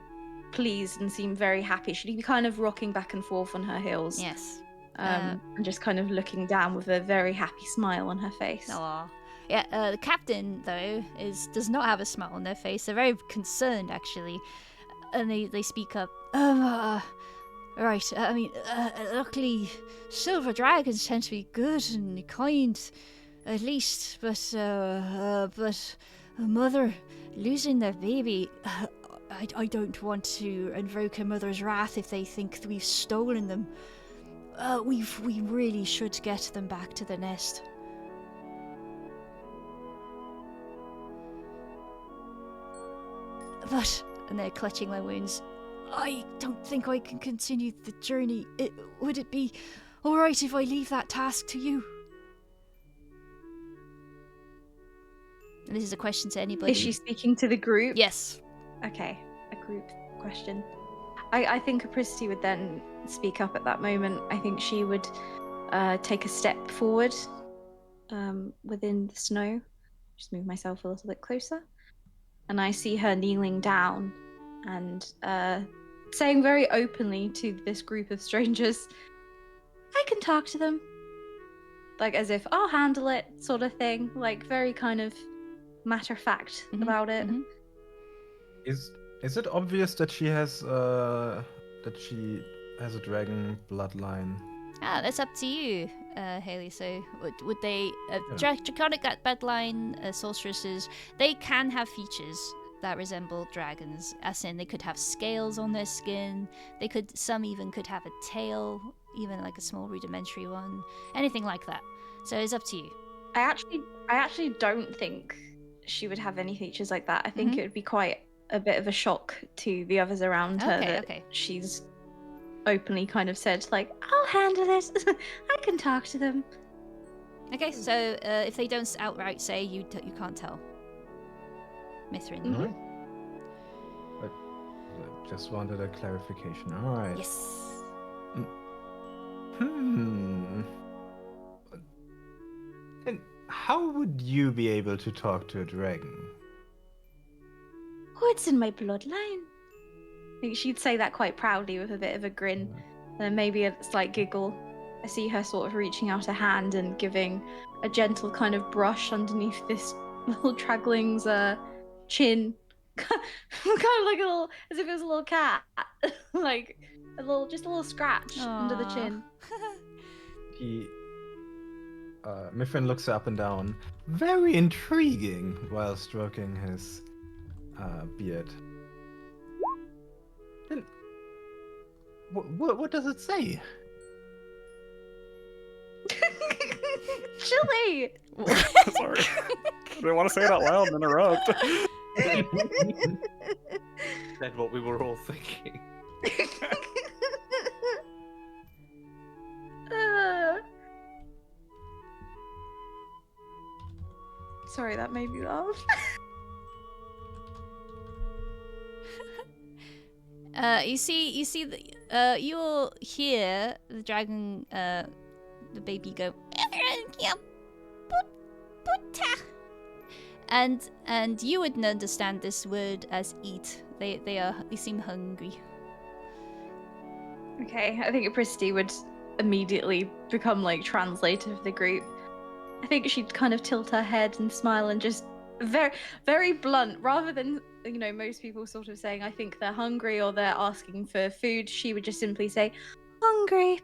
pleased and seem very happy. She'd be kind of rocking back and forth on her heels. Yes. And just kind of looking down with a very happy smile on her face. Aw. Yeah, the captain, though, does not have a smile on their face. They're very concerned, actually. And they speak up. Right, luckily, silver dragons tend to be good and kind, at least. But a mother losing their baby, I don't want to invoke a mother's wrath if they think we've stolen them. We really should get them back to the nest. But, and they're clutching their wounds, I don't think I can continue the journey. Would it be alright if I leave that task to you? And this is a question to anybody. Is she speaking to the group? Yes. Okay, a group question. I think Apricity would then speak up at that moment. I think she would take a step forward within the snow. Just move myself a little bit closer. And I see her kneeling down and saying very openly to this group of strangers, I can talk to them. Like as if I'll handle it, sort of thing. Like very kind of matter of fact about it. Mm-hmm. Is it obvious that she has a dragon bloodline? That's up to you, Haley. So, would they draconic bloodline sorceresses? They can have features that resemble dragons, as in they could have scales on their skin. Some even could have a tail, even like a small rudimentary one, anything like that. So it's up to you. I actually don't think she would have any features like that. I think it would be quite a bit of a shock to the others around her that she's openly kind of said, like, I'll handle it. I can talk to them. Okay, so if they don't outright say, you can't tell. Mithrin. Alright. But just wanted a clarification. Alright. Yes. And how would you be able to talk to a dragon? Oh, it's in my bloodline. I think she'd say that quite proudly with a bit of a grin. Then maybe a slight giggle. I see her sort of reaching out a hand and giving a gentle kind of brush underneath this little dragling's chin. Kind of like as if it was a little cat. Like just a little scratch under the chin. Mithrin looks up and down, very intriguing, while stroking his beard. Then, what does it say? Chili! Sorry. I didn't want to say it out loud and interrupt. Said what we were all thinking. Sorry, that made me laugh. You'll hear the dragon, the baby go, and you wouldn't understand this word as eat. They seem hungry. Okay, I think Apricity would immediately become like translator of the group. I think she'd kind of tilt her head and smile and just very, very blunt, rather than, most people sort of saying, I think they're hungry or they're asking for food, she would just simply say, hungry.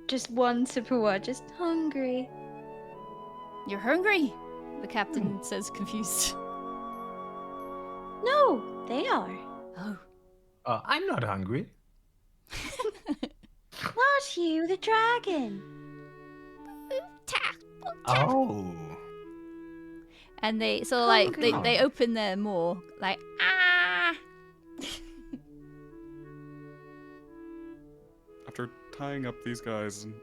Just one simple word, just hungry. You're hungry? The captain says, confused. No, they are. Oh. I'm not hungry. Not you, the dragon. Oh. And they sort of like Hungry. they open their maw like ah. After tying up these guys and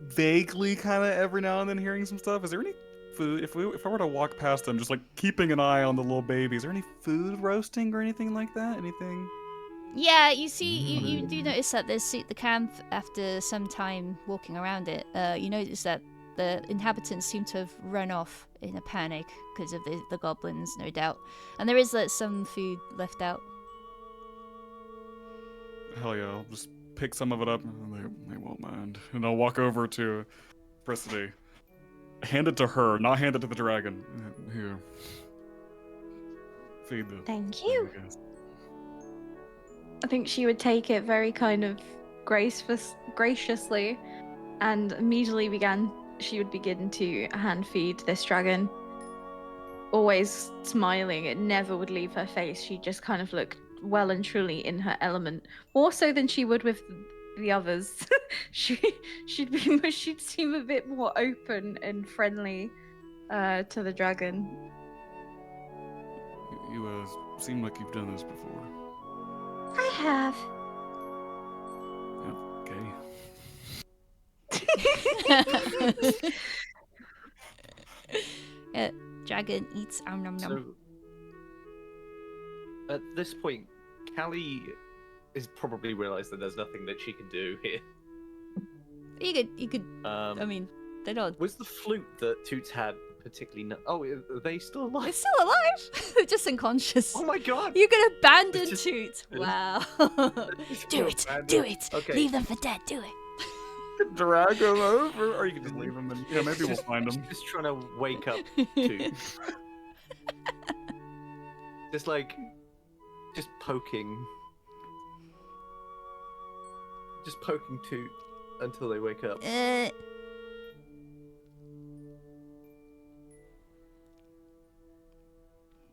vaguely kind of every now and then hearing some stuff, is there any food? If I were to walk past them, just like keeping an eye on the little baby, is there any food roasting or anything like that? Anything? Yeah, you see, you do notice that there's the camp after some time walking around it. You notice that the inhabitants seem to have run off in a panic because of the goblins, no doubt. And there is some food left out. Hell yeah, I'll just pick some of it up. They won't mind. And I'll walk over to Prissity. Hand it to her, not hand it to the dragon. Here. Feed the... Thank you. I guess. I think she would take it very kind of graciously, and immediately she would begin to hand feed this dragon. Always smiling, it never would leave her face. She just kind of looked well and truly in her element, more so than she would with the others. she'd seem a bit more open and friendly to the dragon. You seem like you've done this before. I have. Okay. Dragon eats nom nom nom. So, at this point, Callie has probably realised that there's nothing that she can do here. You could. I mean, they're not. Was the flute that Toots had particularly? Oh, are they still alive? They're still alive. They're just unconscious. Oh my god! You can abandon It's just- Toot. Wow. Just do it. abandon- Do it. Okay. Leave them for dead. Do it. Drag him over, or you can just leave him and yeah, maybe we'll find him. Just trying to wake up Toot. Just poking Toot until they wake up.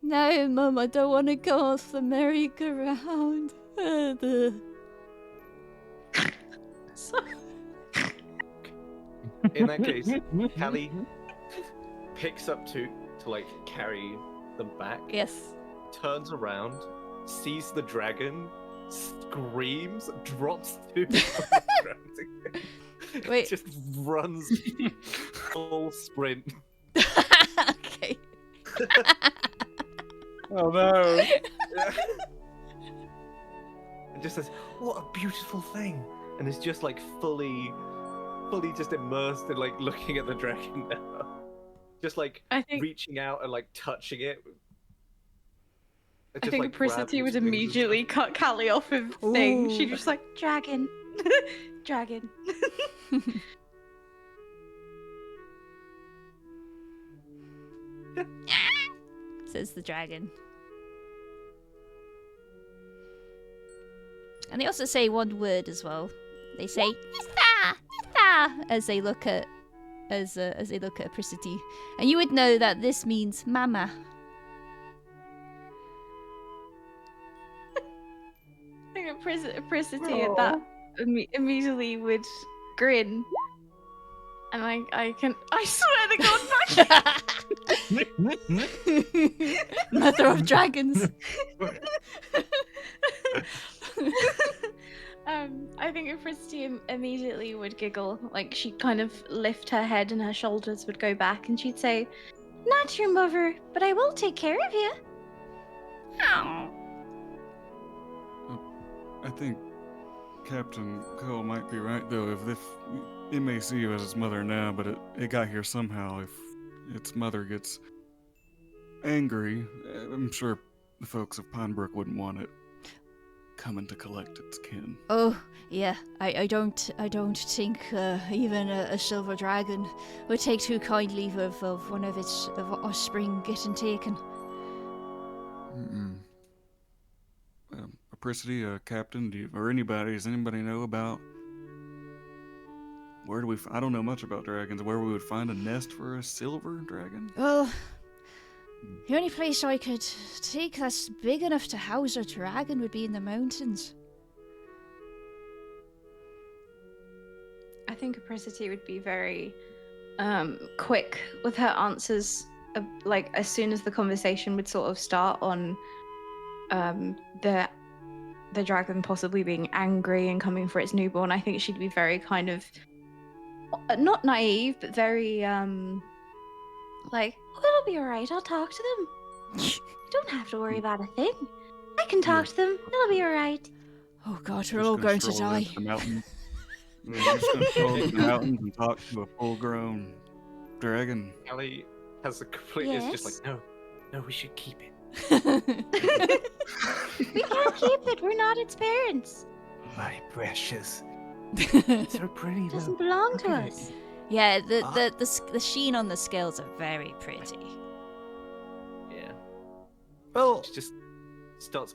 No, Mum, I don't want to go off the merry-go-round. In that case, Callie picks up Toot to like carry them back. Yes. Turns around, sees the dragon, screams, drops Toot on the ground again. Wait. Just runs full sprint. Okay. Oh no! And just says, "What a beautiful thing!" And is just like fully just immersed in like looking at the dragon now. Just like I think reaching out and like touching it. I think Prissity would immediately cut Callie off of thing. She'd just like dragon, dragon. Says the dragon. And they also say one word as well. They say "Nista, Nista," as they look at Prissity, and you would know that this means "mama." I think Prissity at that immediately would grin, and I swear to God, Mother of dragons. I think Prissity immediately would giggle, like she'd kind of lift her head and her shoulders would go back, and she'd say, "Not your mother, but I will take care of you." I think Captain Cole might be right though. If it may see you as its mother now, but it got here somehow. If its mother gets angry, I'm sure the folks of Pinebrook wouldn't want it coming to collect its kin. Oh yeah, I don't think even a silver dragon would take too kind leave of one of its offspring getting taken. Prissity, Captain, or anybody, does anybody know about where do we? I don't know much about dragons. Where we would find a nest for a silver dragon? Well, the only place I could take that's big enough to house a dragon would be in the mountains. I think Prissity would be very quick with her answers like as soon as the conversation would sort of start on the dragon possibly being angry and coming for its newborn, I think she'd be very kind of not naive, but very like, oh, it'll be alright, I'll talk to them. You don't have to worry about a thing. I can talk to them. It'll be alright. Oh god, we're Just all gonna going to stroll die. into the mountains. We're just gonna stroll into the mountains and talk to a full-grown dragon. Callie has a complete. It's just Yes? like, no, we should keep it. We can't keep it. We're not its parents. My precious. It's so pretty It though. doesn't belong Look to at us. Yeah, the sheen on the scales are very pretty. Yeah. Well, She just starts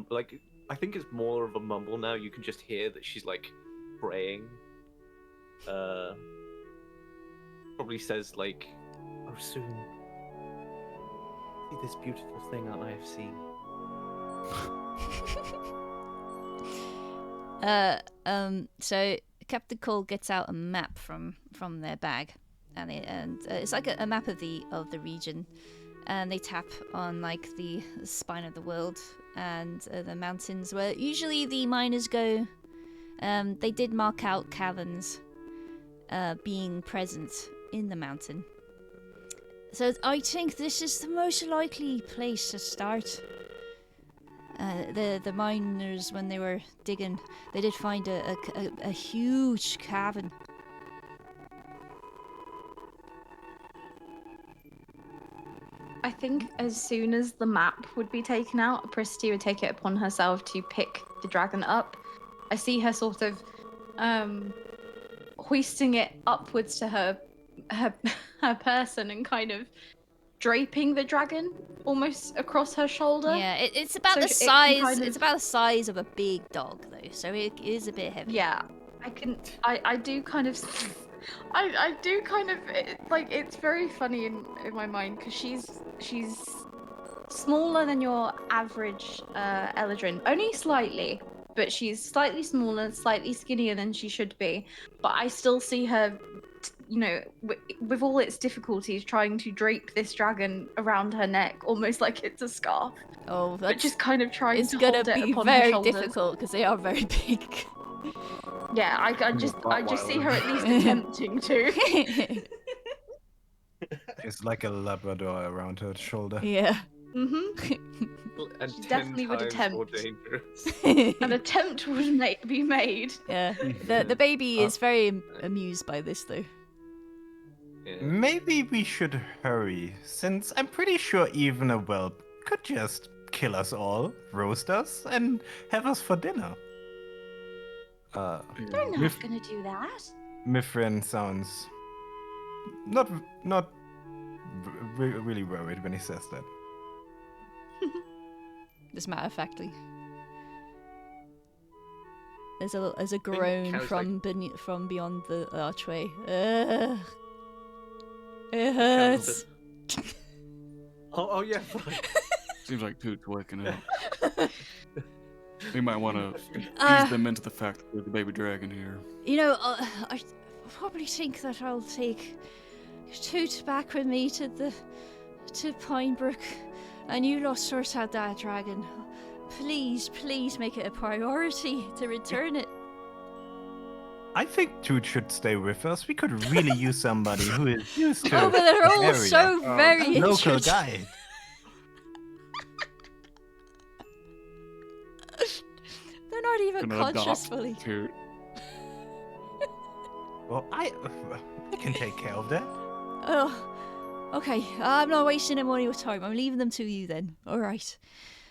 like, I think it's more of a mumble now. You can just hear that she's like praying. Probably says like, "Oh, soon. See this beautiful thing that I have seen." So Captain Cole gets out a map from their bag, and it's like a map of the region, and they tap on like the spine of the world and the mountains where usually the miners go. They did mark out caverns being present in the mountain. So I think this is the most likely place to start. The miners, when they were digging, they did find a huge cavern. I think as soon as the map would be taken out, Apricity would take it upon herself to pick the dragon up. I see her sort of hoisting it upwards to her person and kind of draping the dragon almost across her shoulder. Yeah, it's about So the it can size. kind It's of- about the size of a big dog, though, so it is a bit heavy. Yeah, I do kind of I do kind of like, it's very funny in my mind because she's smaller than your average Eladrin, only slightly, but she's slightly smaller, slightly skinnier than she should be. But I still see her, with all its difficulties, trying to drape this dragon around her neck, almost like it's a scarf. Oh, But that's just kind of trying it's to gonna hold it be upon her very shoulders. difficult because they are very big. Yeah, I just see her at least attempting to. it's like a Labrador around her shoulder. Yeah. And She 10 definitely would times more attempt. dangerous. An attempt would be made. Yeah. The baby is very amused by this, though. Yeah. Maybe we should hurry, since I'm pretty sure even a whelp could just kill us all, roast us, and have us for dinner. They're not gonna do that. Mithrin sounds not really worried when he says that. Just matter of factly. There's a groan Carrie's from beyond the archway. It hurts. Oh yeah, fine. Seems like Toot's working out. We might want to Uh, ease them into the fact that there's a baby dragon here. You know, I probably think that I'll take Toot back with me to Pinebrook, and you lot sort out that dragon. Please make it a priority to return it. I think Toot should stay with us. We could really use somebody who is used to Oh, but they're all area. so very Local interested. guide. They're not even Gonna conscious adopt fully. Toot. Well, I can take care of that. Oh, okay. I'm not wasting any more of your time. I'm leaving them to you then. All right.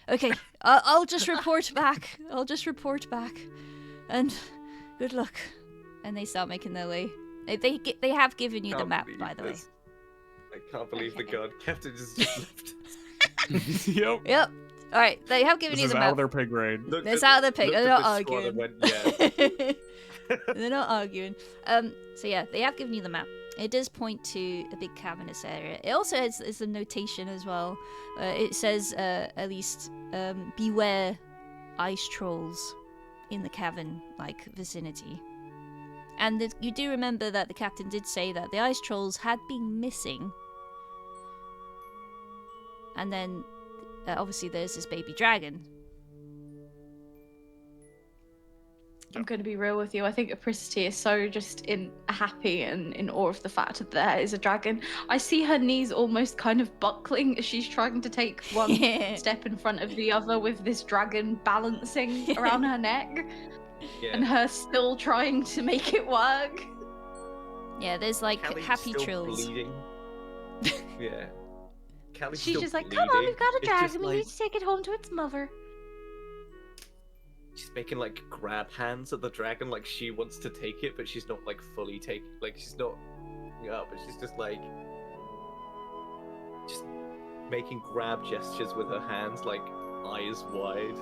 Okay. I'll just report back. And good luck. And they start making their way. They have given you the Can't map, believe by the way. this. I can't believe the god Captain just left. Yep. Yep. All right. They have given This you is the out map. of their pay grade. Looked It's at- out of the pig. looked They're at not the squad and arguing. went, yeah. They're not arguing. So yeah, they have given you the map. It does point to a big cavernous area. It also has a notation as well. It says at least beware ice trolls in the cavern-like vicinity. And you do remember that the captain did say that the ice trolls had been missing And then, obviously, there's this baby dragon. I'm going to be real with you. I think Apricity is so just happy and in awe of the fact that there is a dragon. I see her knees almost kind of buckling as she's trying to take one step in front of the other with this dragon balancing around her neck. Yeah. And her still trying to make it work. Yeah, there's like Callie's happy still trills. bleeding. Yeah. Callie's She's still just like, bleeding. come on, we've got a It's just dragon. We like- need to take it home to its mother. She's making like grab hands at the dragon, like she wants to take it, but she's not like fully taking. Like she's not. Yeah, but she's just like. Just making grab gestures with her hands, like eyes wide.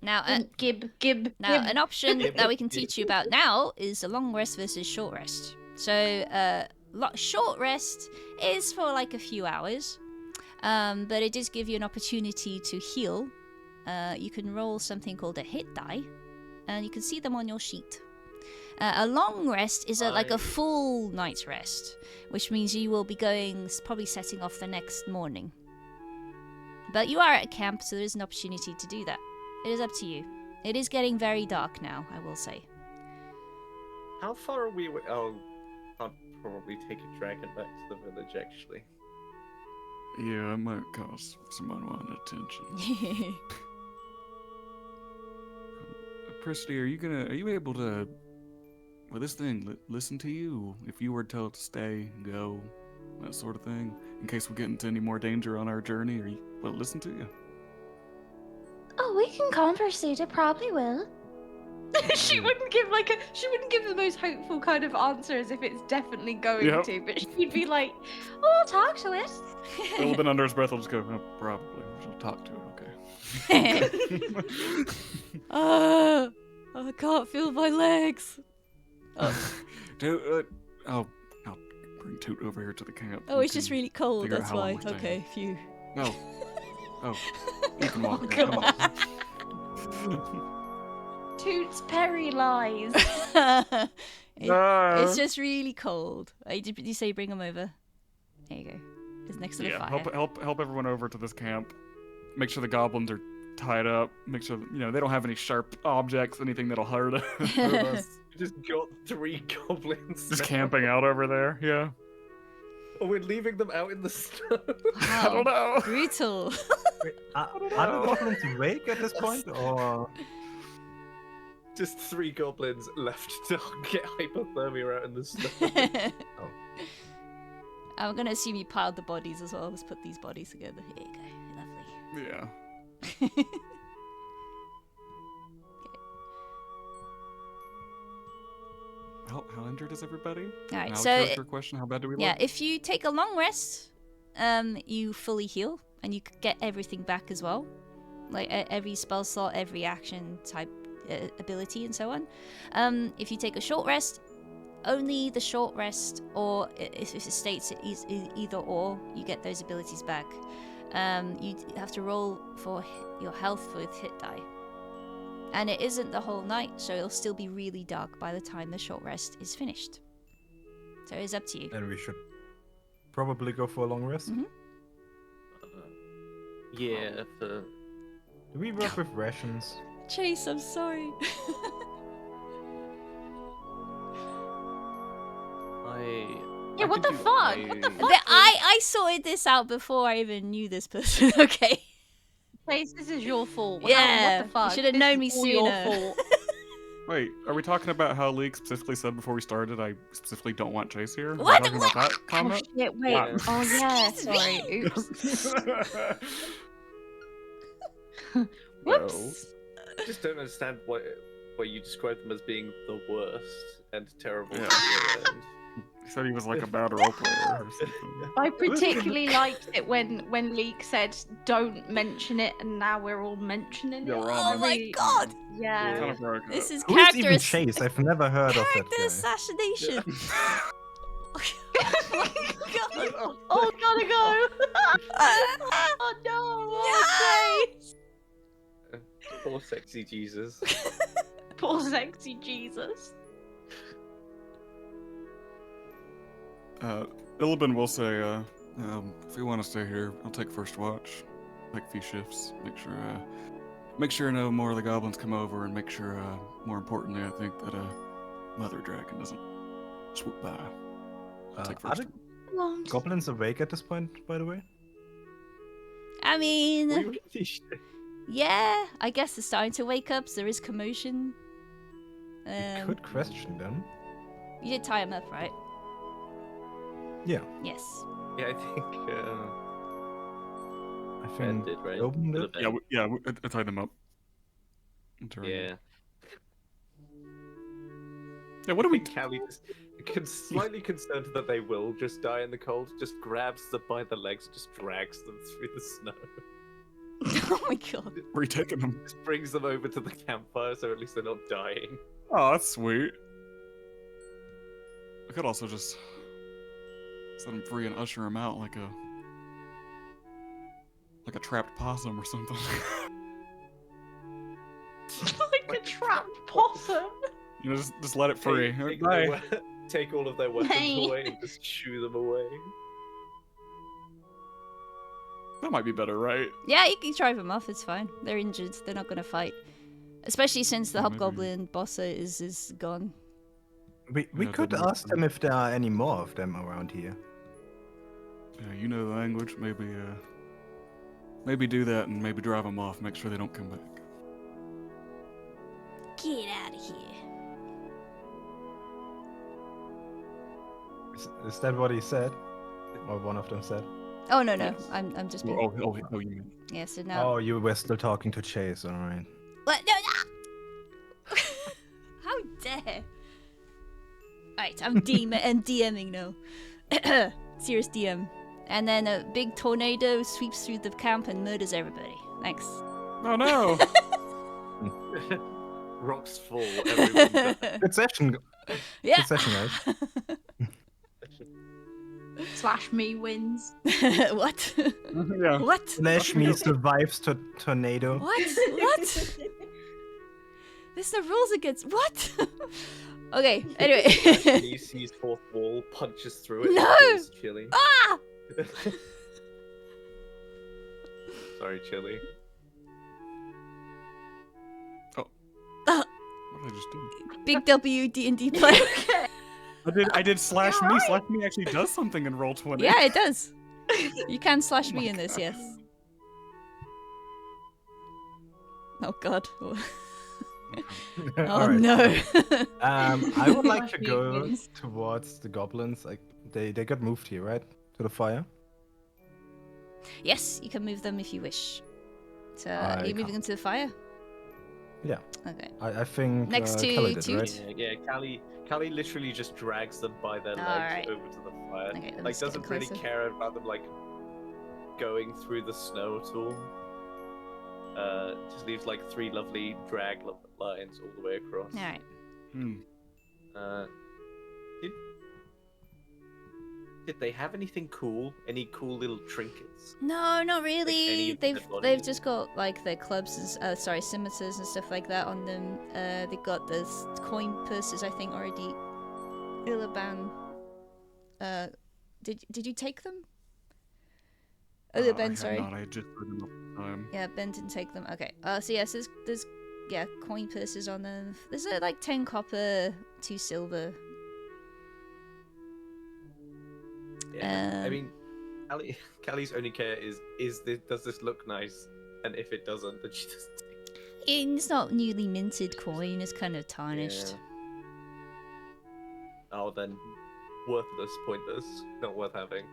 Now, Gib. an option Yeah, that we can but- teach you about now is a long rest versus short rest. So, short rest is for like a few hours, but it does give you an opportunity to heal. You can roll something called a hit die, and you can see them on your sheet. A long rest is like a full night's rest, which means you will be probably setting off the next morning. But you are at a camp, so there is an opportunity to do that. It is up to you. It is getting very dark now, I will say. How far are we away? Oh, I'll probably take a dragon back to the village, actually. Yeah, it might cause some unwanted attention. Pristy, are you able to, will this thing listen to you if you were to tell it to stay, go, that sort of thing? In case we get into any more danger on our journey, will it listen to you? Oh, we can conversate. It probably will. she wouldn't give the most hopeful kind of answer as if it's definitely going Yep. to, but she'd be like, "Oh, I'll talk to it." A little bit under his breath, I'll just go, oh, probably. She'll talk to it, okay. I can't feel my legs. Dude, I'll bring Toot over here to the camp. Oh, We it's just can really cold, figure out that's how long why. we're staying. Okay, phew. Oh, you can walk. Oh, now. Come on. Toots Perry lies. It's just really cold. Did you say bring him over? There you go. It's next to the Yeah, fire. help everyone over to this camp. Make sure the goblins are tied up. Make sure they don't have any sharp objects, anything that'll hurt us. We just got 3 goblins. Just now. camping out over there. Yeah. Oh, we're leaving them out in the snow. I don't know. Brutal. Wait, are the goblins awake at this point, or Just 3 goblins left to get hypothermia out in the snow. I'm gonna assume you piled the bodies as well. Let's put these bodies together. Here you go. Lovely. Yeah. How injured is everybody? Alright, Now, so character question: how bad do we look? yeah, if you take a long rest, you fully heal and you get everything back as well, like every spell slot, every action type, ability, and so on. If you take a short rest, only the short rest, or if it states it is either or, you get those abilities back. You have to roll for your health with hit die. And it isn't the whole night, so it'll still be really dark by the time the short rest is finished. So it's up to you. then we should probably go for a long rest? Mhm. Yeah, for... Do we work with rations? Chase, I'm sorry. Yeah, what the fuck? What the fuck? I sorted this out before I even knew this person. Okay. Chase, this is your fault. Yeah, What the fuck? you should have This known is me all your sooner. fault. Wait, are we talking about how Leek specifically said before we started I specifically don't want Chase here? Are we What? talking about that Oh comment? shit, wait. Yeah. Oh yeah, Excuse sorry. me. Oops. No. Whoops. I just don't understand why you describe them as being the worst and terrible. Yeah. at the end. He said he was like a bad role player or something. I particularly liked it when Leek said don't mention it, and now we're all mentioning Yeah, it. we're all Oh my Really- god! Yeah. Kind of broke it. This is Who is character even Chase? I've never heard of character that guy. assassination. Oh my god! Oh, gotta go. Oh no. Oh, Chase. Poor sexy Jesus. Poor sexy Jesus. Illiben will say, If you want to stay here, I'll take first watch. Take a few shifts. Make sure no more of the goblins come over, and make sure, more importantly, I think that Mother Dragon doesn't swoop by. I'll take Are first. the goblins awake at this point, by the way? I mean, We really should. yeah, I guess they're starting to wake up, so there is commotion. We could question them. You did tie him up, right? Yeah, Yes. Yeah, I think I Ben think did, right? opened Could it. have been. I tied them up. Yeah. Yeah, what do I we... think Callie just slightly concerned that they will just die in the cold, just grabs them by the legs, just drags them through the snow. Oh my god. Where are you taking them? Just brings them over to the campfire so at least they're not dying. Oh, that's sweet. I could also just set him free and usher him out like a trapped possum or something. Like a trapped possum. You know, just let it free. Take, Bye. take all of their weapons Hey. away and just shoo them away. That might be better, right? Yeah, you can drive them off, it's fine. They're injured, they're not gonna fight. Especially since the Yeah, maybe. hobgoblin bossa is gone. We Yeah, could that'd be ask them if there are any more of them around here. Yeah, you know the language. Maybe do that and maybe drive them off. Make sure they don't come back. Get out of here. Is that what he said? Or one of them said? Oh no, I'm just being... Oh, you mean? Yeah, so now... Oh, you were still talking to Chase, alright. What? No, no! How dare! Alright, I'm DMing now. Serious DM. And then a big tornado sweeps through the camp and murders everybody. Thanks. Oh no! Rocks fall, everyone dies. Good session. Yeah. Good session, guys. Slash me wins. What? Yeah. What? Slash me survives to tornado. What? What? There's no rules against... What? Okay, anyway. He sees fourth wall, punches through it, No! and kills Chili. Ah! Sorry, Chili. What did I just do? Big W D&D player. I did slash You're me. right. Slash me actually does something in roll 20. Yeah, it does. You can slash Oh my me in this, God. yes. Oh god. Oh Alright. no. I would like to Slash me go wins. towards the goblins. Like they got moved here, right? To the fire. Yes, you can move them if you wish. So, I are you moving can't. them to the fire? Yeah. Okay. I think Next to Kelly did, Toot? right? Yeah, Callie literally just drags them by their legs Alright. over to the fire. Okay, I'm Like, just getting doesn't really closer. care about them, like, going through the snow at all. Just leaves, like, 3 lovely drag lines all the way across. Alright. Did they have anything cool? Any cool little trinkets? No, not any really. of They've the bodies? they've just got like their clubs, and, scimitars and stuff like that on them. They got the coin purses, I think, already. Ulaban. Did you take them? Oh, I Ben, had sorry. not, I had just put them up at the time. Yeah, Ben didn't take them. Okay. So yes, there's coin purses on them. There's like 10 copper, 2 silver. Yeah. I mean, Callie's only care is this, does this look nice? And if it doesn't, then she doesn't take it. It's not newly minted coin. It's kind of tarnished. Yeah. Oh, then worthless, pointless, not worth having.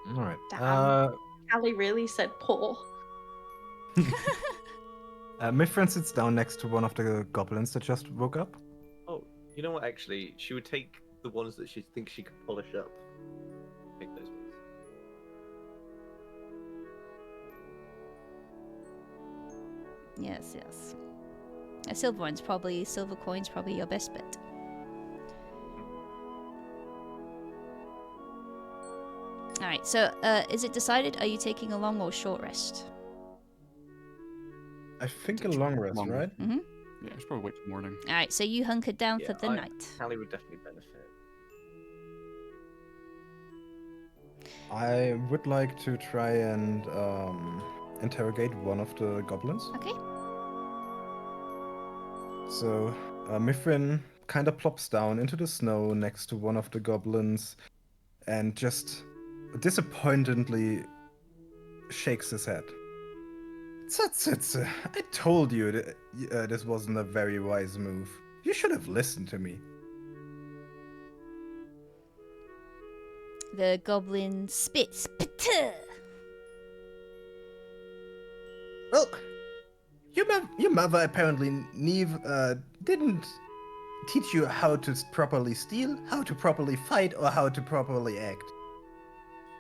All right. Damn. Callie really said poor. Mifrin sits down next to one of the goblins that just woke up. Oh, you know what? Actually, she would take the ones that she thinks she could polish up. Take those ones. Yes. A silver coin's probably your best bet. Alright, so is it decided? Are you taking a long or short rest? I think a long rest, Long. right? Mm-hmm. Yeah, I should probably wait till morning. All right, so you hunkered down Yeah, for the night. Callie would definitely benefit. I would like to try and interrogate one of the goblins. Okay. So, Mithrin kind of plops down into the snow next to one of the goblins and just disappointedly shakes his head. Tsutsutsu, I told you that this wasn't a very wise move. You should have listened to me. The goblin spits. Ptuh! Well, your mother apparently, Neve, didn't teach you how to properly steal, how to properly fight, or how to properly act.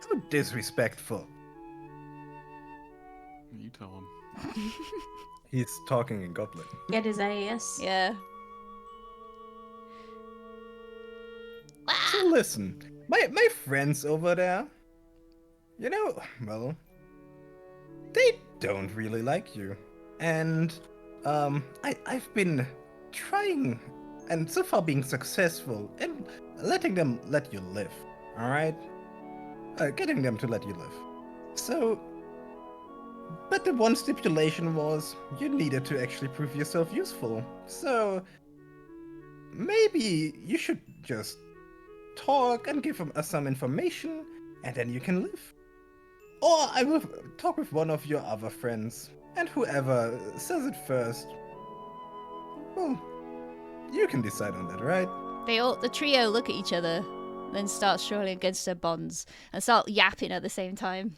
How disrespectful. You tell him. He's talking in goblin. Get his ass. Yeah. So listen, my friends over there, you know, well, they don't really like you. And I've been trying and so far being successful in letting them let you live. Alright? Getting them to let you live. So, but the one stipulation was you needed to actually prove yourself useful. So, maybe you should just talk and give us some information, and then you can live. Or I will talk with one of your other friends, and whoever says it first, well, you can decide on that, right? The trio look at each other, then start struggling against their bonds and start yapping at the same time.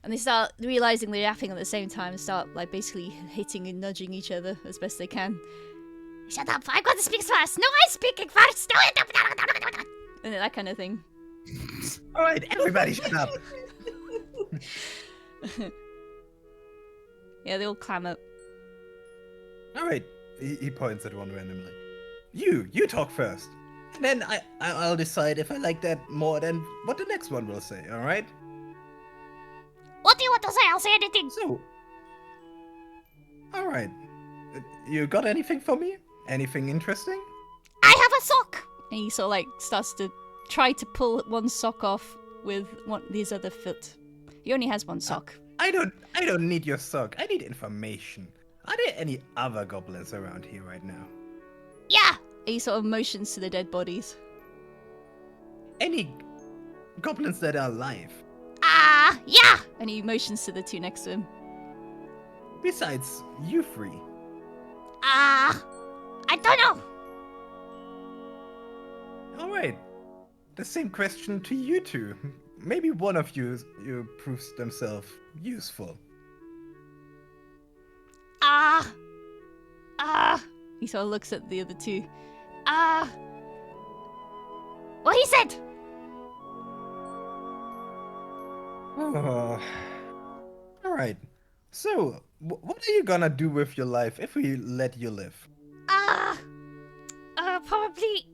And they start realizing they're yapping at the same time and start like basically hitting and nudging each other as best they can. Shut up! I'm going to speak first. No, I'm speaking first. No, and that kind of thing. All right, everybody, shut up. Yeah, they all clam up. All right, he points at one randomly. You talk first, and then I'll decide if I like that more than what the next one will say. All right? What do you want to say? I'll say anything. So, all right, you got anything for me? Anything interesting? I have a sock. And he sort of like starts to try to pull one sock off with his other foot. He only has one sock. I don't need your sock. I need information. Are there any other goblins around here right now? Yeah. He sort of motions to the dead bodies. Any goblins that are alive? Yeah. And he motions to the two next to him. Besides you three. I don't know. All right. The same question to you two. Maybe one of you proves themselves useful. He sort of looks at the other two. What he said? All right. So, what are you gonna do with your life if we let you live? Probably,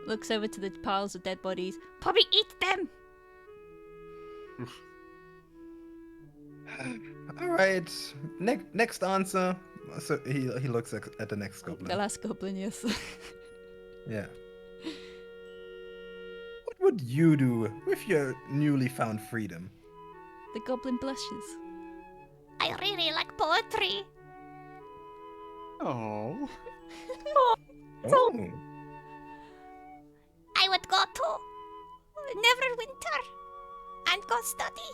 looks over to the piles of dead bodies. Probably eat them. All right. Next answer. So he looks at the next goblin. The last goblin, yes. Yeah. What would you do with your newly found freedom? The goblin blushes. I really like poetry. Oh. Oh. I would go to Neverwinter and go study.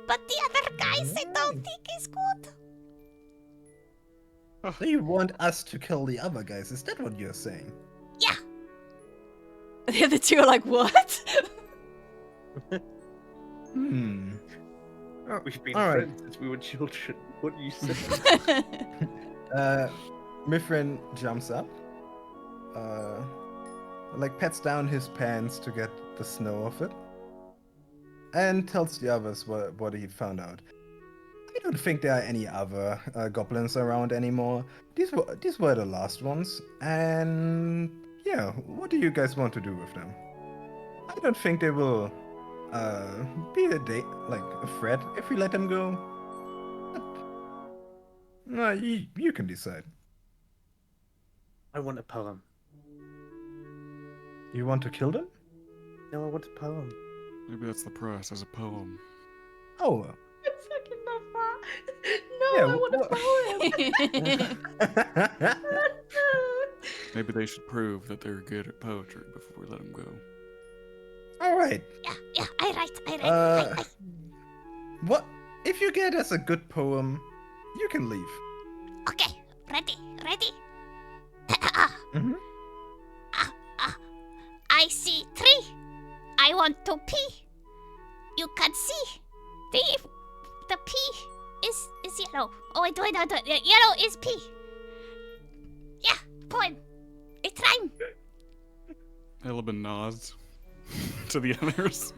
But the other guys I don't think is good. So you want us to kill the other guys? Is that what you're saying? Yeah. The other two are like, what? Hmm. We've been All right. friends since we were children. What do you say? Mithrin jumps up, like pats down his pants to get the snow off it, and tells the others what he found out. I don't think there are any other goblins around anymore. These were the last ones, and yeah, what do you guys want to do with them? I don't think they will be a threat if we let them go. No, you can decide. I want a poem. You want to kill them? No, I want a poem. Maybe that's the price as a poem. Oh. I fucking love that. No, Yeah, I want a poem. Maybe they should prove that they're good at poetry before we let them go. All right. Yeah, I write. What if you get us a good poem? You can leave. Okay, ready. Mm-hmm. I see tree. I want to pee. You can see the pee is yellow. Oh, wait. Yellow is pee. Yeah, poem. It rhyme. Elben nods to the others.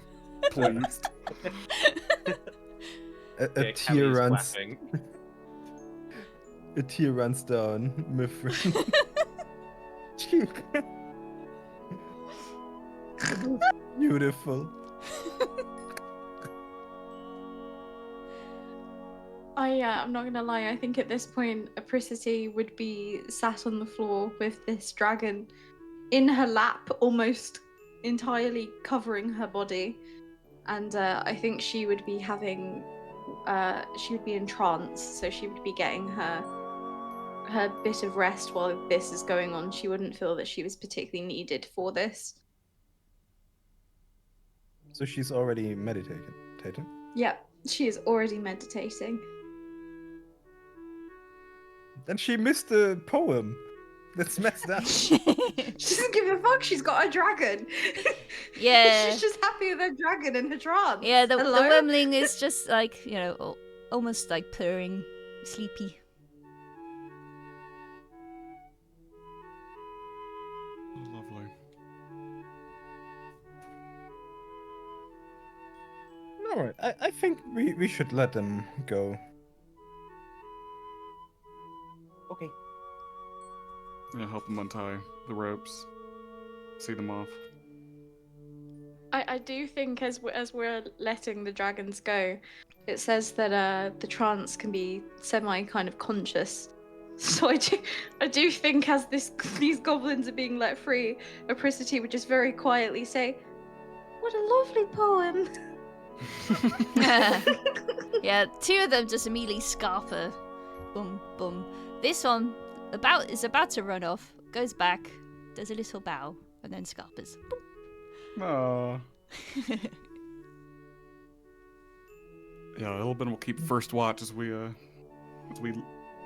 Please. A tear runs. A tear runs down Mithrin's cheek. Beautiful. I'm not gonna lie, I think at this point Apricity would be sat on the floor with this dragon in her lap, almost entirely covering her body. And I think she would be having she would be in trance, so she would be getting her bit of rest while this is going on. She wouldn't feel that she was particularly needed for this. So she's already meditating. Yep, she is already meditating. Then she missed the poem. That's messed up. She doesn't give a fuck. She's got a dragon. Yeah. She's just happy with her dragon and her trance. Yeah, the Hello? wormling is just like, almost like purring, sleepy. Lovely. Alright, I think we should let them go. Okay. Yeah, help them untie the ropes. See them off. I do think as we're letting the dragons go, it says that the trance can be semi kind of conscious. So I do think as these goblins are being let free, Apricity would just very quietly say, "What a lovely poem." Yeah, two of them just immediately scarper. Boom, boom. This one is about to run off, goes back, does a little bow, and then scarpers. Aww. Yeah, Elben will keep first watch as we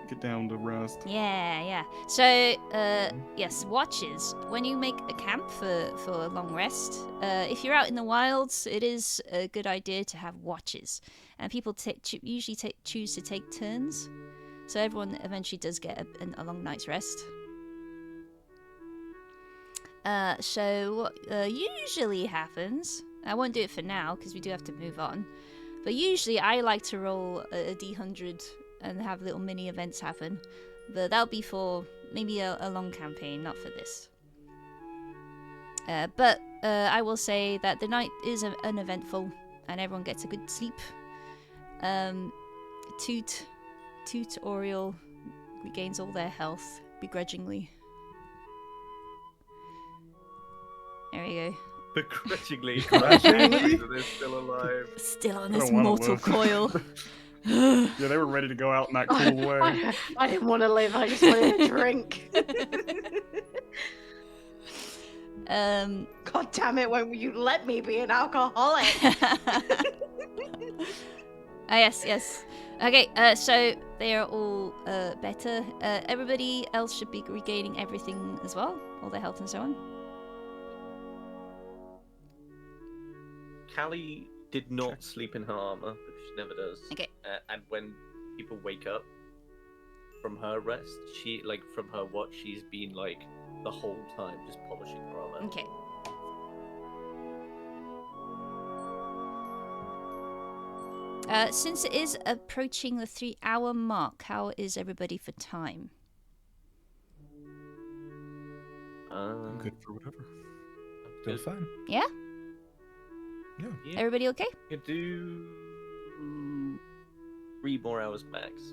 get down to rest. Yeah. So, yes, watches. When you make a camp for a long rest, if you're out in the wilds, it is a good idea to have watches. And people usually choose to take turns. So everyone eventually does get a long night's rest. So what usually happens, I won't do it for now because we do have to move on, but usually I like to roll a D100 and have little mini events happen, but that'll be for maybe a long campaign, not for this. But I will say that the night is uneventful and everyone gets a good sleep. Toot Oriole regains all their health begrudgingly. There we go. Begrudgingly. Begrudgingly? They're still alive. Still on I this don't wanna mortal live. coil. Yeah, they were ready to go out in that cool way. I didn't want to live. I just wanted a drink. God damn it! Won't you let me be an alcoholic? Yes. Okay, so they are all better. Everybody else should be regaining everything as well, all their health and so on. Callie did not sleep in her armor because she never does. Okay. And when people wake up from her rest, from her watch, she's been like the whole time just polishing her armor. Okay. Since it is approaching the 3-hour mark, how is everybody for time? I'm good for whatever. Still fine. Yeah? Yeah. Everybody okay? Could do 3 more hours max.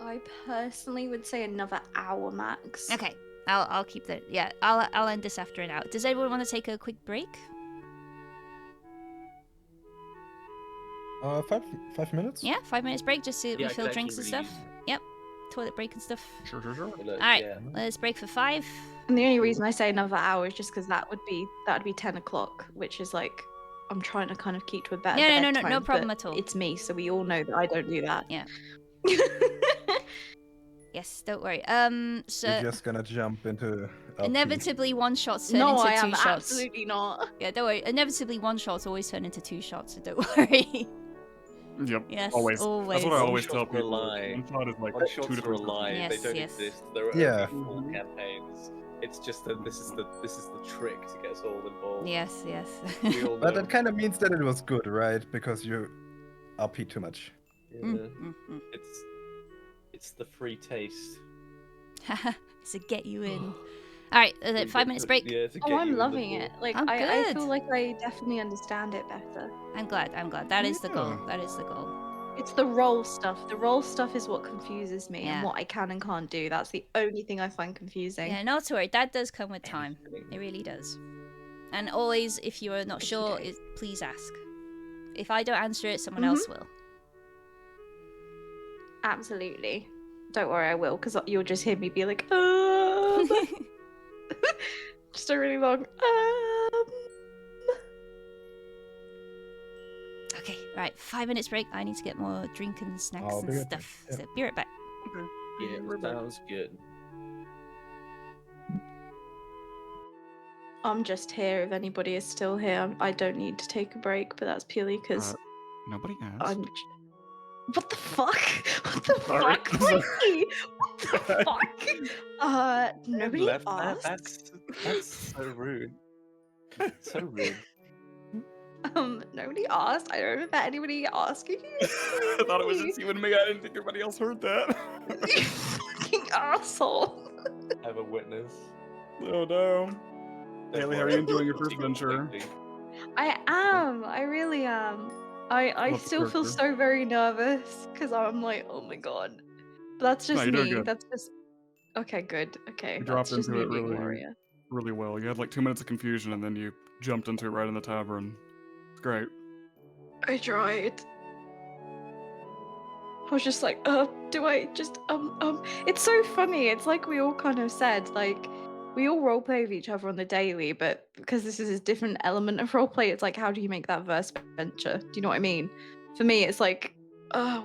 I personally would say another hour max. Okay, I'll keep that. Yeah, I'll end this after an hour. Does anyone want to take a quick break? 5 minutes? Yeah, 5 minutes break just to Yeah, I could refill actually drinks and really stuff. use it. Yep, toilet break and stuff. Sure. Look, All right, yeah. let's break for 5. And the only reason I say another hour is just because that would be 10 o'clock, which is like I'm trying to kind of keep to a better No bedtime, problem but at all. It's me, so we all know that I don't do that. Yeah. Yes, don't worry. So You're just gonna jump into LP. inevitably one shots turn no, into I 2 am shots. absolutely not. Yeah, don't worry. Inevitably one shots always turn into 2 shots, so don't worry. Yep. Yes, Always. That's what I One always shot's tell a people. lie. One shot is like One shots 2 to are 3 a lie. Yes, They don't yes. exist. There are Yeah. only full campaigns. It's just that this is the trick to get us all involved. Yes. We all But know. that kind of means that it was good, right? Because you RP too much. Yeah. It's the free taste. To get you in. All right, 5 minutes break. Yeah, to get Oh, you I'm in the loving door. it. Like Oh, I good. feel like I definitely understand it better. I'm glad. That is the goal. Yeah. That is the goal. It's the role stuff. The role stuff is what confuses me Yeah. and what I can and can't do. That's the only thing I find confusing. Yeah, not to worry. That does come with time. It really does. And always, if you are not sure, please ask. If I don't answer it, someone else will. Absolutely. Don't worry, I will, because you'll just hear me be like, just a really long, Okay, right. 5 minutes break. I need to get more drink and snacks I'll and be right back, stuff. yeah. So be right back. Yeah, sounds good. I'm just here if anybody is still here. I don't need to take a break, but that's purely because Nobody asked. I'm. What the fuck? What the Sorry. fuck, Mikey? What the fuck? Nobody Left asked. That's so rude. So rude. Nobody asked. I don't remember anybody asking you. I thought it was just you and me. I didn't think everybody else heard that. You fucking asshole. I have a witness. Oh no. Haley, how are you enjoying your first adventure? I am. I really am. I What's the still feel character? so very nervous because I'm like, oh my god. But that's No, just you're doing me. good. That's just okay. Good. Okay. You That's dropped just into me it being a really, warrior. really well. You had like 2 minutes of confusion and then you jumped into it right in the tavern. It's great. I tried. I was just like, do I just It's so funny. It's like we all kind of said, like, we all roleplay with each other on the daily, but because this is a different element of roleplay, it's like, how do you make that verse adventure? Do you know what I mean? For me, it's like,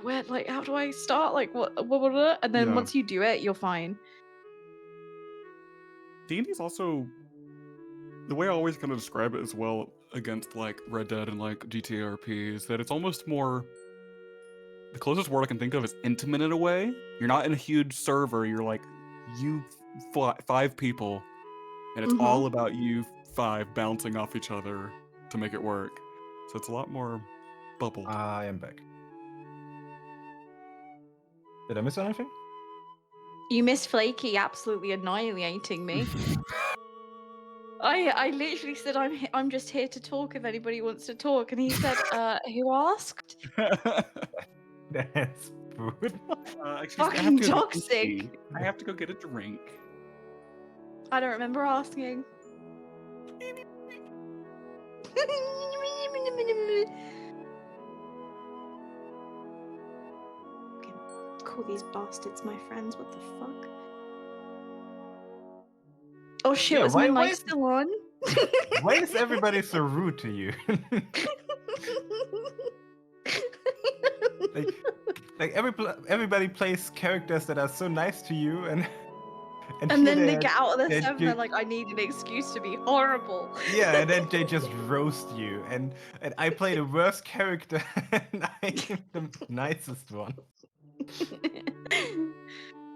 where, like, how do I start? Like, what? And then Yeah. once you do it, you're fine. D&D's also the way I always kind of describe it as well against like Red Dead and like GTA RP is that it's almost more the closest word I can think of is intimate in a way. You're not in a huge server. You're like you 5 people, and it's all about you 5 bouncing off each other to make it work. So it's a lot more bubbled. I am back. Did I miss anything? You miss Flaky absolutely annihilating me. I literally said I'm just here to talk if anybody wants to talk, and he said, who asked? That's rude. Excuse me, I have Fucking to go get toxic. tea. I have to go get a drink. I don't remember asking. Call these bastards my friends. What the fuck? Oh shit! Yeah, was why- my why mic is- still on? Why is everybody so rude to you? like everybody plays characters that are so nice to you, and And here then they are- get out of the they're server, they're like, I need an excuse to be horrible. yeah, and then they just roast you, and I play the worst character, and I am the nicest one.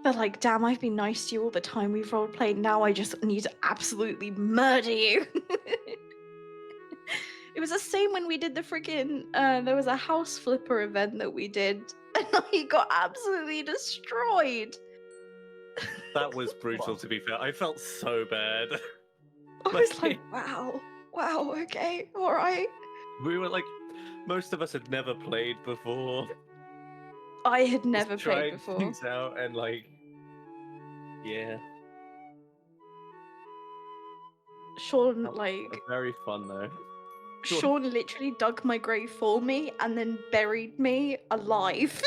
They're like, damn, I've been nice to you all the time we've roleplayed. Now I just need to absolutely murder you. It was the same when we did the freaking, there was a house flipper event that we did, and I got absolutely destroyed. That was brutal, to be fair. I felt so bad. I was like, wow, okay, all right. We were like, most of us had never played before. I had never Just played trying before. things out and like, yeah. Sean, That was like, very fun though. Sean literally dug my grave for me and then buried me alive.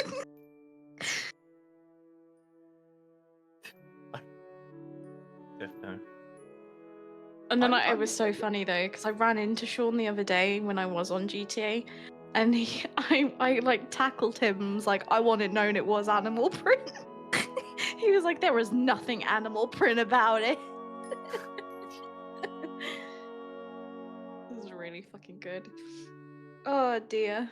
No. And then I'm it was so funny though, because I ran into Sean the other day when I was on GTA, and I like tackled him and was like, I want it known it was animal print. He was like, there was nothing animal print about it. This is really fucking good. Oh dear.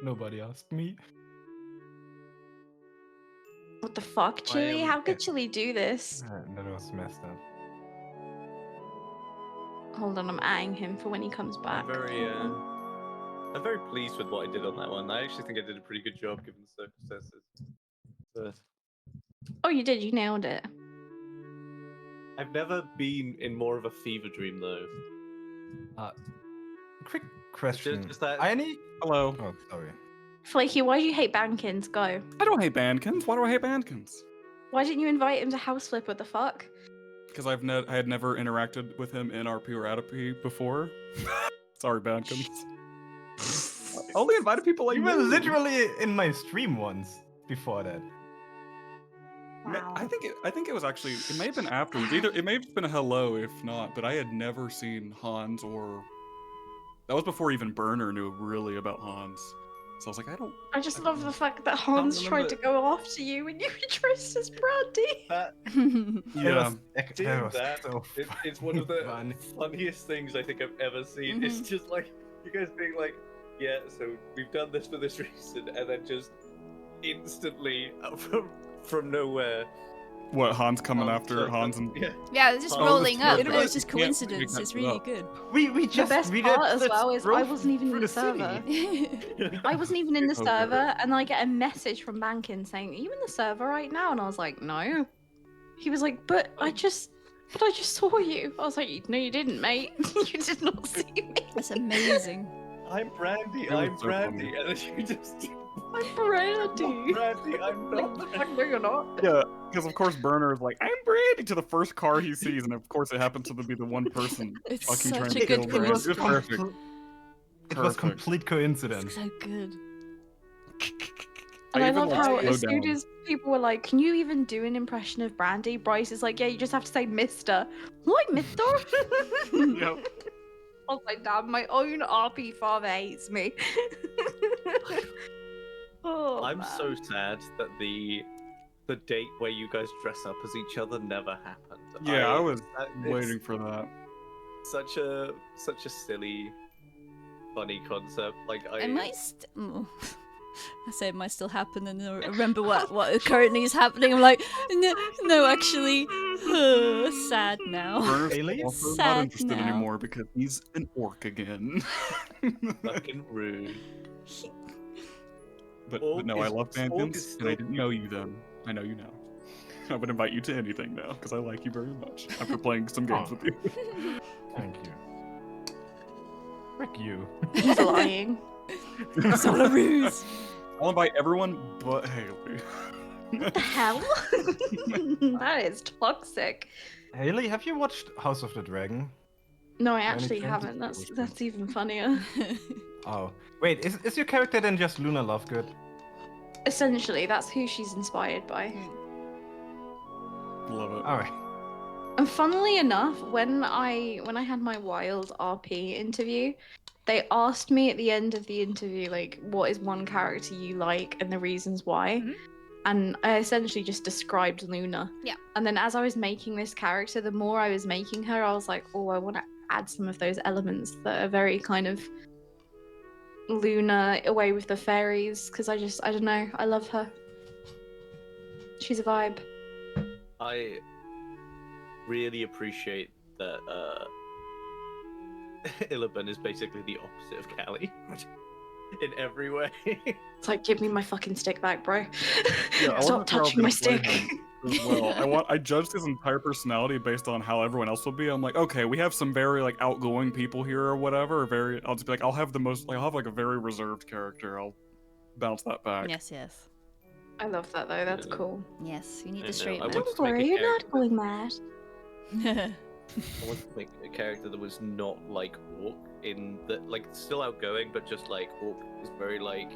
Nobody asked me. What the fuck, Chili? How could yeah. Chili do this? That was messed up. Hold on, I'm eyeing him for when he comes back. I'm very pleased with what I did on that one. I actually think I did a pretty good job given the circumstances. But Oh, you did. You nailed it. I've never been in more of a fever dream though. Quick question. Just that. Hello. Oh, sorry. Flaky, why do you hate Bankins? Go. I don't hate Bandkins. Why do I hate Bandkins? Why didn't you invite him to House Flip? What the fuck? Because I had never interacted with him in RP or RP before. Sorry, Bandkins. I only invited people like You were you. literally in my stream once before that. Wow. I think it was actually, it may have been afterwards. Either it may have been a hello, if not, but I had never seen Hans, or that was before even Burner knew really about Hans. So I was like, I just love the fact that Hans tried to go after you when you were dressed as Brandy. yeah. It's one of the funniest things I think I've ever seen. It's just like you guys being like, yeah, so we've done this for this reason, and then just instantly from nowhere. What, Hans coming after Hans and yeah, Yeah, they're just Hans rolling up. is It was just perfect. Yeah, coincidence. make It's that really up. good. We The just best we part did as well is I drove wasn't even in through the city. server. I wasn't even in the Okay. server, and I get a message from Bankin saying, "Are you in the server right now?" And I was like, "No." He was like, "But I just saw you." I was like, "No, you didn't, mate. You did not see me." That's amazing. I'm Brandy. That was I'm so Brandy, funny. and then you just. I'm Brandy. Brandy. I'm not. No, you're not. Yeah, because of course Burner is like, I'm Brandy to the first car he sees, and of course it happens to be the one person It's fucking trying such to a good kill Brandy. coincidence. It was perfect. It was Perfect. complete coincidence. So good. And I even, love like, how slowed as soon down. as people were like, "Can you even do an impression of Brandy?" Bryce is like, "Yeah, you just have to say Mister." What, Mister? Yep. I was like, "Damn, my own RP father hates me." Oh, I'm man. so sad that the date where you guys dress up as each other never happened. Yeah, I was it's waiting for that. such a silly, funny concept. Like It might I say it might still happen, and then I remember what currently is happening. I'm like, no, actually, sad now. Burner's Aliens? also not Sad interested now. anymore because he's an orc again. fucking rude. But Orc no, I is- love orc Bandkins, is and I still didn't know you then. I know you now. I would invite you to anything now because I like you very much after playing some games Oh. with you. Thank you. Frick you. He's lying. It's all a ruse. I'll invite everyone but Haley. What the hell? That is toxic. Haley, have you watched House of the Dragon? No, I Any actually chance? haven't. That's even funnier. Oh. Wait, is your character then just Luna Lovegood? Essentially, that's who she's inspired by. Love it. Alright. And funnily enough, when I had my wild RP interview, they asked me at the end of the interview, like, what is one character you like and the reasons why. Mhm. And I essentially just described Luna. Yeah. And then as I was making this character, the more I was making her, I was like, oh, I want to add some of those elements that are very kind of Luna away with the fairies. Because I don't know, I love her. She's a vibe. I really appreciate that Illiben is basically the opposite of Callie in every way. It's like, give me my fucking stick back, bro. Yeah, I Stop wasn't sure I was touching my gonna play stick. him as well. I judged his entire personality based on how everyone else will be. I'm like, okay, we have some very like outgoing people here or whatever. I'll just be like, I'll have a very reserved character. bounce that back. Yes, yes. I love that though. That's cool. Yes, you need I to know, straighten I up. want Don't to make a worry, you're not character- going mad. I wanted to make a character that was not like Orc in that, like, still outgoing, but just like Orc is very like,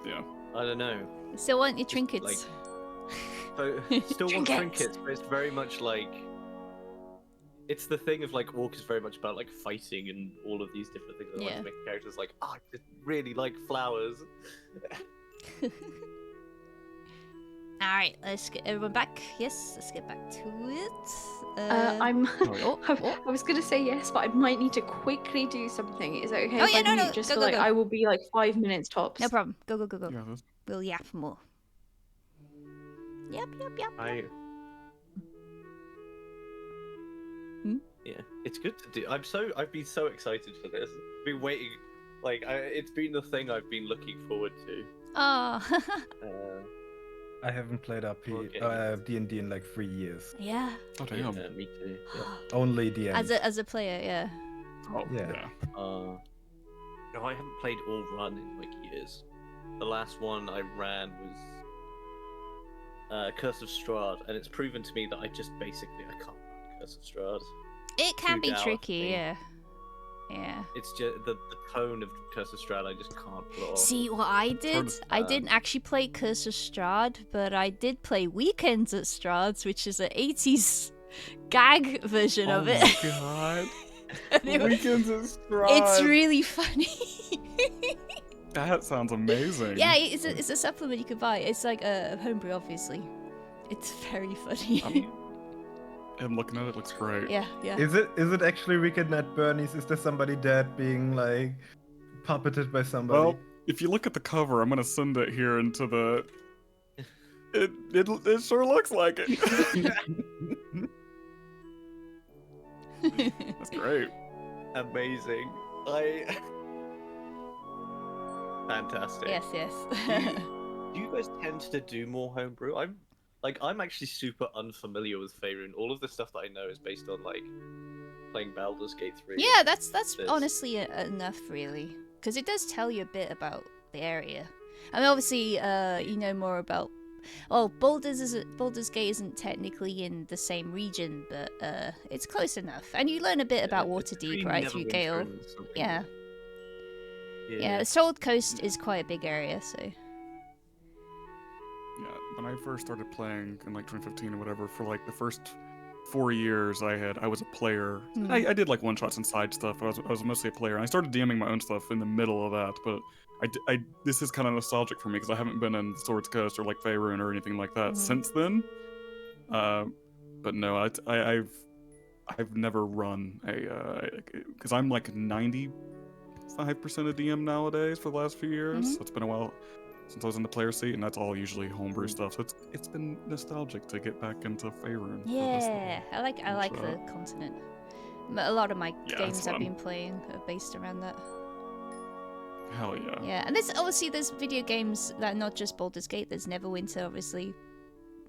Yeah. I don't know. Still want your Just, trinkets. like, So still want trinkets, but it's very much like it's the thing of like Orc is very much about like fighting and all of these different things. I want Yeah. to make characters like, oh, I just really like flowers. Alright, let's get everyone back. Yes, let's get back to it. I'm. Oh, oh. I was gonna say yes, but I might need to quickly do something. Is it okay Oh, if yeah, I no, mute no, just go, for go, like go. I will be like 5 minutes tops. No problem. Go, go, go, go. Yeah, that's- We'll yap more. Yep, yep, yep. Yeah, it's good to do. I've been so excited for this. I've been waiting. Like, it's been the thing I've been looking forward to. Oh. I haven't played D&D in like 3 years. Yeah. Oh damn. Yeah, me too. Yeah. Only DM. As a player, yeah. Oh Yeah. yeah. No, I haven't played all run in like years. The last one I ran was Curse of Strahd, and it's proven to me that I can't run Curse of Strahd. It can be Two-Gal tricky, thing. yeah. Yeah. It's just the tone of Curse of Strahd I just can't pull off. See, what I did, I didn't actually play Curse of Strahd, but I did play Weekends at Strahd's, which is an 80s gag version of it. Oh my god. And it was- Weekends at Strahd. it's really funny. That sounds amazing. Yeah, it's a supplement you can buy. It's like a homebrew, obviously. It's very funny. I'm looking at it. Looks great. Yeah, yeah. Is it actually Weekend at Bernie's? Is there somebody dead being like puppeted by somebody? Well, if you look at the cover, I'm gonna send it here into the. It sure looks like it. That's great. Amazing. Fantastic. Yes, yes. Do you guys tend to do more homebrew? I'm actually super unfamiliar with Faerun. All of the stuff that I know is based on like playing Baldur's Gate 3. Yeah, that's This. honestly enough, really, because it does tell you a bit about the area. I mean, obviously, you know more about. Well, Baldur's Gate isn't technically in the same region, but it's close enough, and you learn a bit about Waterdeep Between right through Neverwinter Gale. and something. Yeah, yeah. The Sword Coast is quite a big area, so. Yeah, when I first started playing in like 2015 or whatever, for like the first 4 years, I was a player. Hmm. I did like one shots and side stuff. I was mostly a player, and I started DMing my own stuff in the middle of that. But this is kind of nostalgic for me because I haven't been in Swords Coast or like Faerun or anything like that since then. But no, I've never run a because I'm like 95% of DM nowadays for the last few years. So it's been a while since I was in the player seat, and that's all usually homebrew stuff. So it's been nostalgic to get back into Faerun. for this stuff. Yeah, I like So- the continent. A lot of my Yeah, games it's I've fun. been playing are based around that. Hell yeah. Yeah, and there's video games that are not just Baldur's Gate. There's Neverwinter, obviously,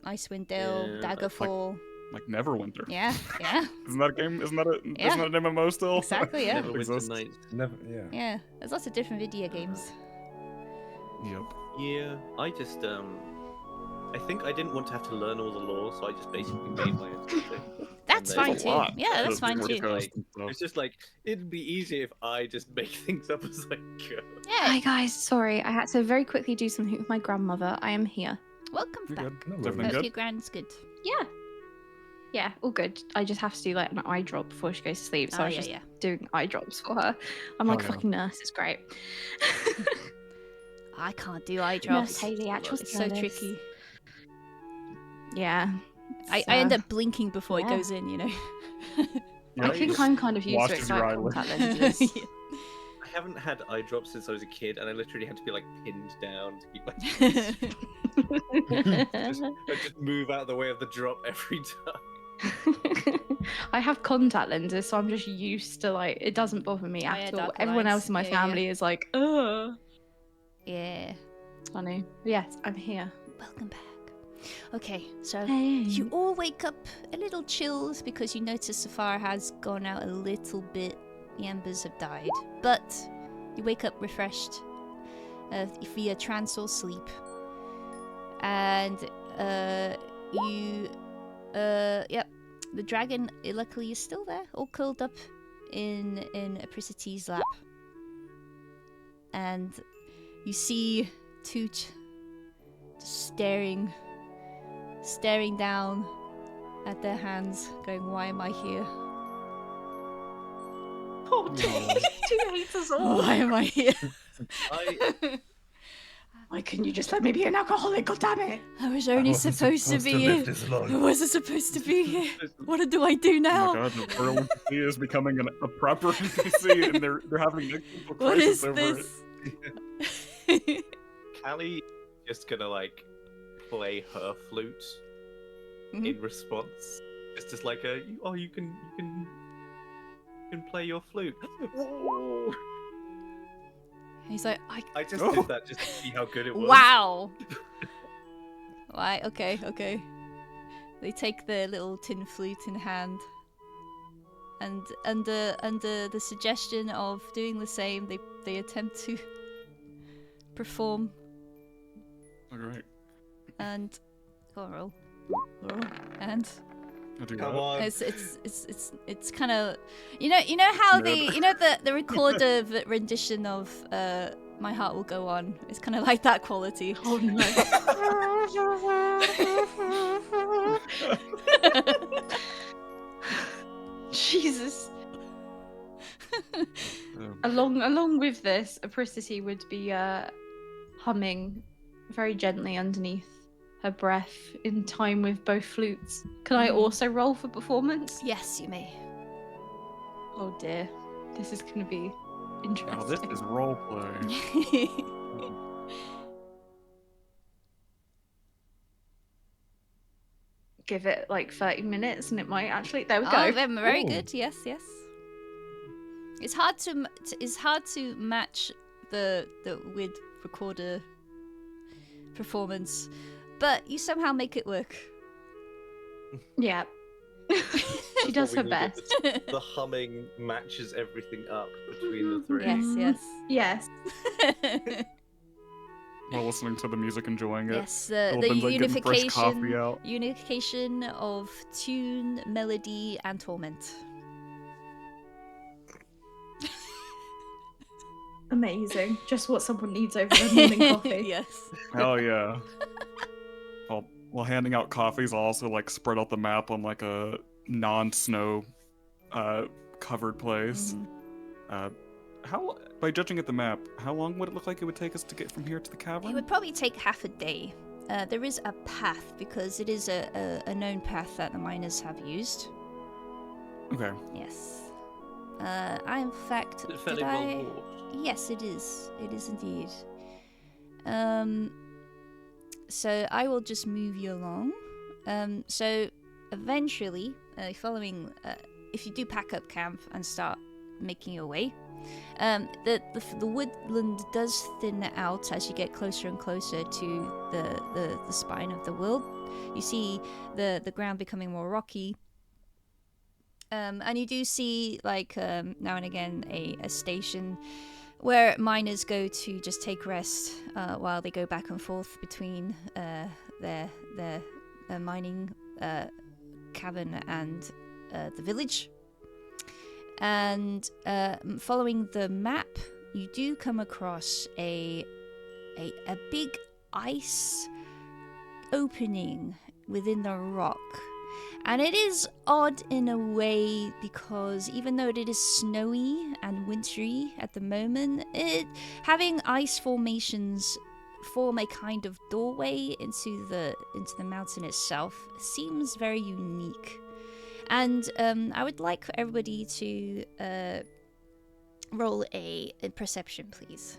Icewind Dale, Yeah, Daggerfall. Like Neverwinter. Yeah, yeah, Isn't that a game? Isn't that Yeah. an MMO still? exactly. Yeah, Neverwinter Exists. Nights. Never. Yeah. yeah. There's lots of different video games. Yep. Yeah, I just I think I didn't want to have to learn all the lore, so I just basically made my own thing. That's And fine then- too. Yeah, that's fine too. It's just like it'd be easier if I just make things up as I go. Hi Yeah, guys, sorry, I had to very quickly do something with my grandmother. I am here. welcome You're back. good. No Is everything Hope good? your grand's good. Yeah. Yeah, all good. I just have to do like an eye drop before she goes to sleep, so Oh, I was yeah, just yeah. doing eye drops for her. I'm like Oh, no. fucking nurse. It's great. I can't do eye Nurse drops. Haley, actual It's so service. tricky. Yeah. I it's, end uh, up blinking before it yeah. goes in, you know. I think I'm kind of used to it. Washes 'cause your I have eyelid. contact lenses. Yeah. I haven't had eye drops since I was a kid, and I literally had to be like pinned down to keep my I just move out of the way of the drop every time. I have contact lenses, so I'm just used to like it doesn't bother me Oh, at yeah, all. dark Everyone lines. else in my Yeah, yeah. family is like, ugh. Yeah. It's funny. But yes, I'm here. Welcome back. Okay, so Hey. you all wake up a little chilled because you notice the fire has gone out a little bit. The embers have died, but you wake up refreshed. via trance or sleep. And yep, the dragon luckily is still there, all curled up in Apricity's lap. And you see Toot just staring down at their hands, going, "Why am I here? Oh, Toot hates us all. Why am I here? Why couldn't you just let me be an alcoholic? God damn it! I was only supposed to be here. I wasn't supposed to be here. What do I do Oh now? my god, the Peril NPC is becoming a proper NPC, and they're having an existential What crisis is over it. this? Callie just gonna like play her flute in response. It's just like you can play your flute. He's like, I just did that just to see how good it was. wow. Right, okay. They take their little tin flute in hand, and under the suggestion of doing the same, they attempt to perform. Alright. And go on, roll, and I'll do Come that. on. it's kind of you know how the recorded rendition of My Heart Will Go On. It's kind of like that quality. Oh no! Jesus. Along with this, Apricity would be humming very gently underneath her breath in time with both flutes. Can I also roll for performance? Yes, you may. Oh dear, this is going to be interesting. Oh, this is roleplay. Give it like 30 minutes and it might actually. There we go. Oh, very Ooh. good. Yes. It's hard to match the with recorder performance, but you somehow make it work. Yeah. She does her best. The humming matches everything up between the three. Yes. Yes. While listening to the music, enjoying it. Yes, Little the bit like getting fresh coffee out. unification of tune, melody, and torment. Amazing. Just what someone needs over their morning coffee. Yes. Hell yeah. While handing out coffees, I'll also like spread out the map on like a non-snow covered place. By judging at the map, how long would it look like it would take us to get from here to the It cavern? would probably take half a day. There is a path because it is a known path that the miners have used. Okay. Yes. In fact, Is it fairly did well I? walked? Yes, it is. It is indeed. So I will just move you along. So eventually, following, if you do pack up camp and start making your way, the woodland does thin out as you get closer and closer to the spine of the world. You see the ground becoming more rocky. And you do see, like, now and again, a station where miners go to just take rest while they go back and forth between their mining cavern and the village. And following the map, you do come across a big ice opening within the rock. And it is odd in a way because even though it is snowy and wintry at the moment, having ice formations form a kind of doorway into the mountain itself seems very unique. And I would like for everybody to roll a perception, please.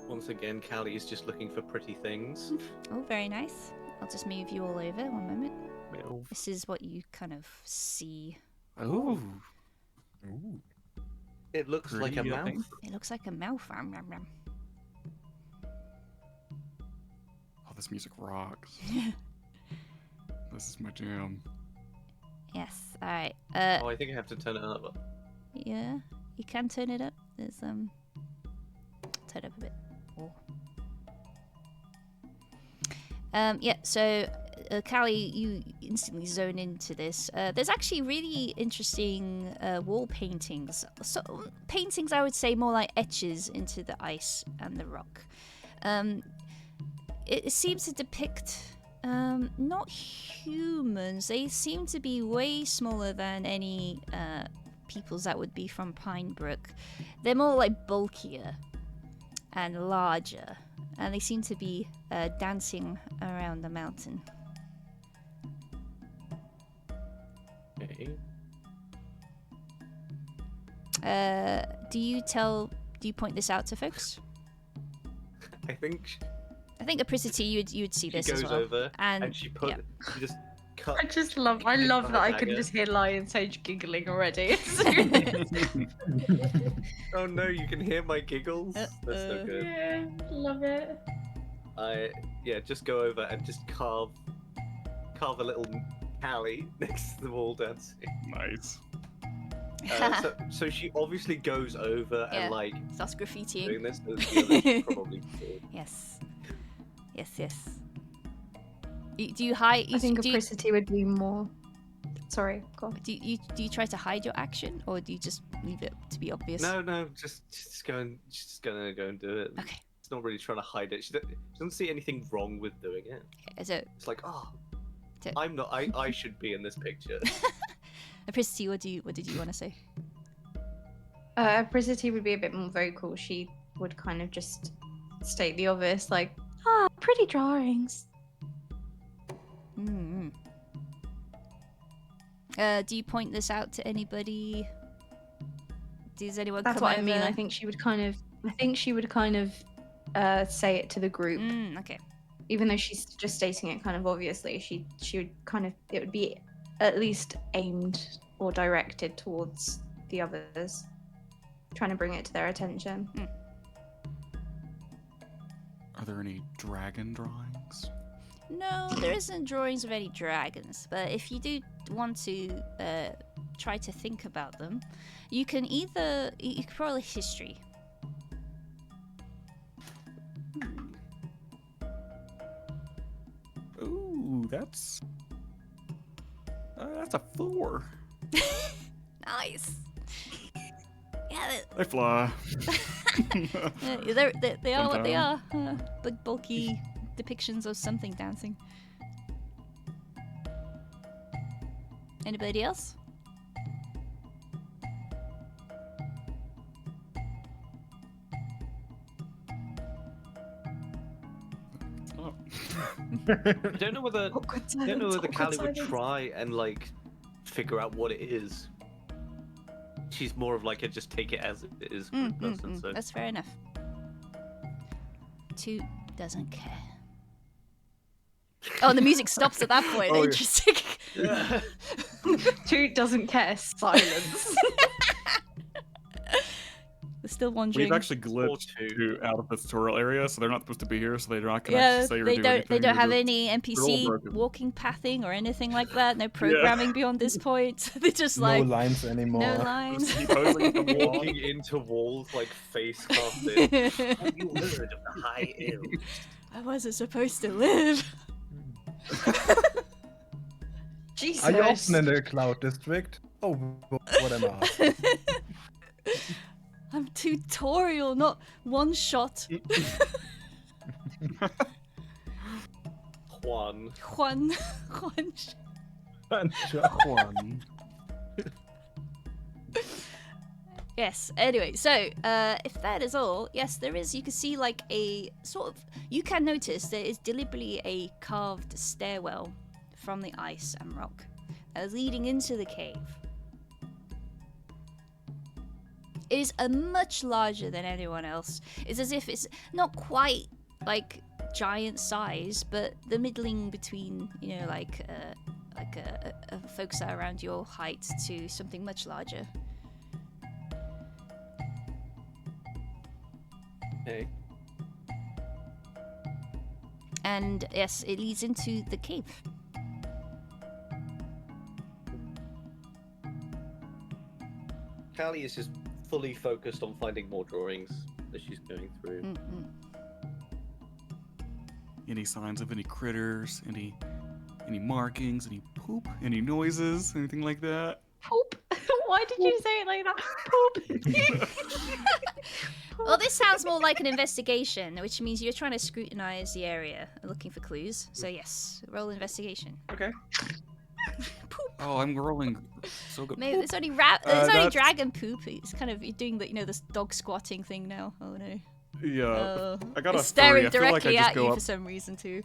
Once again, Callie is just looking for pretty things. Oh, very nice. I'll just move you all over. One moment. Well, This is what you kind of see. Ooh. it looks like a Pretty, I mouth. think. It looks like a mouth. Rum, rum, rum. Oh, this music rocks. This is my jam. Yes. All right. Oh, I think I have to turn it up. Yeah, you can turn it up. There's turn it up a bit. Oh. Yeah. So, Callie, you instantly zone into this. There's actually really interesting wall paintings. So paintings, I would say, more like etches into the ice and the rock. It seems to depict not humans. They seem to be way smaller than any peoples that would be from Pinebrook. They're more like bulkier and larger, and they seem to be dancing around the mountain. Okay. Do you point this out to folks? I think I think Apricity, you would see she this goes as well. over and she yeah. just cut. I love her that I can dagger. just hear Lion Sage giggling already. Oh no, you can hear my giggles. That's so good. Yeah, love it. I just go over and just carve a little Callie next to the wall dancing. Nice. So she obviously goes over Yeah. and like Starts graffitiing. doing this. So the others should probably see. Yes. Do you hide? I think do Apricity would be more. Sorry, go on. you try to hide your action, or do you just leave it to be obvious? No, just gonna go and do it. Okay. It's not really trying to hide it. She doesn't see anything wrong with doing it. Okay, so, It's like, oh, So- I'm not. I should be in this picture. Apricity, what did you want to say? Apricity would be a bit more vocal. She would kind of just state the obvious, like, pretty drawings. Mm-hmm. Do you point this out to anybody? Does anyone That's come what I mean. over? I think she would kind of say it to the group, Okay. even though she's just stating it kind of obviously. She would kind of, it would be at least aimed or directed towards the others, trying to bring it to their attention. Are there any dragon drawings? No, there isn't drawings of any dragons, but if you do want to try to think about them, you can probably history. Ooh, that's a 4. Nice. Yeah, They fly. they are what they are. Sometime. Big bulky depictions of something dancing. Anybody else? Oh. I don't know whether Awkward I don't know silence, whether awkward Callie would silence. try and like figure out what it is. She's more of like a just take it as it is kind of person. So That's fair enough. 2 doesn't care. Oh, the music stops at that point. Oh, yeah. Interesting. yeah. 2 doesn't care. Silence. We're still wandering. We've actually glitched Or 2. to out of the tutorial area, so they're not supposed to be here. So they're not gonna Yeah, say or they do don't. anything. They don't They're have just- any all NPC broken. walking pathing or anything like that. No programming beyond this point. They're just No like lines anymore. no lines. Just keep posing with the wall. Walking into walls like face casted. Have you heard of the High Elves? I wasn't supposed to live. Jesus. Are you often in the Cloud District? Oh, what am I asking? I'm tutorial, not one shot. Juan. Juan. Juan. Yes. Anyway, so if that is all, yes, there is. You can see like a sort of. You can notice there is deliberately a carved stairwell from the ice and rock that is leading into the cave. It is a much larger than anyone else. It's as if it's not quite like giant size, but the middling between like folks that are around your height to something much larger. Okay. And yes, it leads into the cave. Callie is just fully focused on finding more drawings that she's going through. Mm-mm. Any signs of any critters? Any markings? Any poop? Any noises? Anything like that? Poop. Why did you say it like that? Poop. Well, this sounds more like an investigation, which means you're trying to scrutinize the area, looking for clues. So yes, roll investigation. Okay. Poop. Oh, I'm rolling so good. Maybe Poop. it's only it's only that's- dragon poop. It's kind of you're doing the this dog squatting thing now. Oh no. Yeah. I got a It's 3. staring I feel like I directly just at go you up. for some reason too.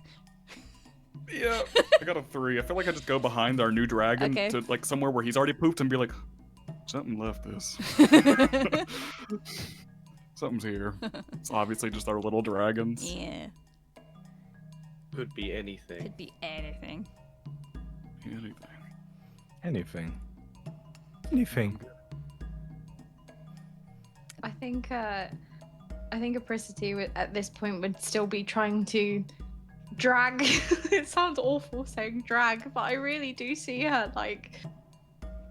Yeah. I got a 3. I feel like I just go behind our new dragon Okay. to like somewhere where he's already pooped and be like, something left this. Something's here. It's obviously just our little dragons. Yeah, Could be anything. could be anything. Anything. Anything. I think Apricity at this point would still be trying to drag. It sounds awful saying drag, but I really do see her like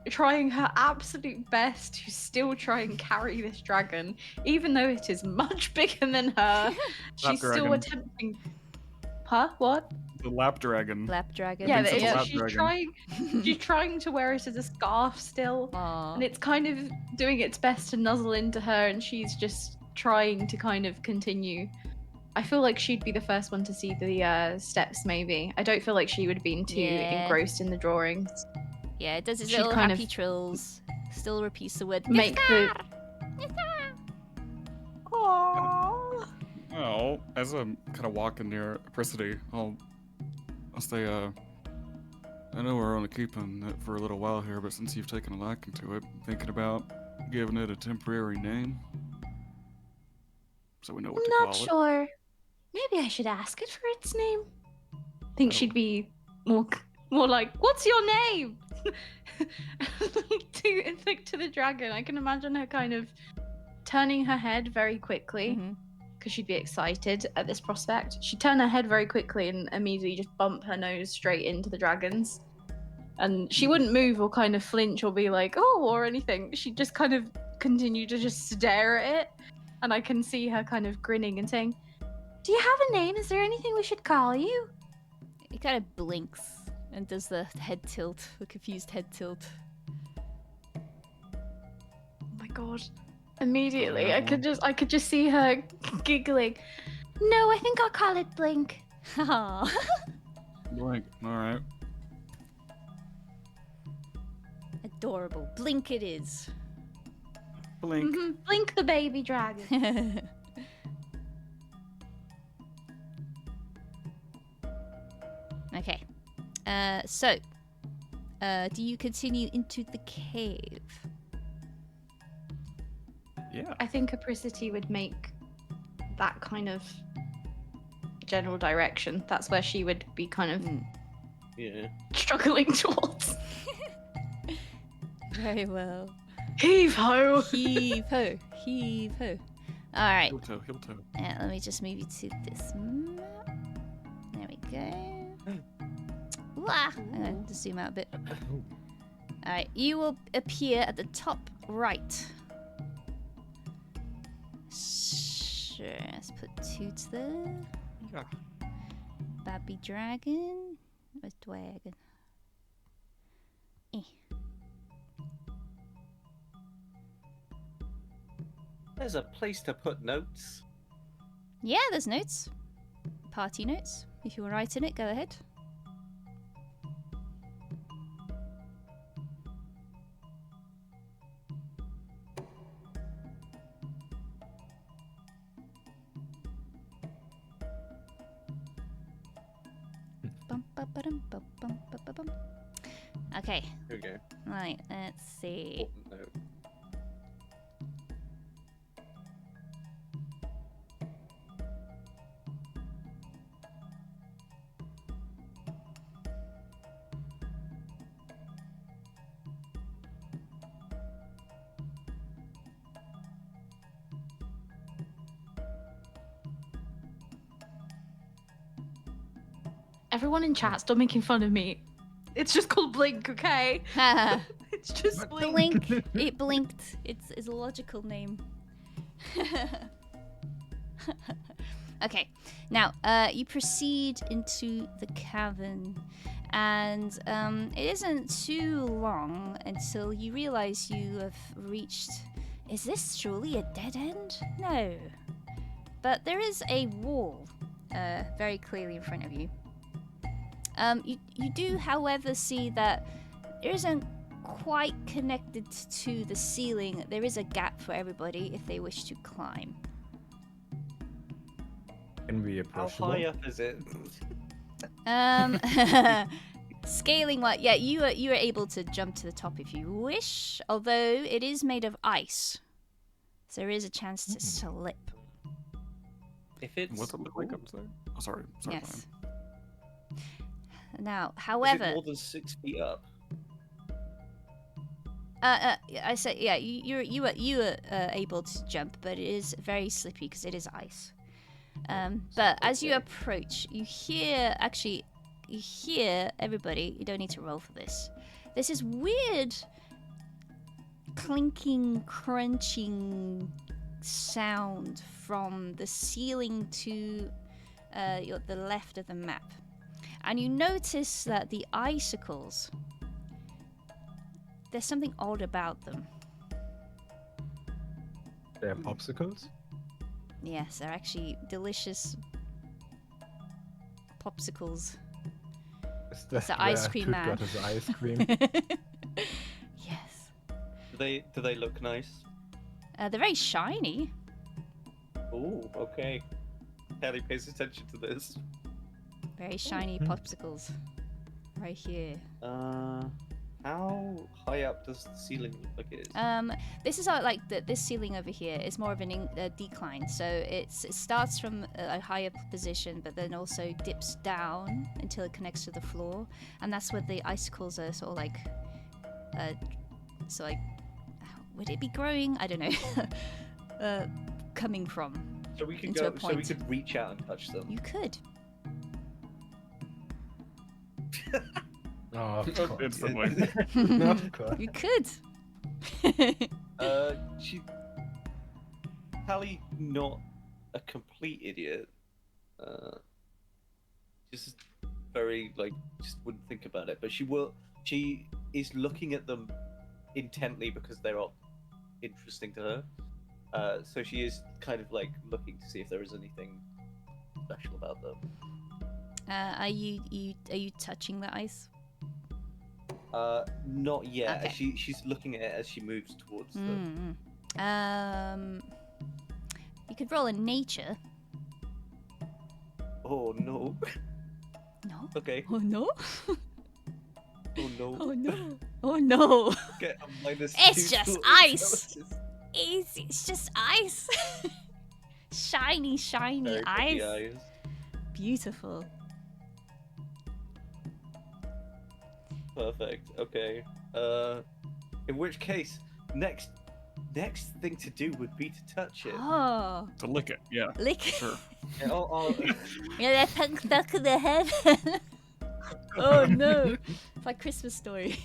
trying her absolute best to still try and carry this dragon, even though it is much bigger than her. She's still dragon. attempting. Huh? What? The lap dragon. Lap dragon. Yeah, Vincent's it's, lap she's dragon. trying. She's trying to wear it as a scarf still. Aw. And it's kind of doing its best to nuzzle into her, and she's just trying to kind of continue. I feel like she'd be the first one to see the steps, maybe. I don't feel like she would have been too Yeah. engrossed in the drawings. Yeah, it does its She'd little kind happy of trills. Still repeats the word. Make the. Oh, as I'm kind of walking near Apricity, I'll say, I know we're only keeping it for a little while here, but since you've taken a liking to it, thinking about giving it a temporary name, so we know what to Not call it. sure. Maybe I should ask it for its name. I think Oh. she'd be more like, "What's your name?" to the dragon. I can imagine her kind of turning her head very quickly Mhm. because she'd be excited at this prospect. She'd turn her head very quickly and immediately just bump her nose straight into the dragons. And she wouldn't move or kind of flinch or be like, "Oh," or anything. She'd just kind of continue to just stare at it. And I can see her kind of grinning and saying, "Do you have a name? Is there anything we should call you?" It kind of blinks and does the head tilt, the confused head tilt. Oh my god. Immediately, I have could just see her giggling. "No, I think I'll call it Blink." Aw. Blank. All right. Adorable. Blink it is. Blink. Blink the baby dragon. Okay. Do you continue into the cave? Yeah. I think Apricity would make that kind of general direction. That's where she would be kind of Yeah. struggling towards. Very well. Heave ho! Heave ho. Heave ho. Alright. Heel toe. Heel toe. Let me just move you to this map. There we go. Ooh, ah. I'm going to zoom out a bit. Alright, you will appear at the top right. Sure, let's put toots there. Yeah. Baby dragon. Where's dragon? There's a place to put notes. Yeah, there's notes. Party notes. If you want to write in it, go ahead. Bum, ba, ba, dum, ba, bum, ba, ba, bum. Okay, Here we go. right, let's see. Important note. Everyone in chat, stop making fun of me. It's just called Blink, okay? It's just Blink. It blinked. It's a logical name. Okay, now you proceed into the cavern, and it isn't too long until you realize you have reached. Is this truly a dead end? No, but there is a wall very clearly in front of you. You do, however, see that there isn't quite connected to the ceiling. There is a gap for everybody if they wish to climb. Can we How approach the high wall? up is it? Scaling what? Yeah, you are able to jump to the top if you wish, although it is made of ice, so there is a chance to slip. If it's What's it look like up there? Oh, sorry. Yes. Now, Is however, it more than 6 feet up? I said yeah, you are able to jump, but it is very slippy because it is ice. But as you approach, you hear everybody. You don't need to roll for this. There's this weird clinking, crunching sound from the ceiling to the left of the map, and you notice that the icicles. There's something odd about them. They're popsicles? Yes, they're actually delicious popsicles. Is that the ice where cream Toot man. got his ice cream? Yes. Do they look nice? They're very shiny. Ooh, okay. Kelly pays attention to this. Very shiny popsicles. Right here. How high up does the ceiling look like it is? This is like this ceiling over here is more of a decline. So it starts from a higher position, but then also dips down until it connects to the floor, and that's where the icicles are sort of like, would it be growing? I don't know. Coming from. So we could into a go. So we point. could reach out and touch them. You could. Oh, of course. Instantly. Of course. You could. Callie, not a complete idiot. Just very just wouldn't think about it. But she will. She is looking at them intently because they're all interesting to her. So she is kind of looking to see if there is anything special about them. Are you touching the ice? Not yet. Okay. She's looking at it as she moves towards them. You could roll a nature. Oh no. No. Okay. Oh no. Oh no. Oh no. Oh no. Get a minus It's 2 just to ice. intelligence. It's just ice. Shiny Very ice. pretty eyes. Beautiful. Perfect. Okay. In which case, next thing to do would be to touch it. Oh. To lick it, yeah. Lick. Sure. Yeah, Yeah, that tongue stuck in the head. Oh no. It's like Christmas Story.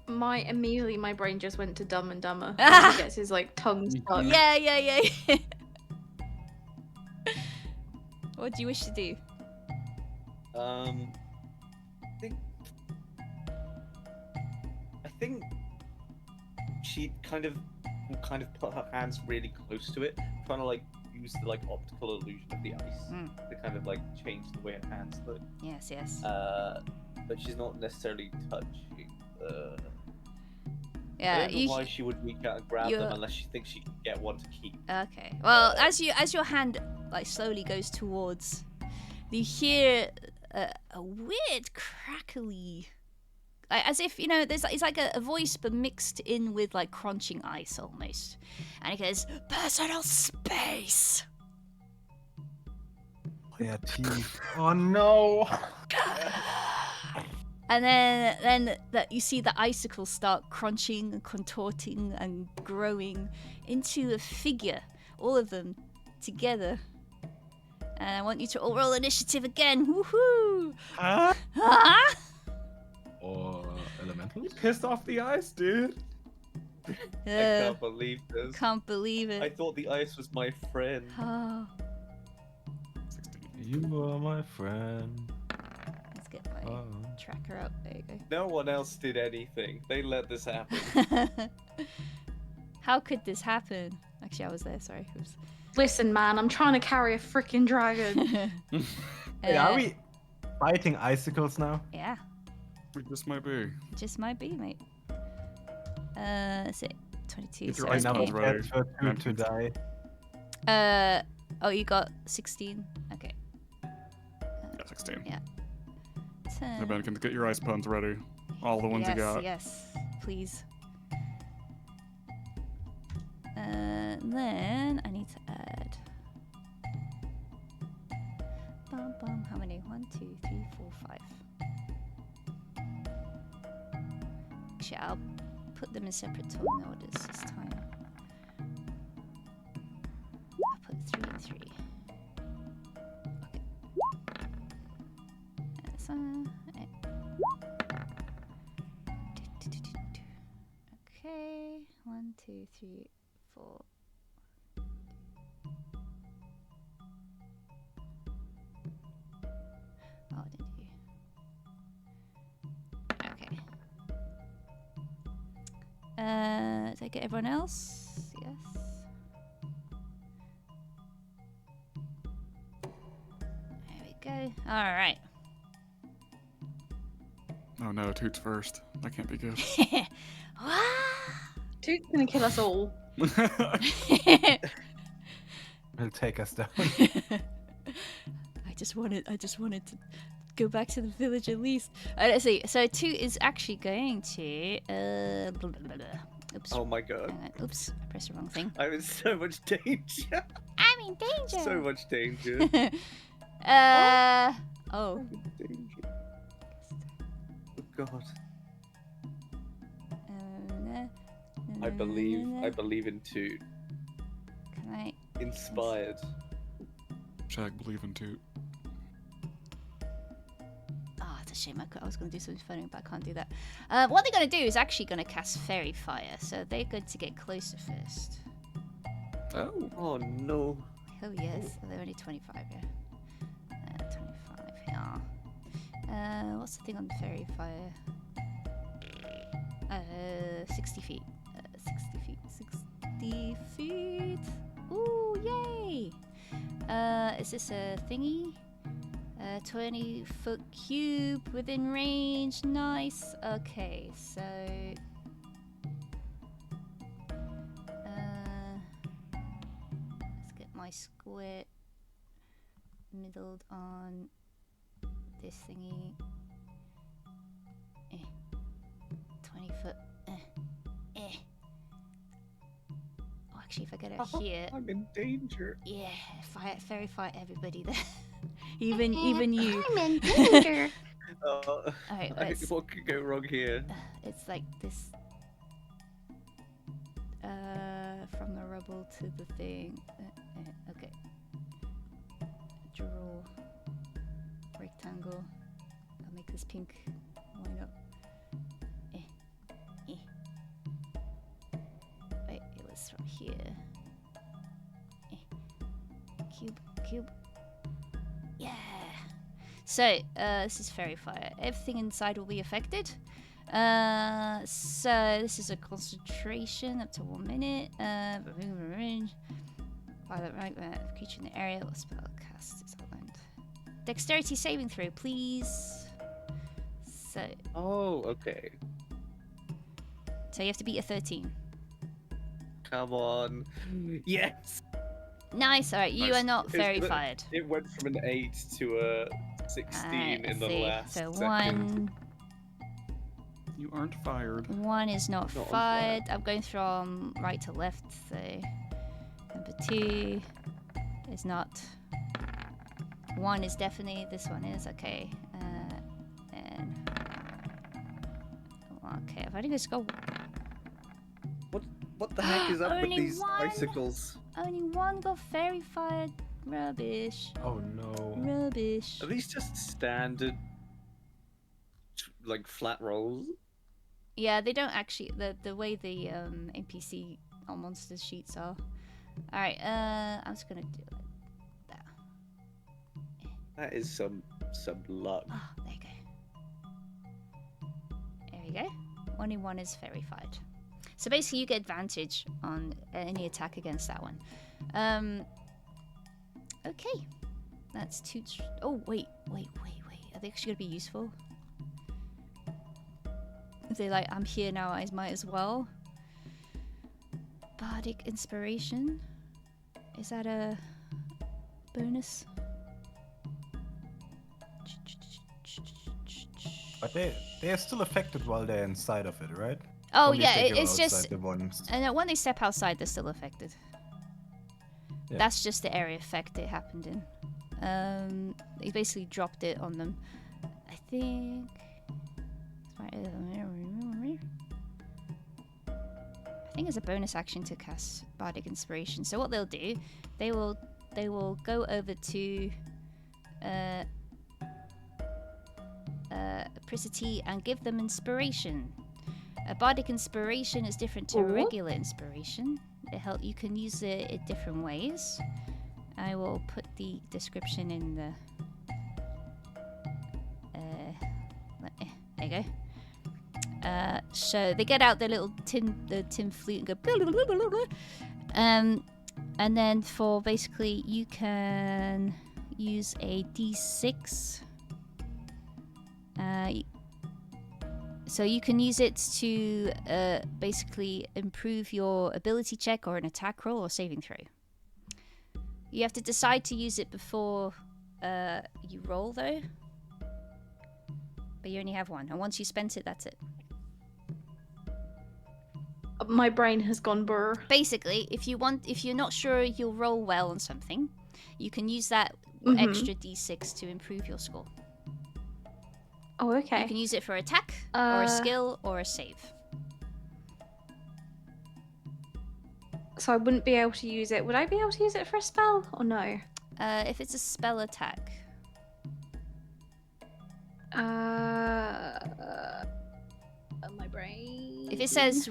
Immediately my brain just went to Dumb and Dumber. Ah! He gets his tongue stuck. Yeah. What do you wish to do? I think she will put her hands really close to it, trying to use the optical illusion of the ice to kind of change the way her hands look. Yes. But she's not necessarily touching the. I Yeah. don't know why she would reach out and grab them unless she thinks she can get one to keep. Okay. Well, as your hand slowly goes towards, you hear a weird crackly, as if it's like a voice but mixed in with crunching ice almost, and it goes personal space. Yeah, teeth. Oh no! And then you see the icicles start crunching and contorting and growing into a figure, all of them together. And I want you to all roll initiative again. Woohoo! Huh? Huh? Or pissed off the ice, dude. I can't believe this. Can't believe I it. thought the ice was my friend. Oh, 16. You are my friend. let's get my Oh. tracker out. There you No one else did anything. They let this happen. go. How could this happen? Actually, I was there. Sorry. Oops. Listen, man, I'm trying to carry a freaking dragon. Wait, are we fighting icicles now? Yeah, We just might be. just might be, mate. Let's see. 22. Get your so ice okay. buns ready. That's for two to die. Oh, you got 16. Okay. Yeah, 16. Yeah. Hey, 10. Ben, can get your ice puns ready. All the ones yes, you got. Yes, please. Then I need to add. Bum, bum. How many? 1, 2, 3, 4, 5. Actually, I'll put them in separate tone orders this time. I'll put 3 and 3. Okay. So, okay. 1, 2, 3, 4. Oh, did you? Okay. Did I get everyone else? Yes. There we go. All right. Oh no, Toot's first. That can't be good. Toot's gonna kill us all. Will take us down. I just wanted to go back to the village at least. Let's see. So 2 is actually going to. Blah, blah, blah. Oops. Oh my god. Hang on. Oops. I pressed the wrong thing. I'm in so much danger. I'm in danger. So much danger. Oh. Danger. Oh god. I believe in Toot. Can I? Inspired. Shag, believe in Toot. Oh, it's a shame. I was going to do something funny, but I can't do that. What they're going to do is actually going to cast Fairy Fire, so they're going to get closer first. Oh. Oh no. Oh yes, they're only 25 here. 25 here. What's the thing on Fairy Fire? 60 feet. 60 feet. 60 feet. Ooh, yay! Is this a thingy? 20-foot cube within range. Nice. Okay, so. Let's get my squid middled on this thingy. 20 foot. Oh, actually, if I get it here. I'm in danger. Yeah, fairy fire everybody there. even you. I'm in danger. Alright, What could go wrong here? it's like this. From the rubble to the thing. Okay. Draw rectangle. I'll make this pink. Why not? Wait, it was from here. Cube. Yeah. So, this is fairy fire. Everything inside will be affected. So this is a concentration up to 1 minute. Violet right creature in the area or spell cast is outlined. Dexterity saving throw, please. So Okay. you have to beat a 13. Come on. Yes. Nice. All right, you Nice. are not It's fairy the- fired. It went from an 8 to a 16 in the last So second. You aren't fired. one is not Not on fired. I'm going from right to left. So number 2 is not. 1 is definitely. This one is okay. And okay, if I just go. What the heck is up with Only these one. icicles? Only 1 got fairy fired. Rubbish. Oh no. Rubbish. Are these just standard, like, flat rolls? Yeah, they don't actually. The way the NPC or monsters sheets are. All right. I'm just gonna do it like that. That is some luck. Oh, there you go. There we go. Only one is verified. So basically, you get advantage on any attack against that one. Okay. That's two. Oh wait. Are they actually gonna be useful? If they're like, I'm here now, I might as well. Bardic Inspiration. Is that a bonus? But they are still affected while they're inside of it, right? Oh Only if yeah, they go it's outside just. the ones. And when they step outside, they're still affected. Yeah. That's just the area effect it happened in. He basically dropped it on them. I think. I think it's a bonus action to cast Bardic Inspiration. So what they'll do, they will go over to Apricity and give them inspiration. A Bardic Inspiration is different to a regular inspiration. You can use it in different ways. I will put the description in the. There you go. So they get out their little tin flute and go. Blah, blah, blah, blah, blah. And then for basically you can use a D6. So you can use it to basically improve your ability check or an attack roll or saving throw. You have to decide to use it before you roll, though. But you only have one, and once you spent it, that's it. My brain has gone brr. Basically, if you're not sure you'll roll well on something, you can use that extra D6 to improve your score. Oh, okay. You can use it for attack, or a skill, or a save. So I wouldn't be able to use it. Would I be able to use it for a spell or no? If it's a spell attack. My brain. If it says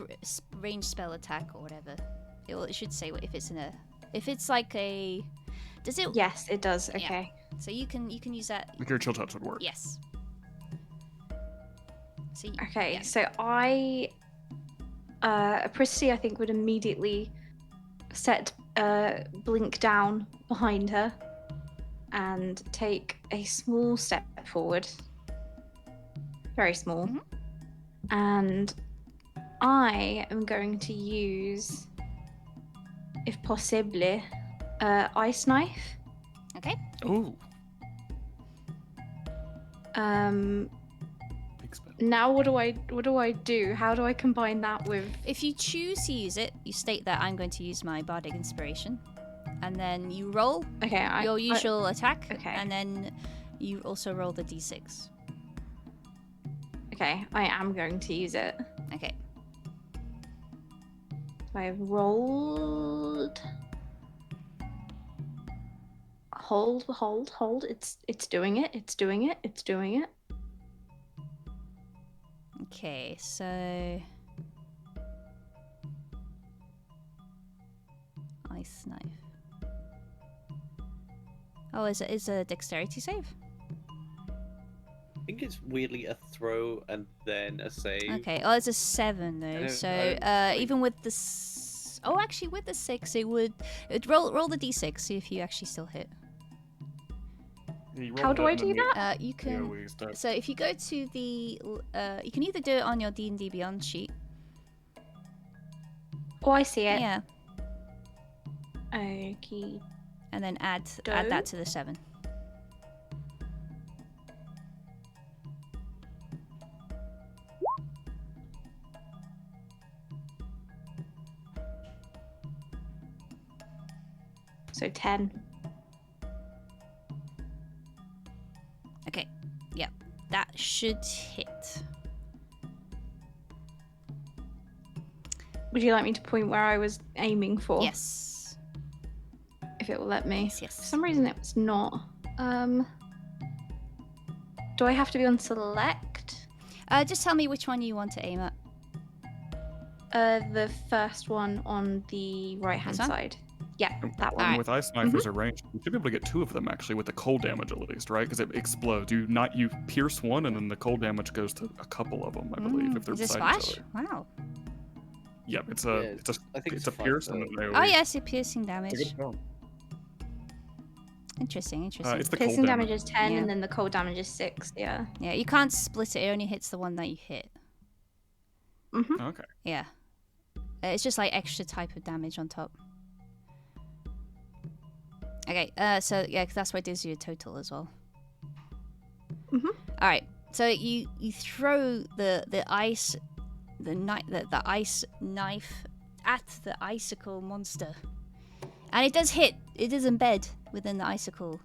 range spell attack or whatever, it should say if it's if it's like a. Does it? Yes, it does. Okay. Yeah. So you can use that. Like your chill touch would work. Yes. So Okay, yeah. so Apricity, I think, would immediately set Blink down behind her and take a small step forward. Very small. Mhm. And I am going to use, if possible, Ice Knife. Okay. Ooh. Big spell. Now what do I do? How do I combine that with? If you choose to use it, you state that I'm going to use my Bardic Inspiration, and then you roll Okay, your usual attack, okay. and then you also roll the d6. Okay, I am going to use it. Okay. I've rolled. Hold. It's doing it. It's doing it. It's doing it. Okay, so Ice Knife. Oh, is a dexterity save? I think it's weirdly a throw and then a save. Okay. Oh, it's a 7 though. don't So know. even with the actually with the 6, it would roll the d6, see if you actually still hit. Yeah, you roll How do it I and then do that? You can. AoE stuff. So if you go to the, you can either do it on your D&D Beyond sheet. Oh, I see it. Yeah. Okay. And then add that to the 7. So 10. Okay. Yep. That should hit. Would you like me to point where I was aiming for? Yes. If it will let me. Yes. For some reason it was not. Do I have to be on select? Just tell me which one you want to aim at. The first one on the right-hand This one? side. Yeah, that one. Alright. With ice knife, there's a range. You should be able to get 2 of them actually with the cold damage at least, right? Because it explodes. You pierce one, and then the cold damage goes to a couple of them, I believe, if they're Is it beside each splash? other. Wow. Yep, it's Yeah, a I think it's it's a pierce and five, then Oh AoE. yes, it piercing It's a damage. good spell. Interesting, interesting. It's the cold Piercing damage. damage is 10, Yeah. and then the cold damage is 6. Yeah. Yeah, you can't split it. It only hits the one that you hit. Okay. Yeah. It's just like extra type of damage on top. Okay, so yeah, 'cause that's why it gives you a total as well. All right, so you throw the ice knife at the icicle monster, and it does hit. It does embed within the icicle.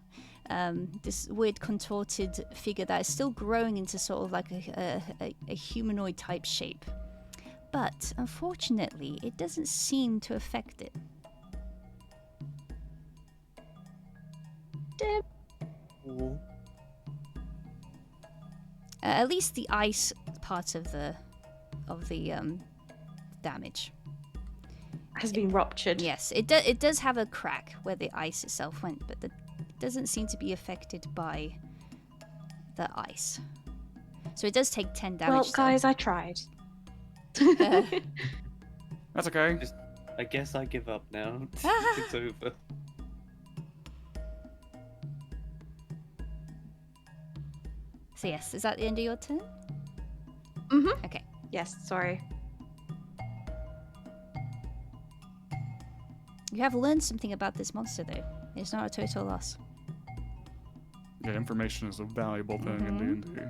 This weird contorted figure that is still growing into sort of like a humanoid type shape. But unfortunately, it doesn't seem to affect it. At least the ice part of the damage. Has been ruptured. Yes, it does have a crack where the ice itself went, but it doesn't seem to be affected by the ice. So it does take 10 damage. Well, still. guys, I tried. That's okay. I guess I give up now. It's over. So yes, is that the end of your turn? Okay. Yes, sorry. You have learned something about this monster, though. It's not a total loss. Yeah, information is a valuable thing in D&D.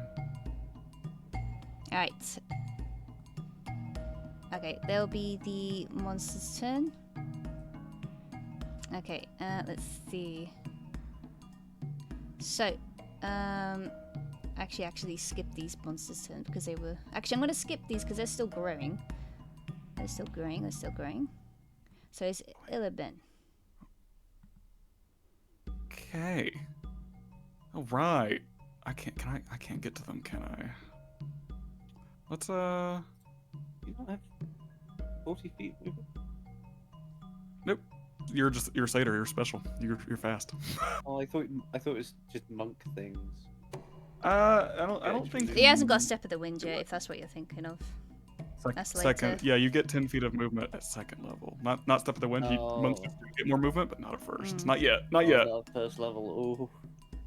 Alright. Okay, there'll be the monster's turn. Okay, let's see. So, actually skip these monsters' turn because they were... Actually, I'm going to skip these because they're still growing. They're still growing. So it's Illibin. Okay. All right. I can't get to them, can I? Let's You don't have 40 feet movement? Nope. You're a satyr. You're special. You're fast. Oh, I thought it was just monk things. I don't think. He hasn't got Step of the Wind yet, if that's what you're thinking of. That's second. later. Yeah, you get 10 feet of movement at second level. Not Step of the Wind. Monks get more movement, but not at first. Not yet. Not yet. Not first level. Ooh.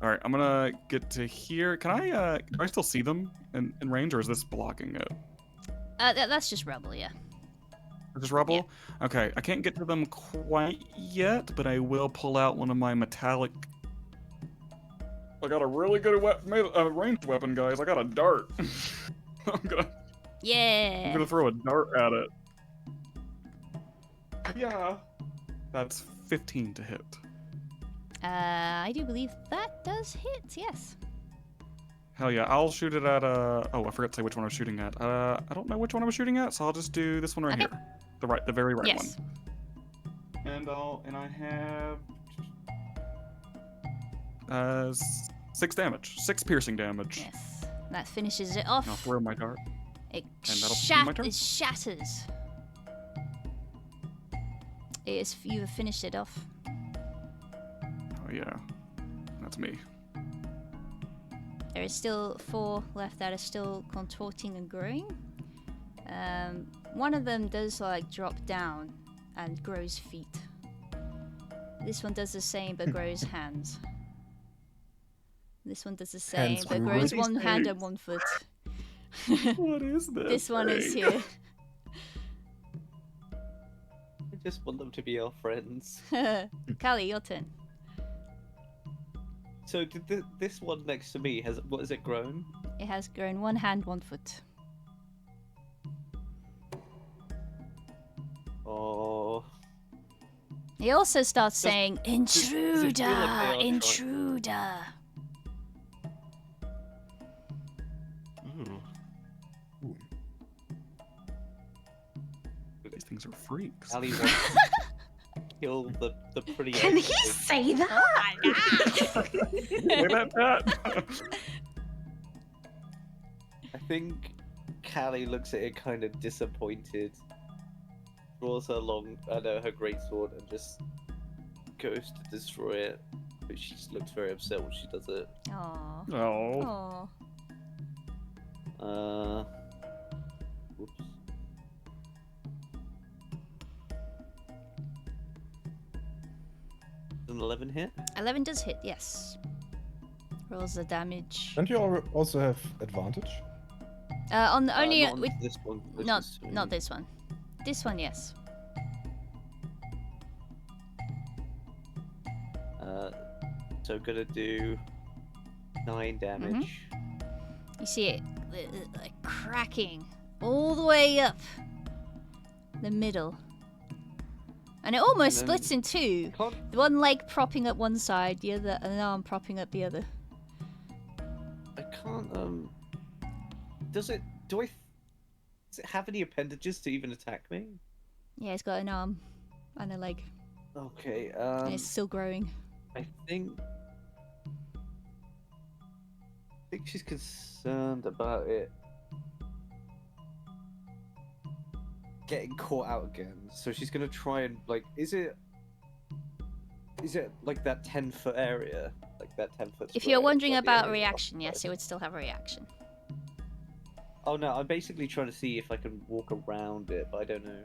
All right, I'm gonna get to here. Can I still see them in range, or is this blocking it? That's just rubble, yeah. Is this rubble? Yeah. Okay, I can't get to them quite yet, but I will pull out one of my metallic. I got a really good ranged weapon, guys. I got a dart. I'm gonna throw a dart at it. Yeah. That's 15 to hit. I do believe that does hit, yes. Hell yeah, I'll shoot it at oh, I forgot to say which one I was shooting at. I don't know which one I was shooting at, so I'll just do this one right here. The very right yes. one. And I have 6 damage. 6 piercing damage. Yes. That finishes it off. I'll throw my dart. It And that'll be my turn. It shatters. You have finished it off. Oh yeah. That's me. There is still 4 left that are still contorting and growing. One of them does like drop down and grows feet. This one does the same but grows hands. This one does the same Hands but grew. grows What are 1 these hand things? and 1 foot. What is this? This one is thing? here. I just want them to be our friends. Callie, your turn. So did this one next to me what has it grown? It has grown 1 hand, 1 foot. Oh. He also starts saying, does it feel like they "Intruder, are intruder." These things are freaks. Ali wants to kill the pretty. Can ugly he thing. say that? Say that, Pat. I think Callie looks at it kind of disappointed. draws her her greatsword and just goes to destroy it. But she just looks very upset when she does it. Aww. Oh. Aww. Whoops. An 11 hit? 11 does hit, yes. Rolls the damage. Don't you also have advantage? On the only Not on this one. not this one. This one, yes. So gonna do 9 damage. You see it like cracking all the way up the middle. And it almost And then- splits in two. Can't, The one leg propping up one side, the other, an arm propping up the other. I can't. Does it have any appendages to even attack me? Yeah, it's got an arm and a leg, Okay. and it's still growing. I think she's concerned about it getting caught out again. So she's gonna try and is it like that 10-foot area, like that 10-foot? If you're wondering about reaction, yes, it would still have a reaction. Oh no, I'm basically trying to see if I can walk around it, but I don't know.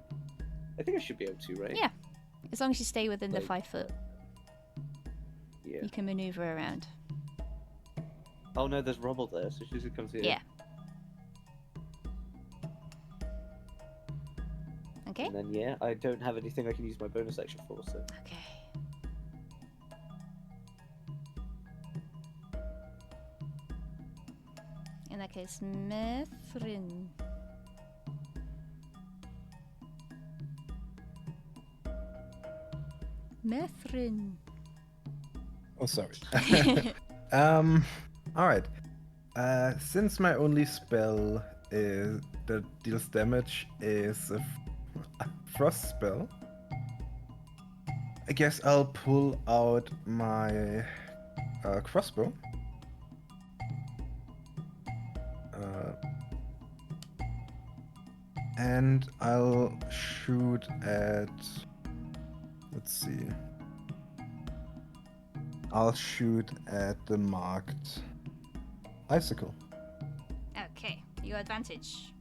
I think I should be able to, right? Yeah. As long as you stay within the Like- 5 foot, Yeah. you can maneuver around. Oh no, there's rubble there, so she's gonna come here. Yeah. Okay. And then yeah, I don't have anything I can use my bonus action for, so. Okay. In that case, Methrin. Methrin. Oh, sorry. All right. Since my only spell is that deals damage is a frost spell, I guess I'll pull out my crossbow. And I'll shoot at. Let's see. I'll shoot at the marked icicle. Okay, your advantage.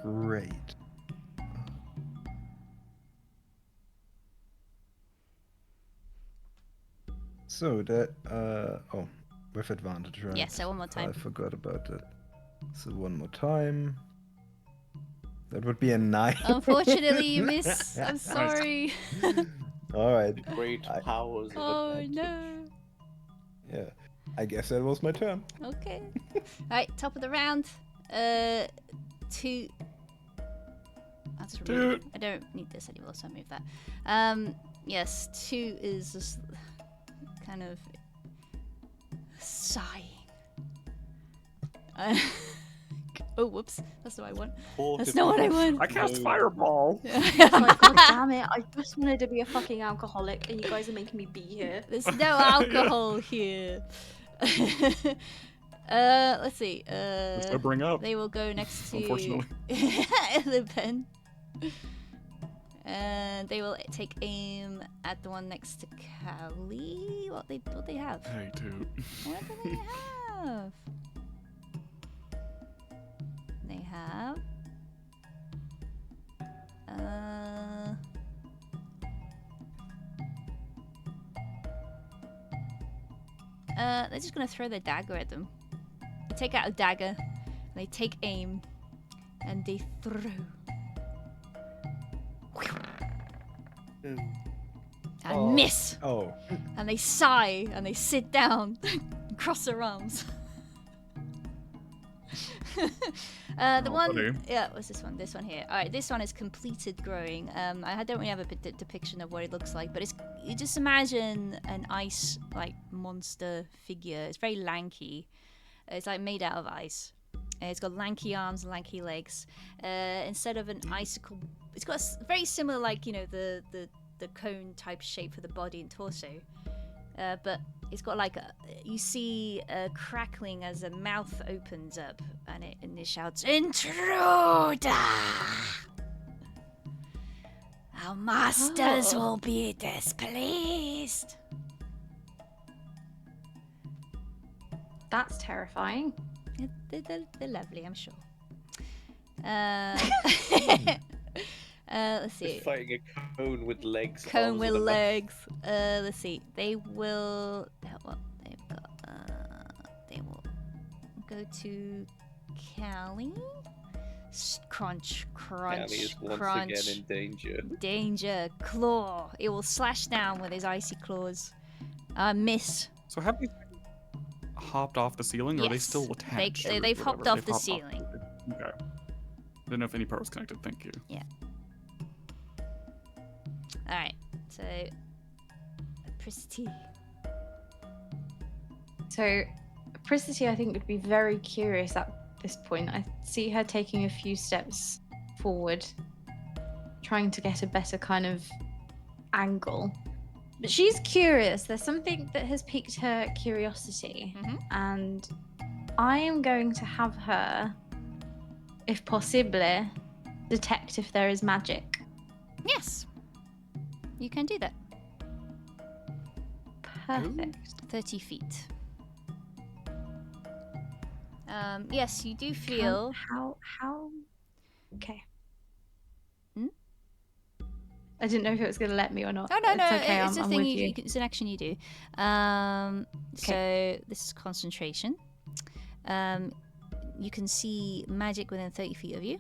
Great. So that with advantage, right? Yeah, so one more time. I forgot about that. So one more time. That would be a 9. Unfortunately, you miss. I'm sorry. All right. Great I- powers of Oh advantage. no. Yeah. I guess that was my turn. Okay. Alright, top of the round. 2. I'll just remove. I don't need this anymore, so I move that. Yes, 2 is just kind of sighing. Oh, whoops. That's not what I want. That's not what I want. I cast fireball. Like, God damn it! I just wanted to be a fucking alcoholic, and you guys are making me be here. There's no alcohol here. Let's see. Which I bring up. They will go next to Unfortunately. the pen. And they will take aim at the one next to Callie. What they have? Hey, dude. What do they have? They have they're just gonna throw their dagger at them. They take out a dagger, they take aim, and they throw. And miss! Oh. And they sigh and they sit down and cross their arms. The Oh, one, buddy. yeah, what's this one? This one here. All right, this one is completed growing. I don't really have a depiction of what it looks like, but you just imagine an ice like monster figure. It's very lanky. It's like made out of ice. It's got lanky arms and lanky legs. Instead of an icicle, it's got very similar, like the cone type shape for the body and torso. But it's got like you see a crackling as a mouth opens up and it shouts, "Intruder!" Our masters Oh. will be displeased. That's terrifying. They're lovely, I'm sure. Let's see. Just fighting a cone with legs. Cone arms, with and a mouth. legs. Let's see. They will. Well, they've got. They will go to Callie. Crunch, crunch, Callie is once crunch. again in danger. Danger. Claw. It will slash down with his icy claws. Miss. So have they hopped off the ceiling, or are they Yes. still attached? or They've hopped whatever? off the ceiling. Okay. Didn't know if any part was connected. Thank you. All right. So, Pristy. So, Priscity, I think, would be very curious at this point. I see her taking a few steps forward, trying to get a better kind of angle. But she's curious. There's something that has piqued her curiosity, and I am going to have her, if possible, detect if there is magic. Yes. You can do that. Perfect. 30 feet. Yes, you do feel. How? Okay. Hmm? I didn't know if it was going to let me or not. Oh no, no, It's okay. it's a I'm thing. with You, you. it's an action you do. So this is concentration. You can see magic within 30 feet of you.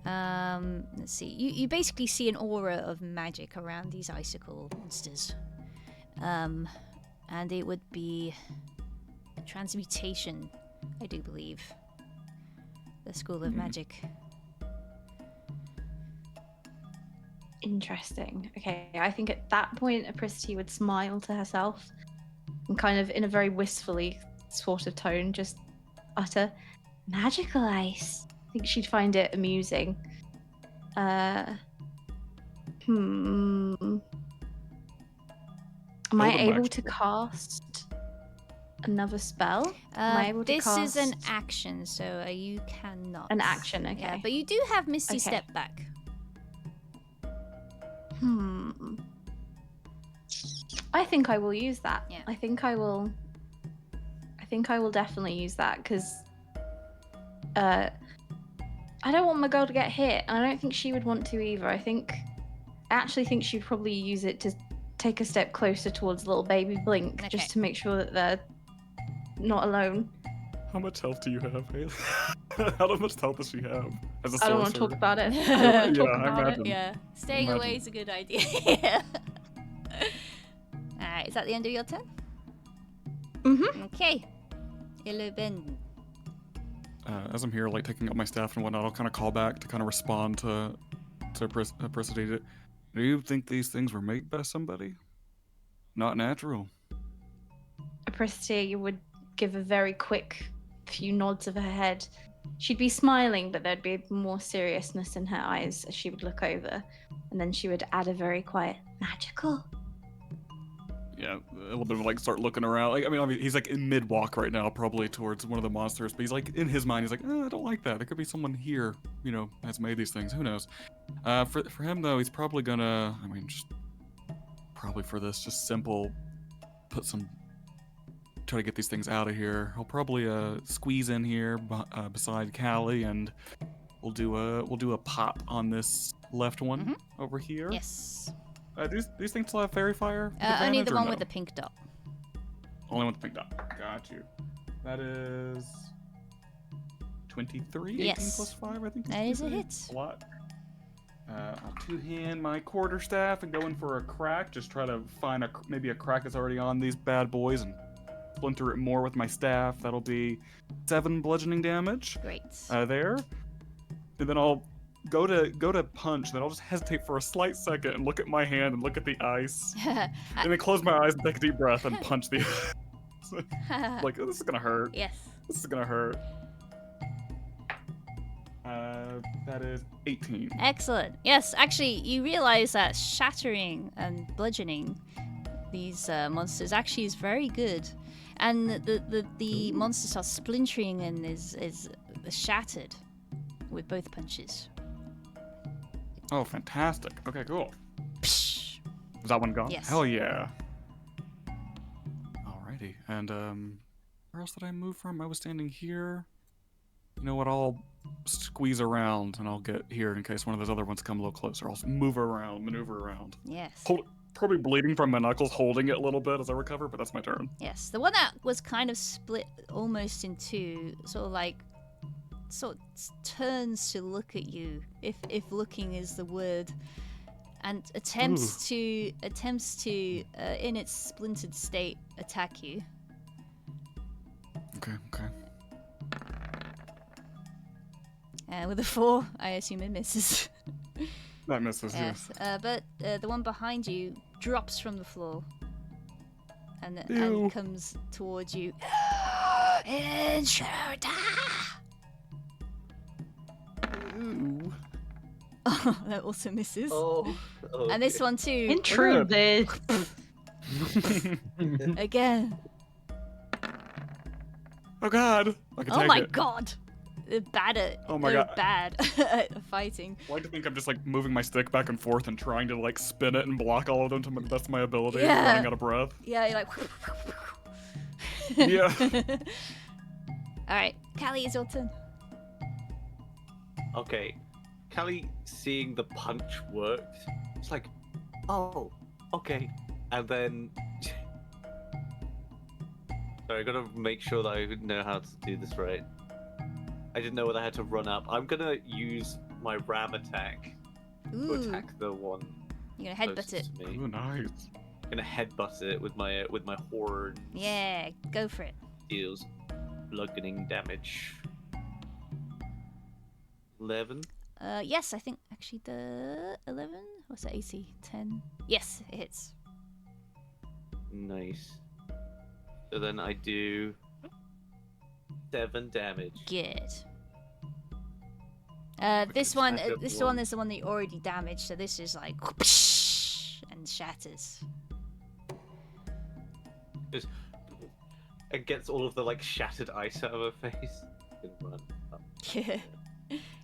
Let's see. You basically see an aura of magic around these icicle monsters. And it would be a transmutation, I do believe. The School of Magic. Interesting. Okay, I think at that point, Apricity would smile to herself and kind of in a very wistfully sort of tone just utter, magical ice. I think she'd find it amusing. Am I Build a able magic to book. cast another spell? Am I able to This is an cast action, so you cannot. an action? Okay. Yeah, but you do have Misty Okay. Step back. I think I will use that. Yeah. I think I will definitely use that because I don't want my girl to get hit, and I don't think she would want to either. I actually think she'd probably use it to take a step closer towards little baby Blink, Okay. just to make sure that they're not alone. How much health do you have, Haley? How much health does she have? As a I don't want to sorcerer? talk about it. I don't want to talk Yeah, I about it. imagine. Yeah, staying Imagine. away is a good idea. Alright, is that the end of your turn? Mhm. Okay. Illuben. As I'm here, like taking up my staff and whatnot, I'll kind of call back to kind of respond to Priscity. Do you think these things were made by somebody? Not natural. Apricity would give a very quick few nods of her head. She'd be smiling, but there'd be more seriousness in her eyes as she would look over, and then she would add a very quiet, magical. Yeah, a little bit of like start looking around. Like, I mean, he's like in mid walk right now, probably towards one of the monsters. But he's like in his mind, he's like, I don't like that. There could be someone here, has made these things. Who knows? For him though, he's probably gonna. I mean, just probably for this, just simple, try to get these things out of here. He'll probably squeeze in here beside Callie, and we'll do a pop on this left one over here. Yes. These things still have fairy fire? with Only advantage the or one no? with the pink dot. Only with the pink dot. Got you. That is 23. 18 Yes. plus 5, I think. That is a 23. hit. A lot. I'll two-hand my quarterstaff and go in for a crack. Just try to find maybe a crack that's already on these bad boys and splinter it more with my staff. That'll be 7 bludgeoning damage. Great. There. And then I'll go to punch, then I'll just hesitate for a slight second and look at my hand and look at the ice. And then close my eyes and take a deep breath and punch the like, oh, this is gonna hurt. Yes. This is gonna hurt. That is 18. Excellent. Yes, actually, you realize that shattering and bludgeoning these monsters actually is very good, and the monsters are splintering and is shattered with both punches. Oh, fantastic. Okay, cool. Psh. Is that one gone? Yes. Hell yeah. Alrighty. And where else did I move from? I was standing here. You know what? I'll squeeze around and I'll get here in case one of those other ones come a little closer. I'll maneuver around. Yes. Probably bleeding from my knuckles, holding it a little bit as I recover, but that's my turn. Yes. The one that was kind of split almost in two, sort of turns to look at you, if looking is the word, and attempts to in its splintered state attack you. Okay. With a 4, I assume it misses. That misses, yes. But the one behind you drops from the floor and comes towards you. Intruder! Ooh. Oh, that also misses. Oh. And this one too. Intruders. Again. Oh god! I can take Oh my it. god! They're bad at. Oh my they're god. bad at fighting. I like to think I'm just like moving my stick back and forth and trying to like spin it and block all of them to the best of my ability, Yeah. running out of breath. Yeah, you're like. Yeah. Alright, Callie, it's your turn. Okay. Callie, seeing the punch worked, it's like, oh, okay. And then... Sorry, I gotta make sure that I know how to do this right. I didn't know whether I had to run up. I'm gonna use my ram attack to Ooh. attack the one You're gonna headbutt it. closest to me. Ooh, nice. I'm gonna headbutt it with my horn. Yeah, go for it. Deals bludgeoning damage. 11. Yes, I think actually the 11? What's that, 80? 10? Yes, it hits. Nice. So then I do 7 damage. Good. This Because one, I have this one. one is the one that you already damaged, so this is like and shatters. Just it gets all of the like shattered ice out of her face. And run up. Yeah.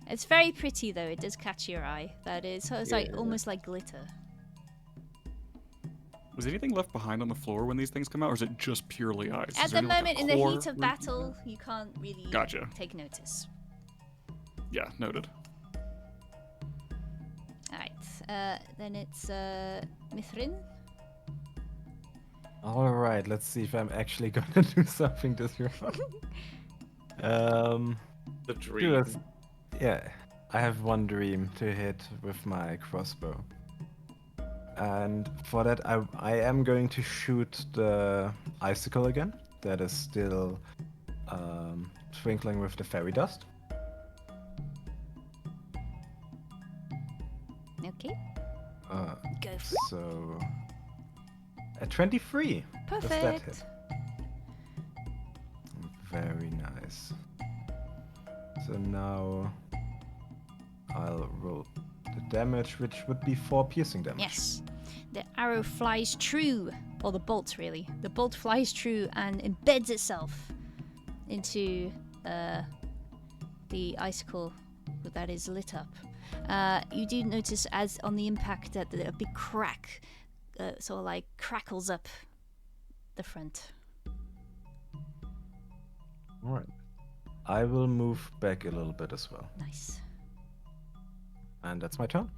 It's very pretty though. It does catch your eye. That is, so it's like Yeah. almost like glitter. Was anything left behind on the floor when these things come out, or is it just purely ice? At Is there the any, like, a moment, in the core heat of where- battle, you can't really Gotcha. take notice. Yeah, noted. Alright, then it's Mithrin. Alright, let's see if I'm actually gonna do something this round. The do dream. it. Yeah, I have one dream to hit with my crossbow. And for that, I am going to shoot the icicle again. That is still twinkling with the fairy dust. Okay, Uh, go for it. so at 23. Does that hit? Perfect. Very nice. So now I'll roll the damage, which would be 4 piercing damage. Yes. The arrow flies true, or the bolt really. The bolt flies true and embeds itself into the icicle that is lit up. You do notice as on the impact that a big crack sort of like crackles up the front. Alright. I will move back a little bit as well. Nice. And that's my turn.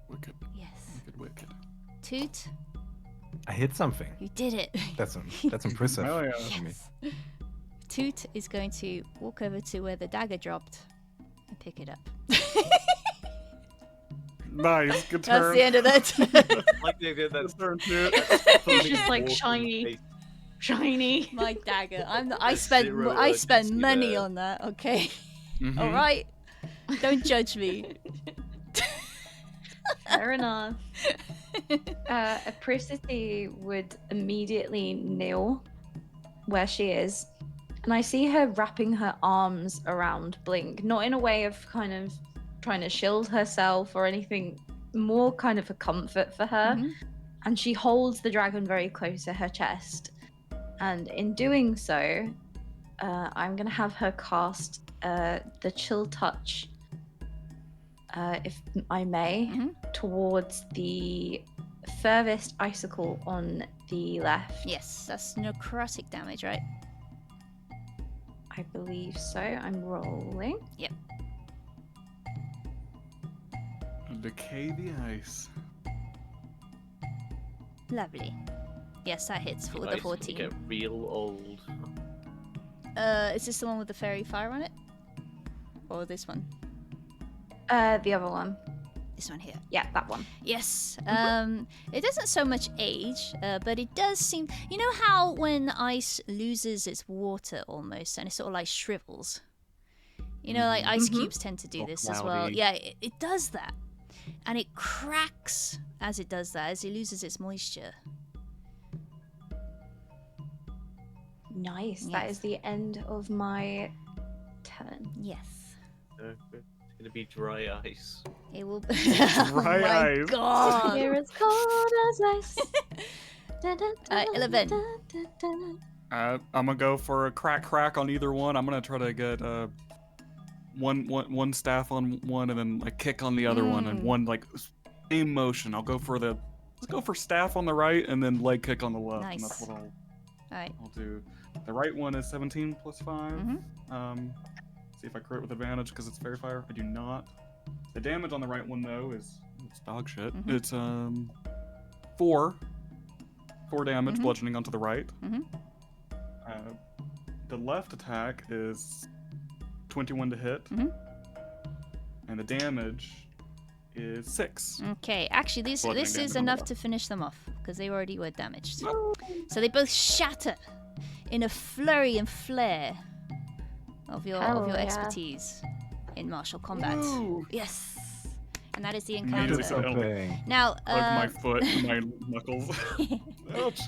Wicked, Yes. wicked. Toot, I hit something. you did it. That's impressive. Oh, yeah. for me. Yes. Toot is going to walk over to where the dagger dropped and pick it up. Nice, good turn. That's the end of that. Like the idea Good that turn, too. It's just like shiny. Shiny. My dagger. I There's spent zero I spent urgency money there. on that. Okay. Mhm. All right. Don't judge me. Fair enough. Apricity would immediately kneel where she is, and I see her wrapping her arms around Blink, not in a way of kind of trying to shield herself or anything, more kind of a comfort for her. Mhm. And she holds the dragon very close to her chest. And in doing so, I'm going to have her cast the Chill Touch if I may, towards the furthest icicle on the left. Yes, that's necrotic damage, right? I believe so. I'm rolling. Yep. Decay the ice. Lovely. Yes, that hits for the Ice 14. Get real old. Is this the one with the fairy fire on it? Or this one? The other one. This one here. Yeah, that one. Yes. It doesn't so much age, but it does seem. You know how when ice loses its water almost, and it sort of like shrivels. You know, like ice cubes tend to do this as well. cloudy. Yeah, it does that, and it cracks as it does that, as it loses its moisture. Nice. That Yes. is the end of my turn. Yes. No, it's gonna be dry ice. It will. Dry oh my ice. God. Here as cold as ice. Dun, dun, dun, 11. dun, dun, dun. I'm gonna go for a crack on either one. I'm gonna try to get one staff on one and then like kick on the other one and one like same motion. Let's go for staff on the right and then leg kick on the left. And that's Nice. what Alright. I'll do. The right one is 17 plus 5. Mhm. See if I crit with advantage because it's fairy fire. I do not. The damage on the right one though is it's dog shit. Mhm. It's 4 damage Mhm. bludgeoning onto the right. Mhm. The left attack is 21 to hit, Mhm. and the damage is 6. Okay, actually, this Bludgeoning is damage on the enough left. to finish them off because they already were damaged. So they both shatter in a flurry and flare of your Hell yeah. expertise in martial combat. Woo! Yes, and that is the Immediately encounter. so- Something. Now, My foot, my knuckles. Ouch.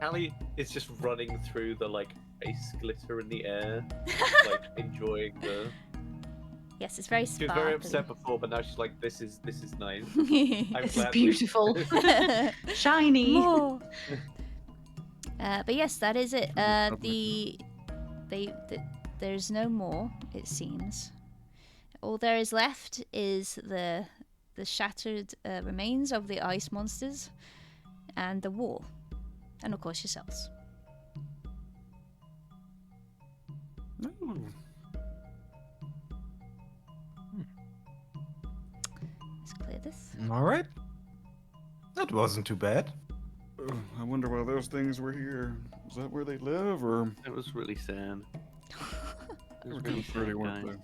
Callie is just running through the like ice glitter in the air, like enjoying the. yes, it's very She was sparkly. very upset before, but now she's like, "This is nice." I'm This is glad we- beautiful. Shiny. More. But yes, that is it. There's no more. It seems. All there is left is the shattered remains of the ice monsters, and the wall, and of course yourselves. Ooh. Let's clear this. All right. That wasn't too bad. I wonder why those things were here. Is that where they live, or It was really sad. they were kind of pretty, weren't they?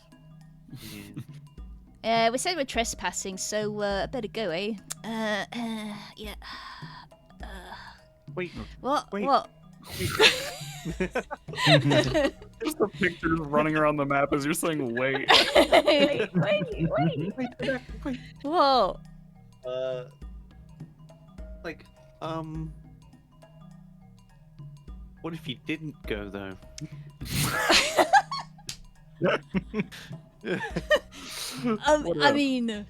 Yeah. We said we're trespassing, so I better go, eh? Yeah. Wait, What? Wait. What? Just the pictures running around the map as you're saying, wait. Wait. Whoa. like, what if you didn't go though? I mean,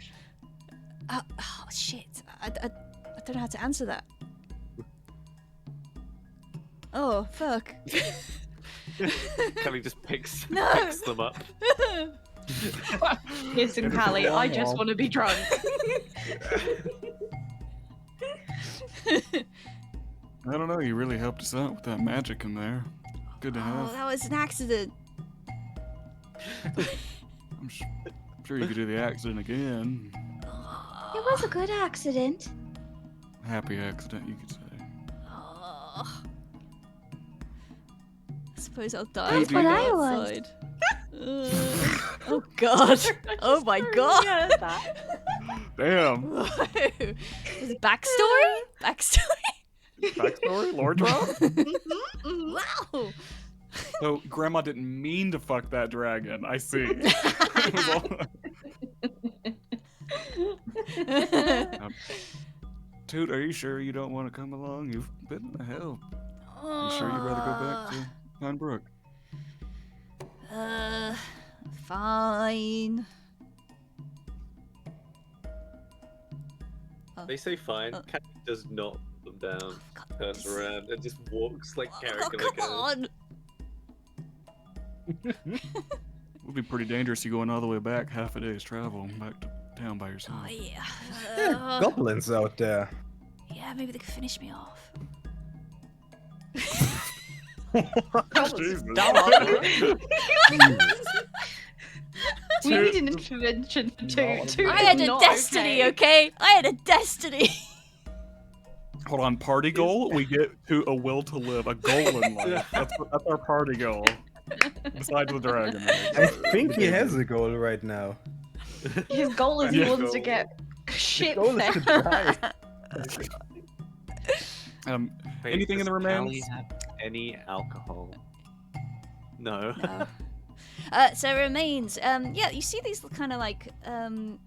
oh shit! I don't know how to answer that. Oh fuck! Callie just picks No. them up. Listen, Callie, I just want to be drunk. I don't know, you really helped us out with that magic in there. Good to Oh, have. that was an accident. I'm sure you could do the accident again. It was a good accident. Happy accident, you could say. Oh. I suppose I'll die. That's what I was. outside. Oh god! Oh my god! Damn. Whoa. Is it backstory? Backstory? Backstory? Lore drop? Wow! So, Grandma didn't mean to fuck that dragon. I see. It was all- Toot, are you sure you don't want to come along? You've been a help. Are you sure you'd rather go back to Pinebrook? Fine. They say fine. Oh. Callie does not put them down. God, Turns this- around and just walks like Oh, Carrick come on! Would be pretty dangerous you going all the way back half a day's travel back to town by yourself. Oh yeah. Goblins out there. Yeah, maybe they could finish me off. Jesus. We need an intervention for two. I had a destiny, okay? I had a destiny. Hold on, party goal? We get to a will to live, a goal in life. That's our party goal. Besides the dragon. I think he has a goal right now. His goal is he wants to get shit goal is to die. Wait, Anything in the does Callie remains? have any alcohol? No. No. So remains. Yeah, you see these kind of like an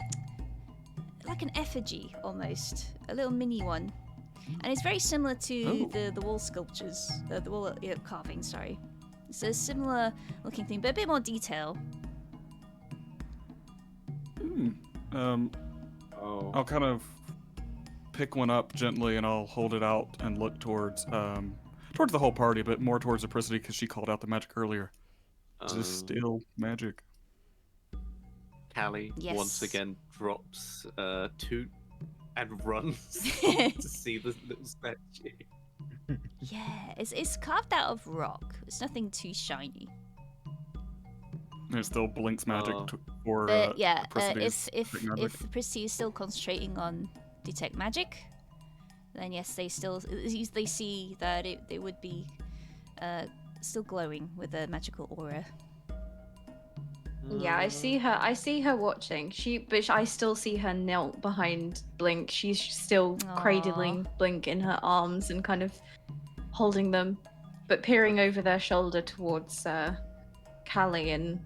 effigy almost, a little mini one, and it's very similar to the wall sculptures, the wall carving. Sorry, it's a similar looking thing, but a bit more detail. I'll kind of pick one up gently and I'll hold it out and look towards the whole party, but more towards Apricity because she called out the magic earlier. Is this still magic? Callie Yes. once again drops Toot and runs to see the little statue. Yeah, it's carved out of rock. It's nothing too shiny. And it still blinks magic for But yeah, Apricity's if detect magic. Prissy is still concentrating on detect magic, then yes, they see that they would be still glowing with a magical aura. Yeah, I see her watching. But I still see her knelt behind Blink. She's still cradling Blink in her arms and kind of holding them, but peering over their shoulder towards Callie and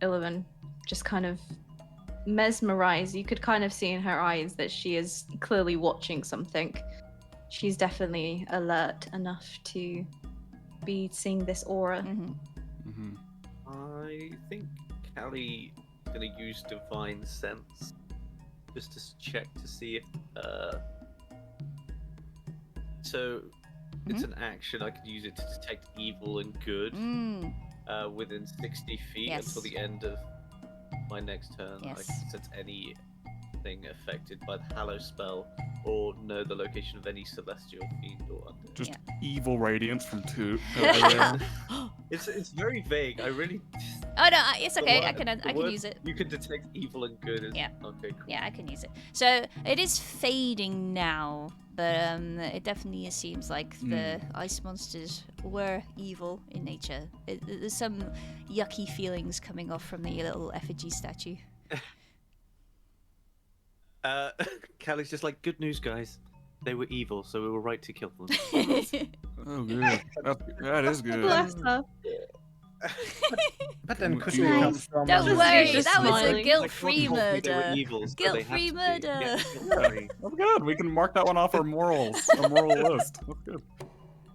Illivan, just kind of mesmerized. You could kind of see in her eyes that she is clearly watching something. She's definitely alert enough to be seeing this aura. Mm-hmm. I think Callie is gonna use Divine Sense just to check to see if so it's an action. I could use it to detect evil and good within 60 feet until the end of my next turn. I can sense anything affected by the Hallow spell or know the location of any celestial fiend or undead. Just evil radiance from Toot. It's very vague. I really. Oh no, it's okay. I can use it. You can detect evil and good. Yeah. Okay. Cool. Yeah, I can use it. So it is fading now, but it definitely seems like the ice monsters were evil in nature. There's some yucky feelings coming off from the little effigy statue. Callie's just like, good news, guys. They were evil, so we were right to kill them. Oh, good. That is good. Bless her. But then could Nice. we come from? Don't worry, just that was a smiling. guilt-free They were murder. evil, so they Guilt-free had to be. murder. Yeah, don't worry. Oh, good. We can mark that one off our moral list. That's good.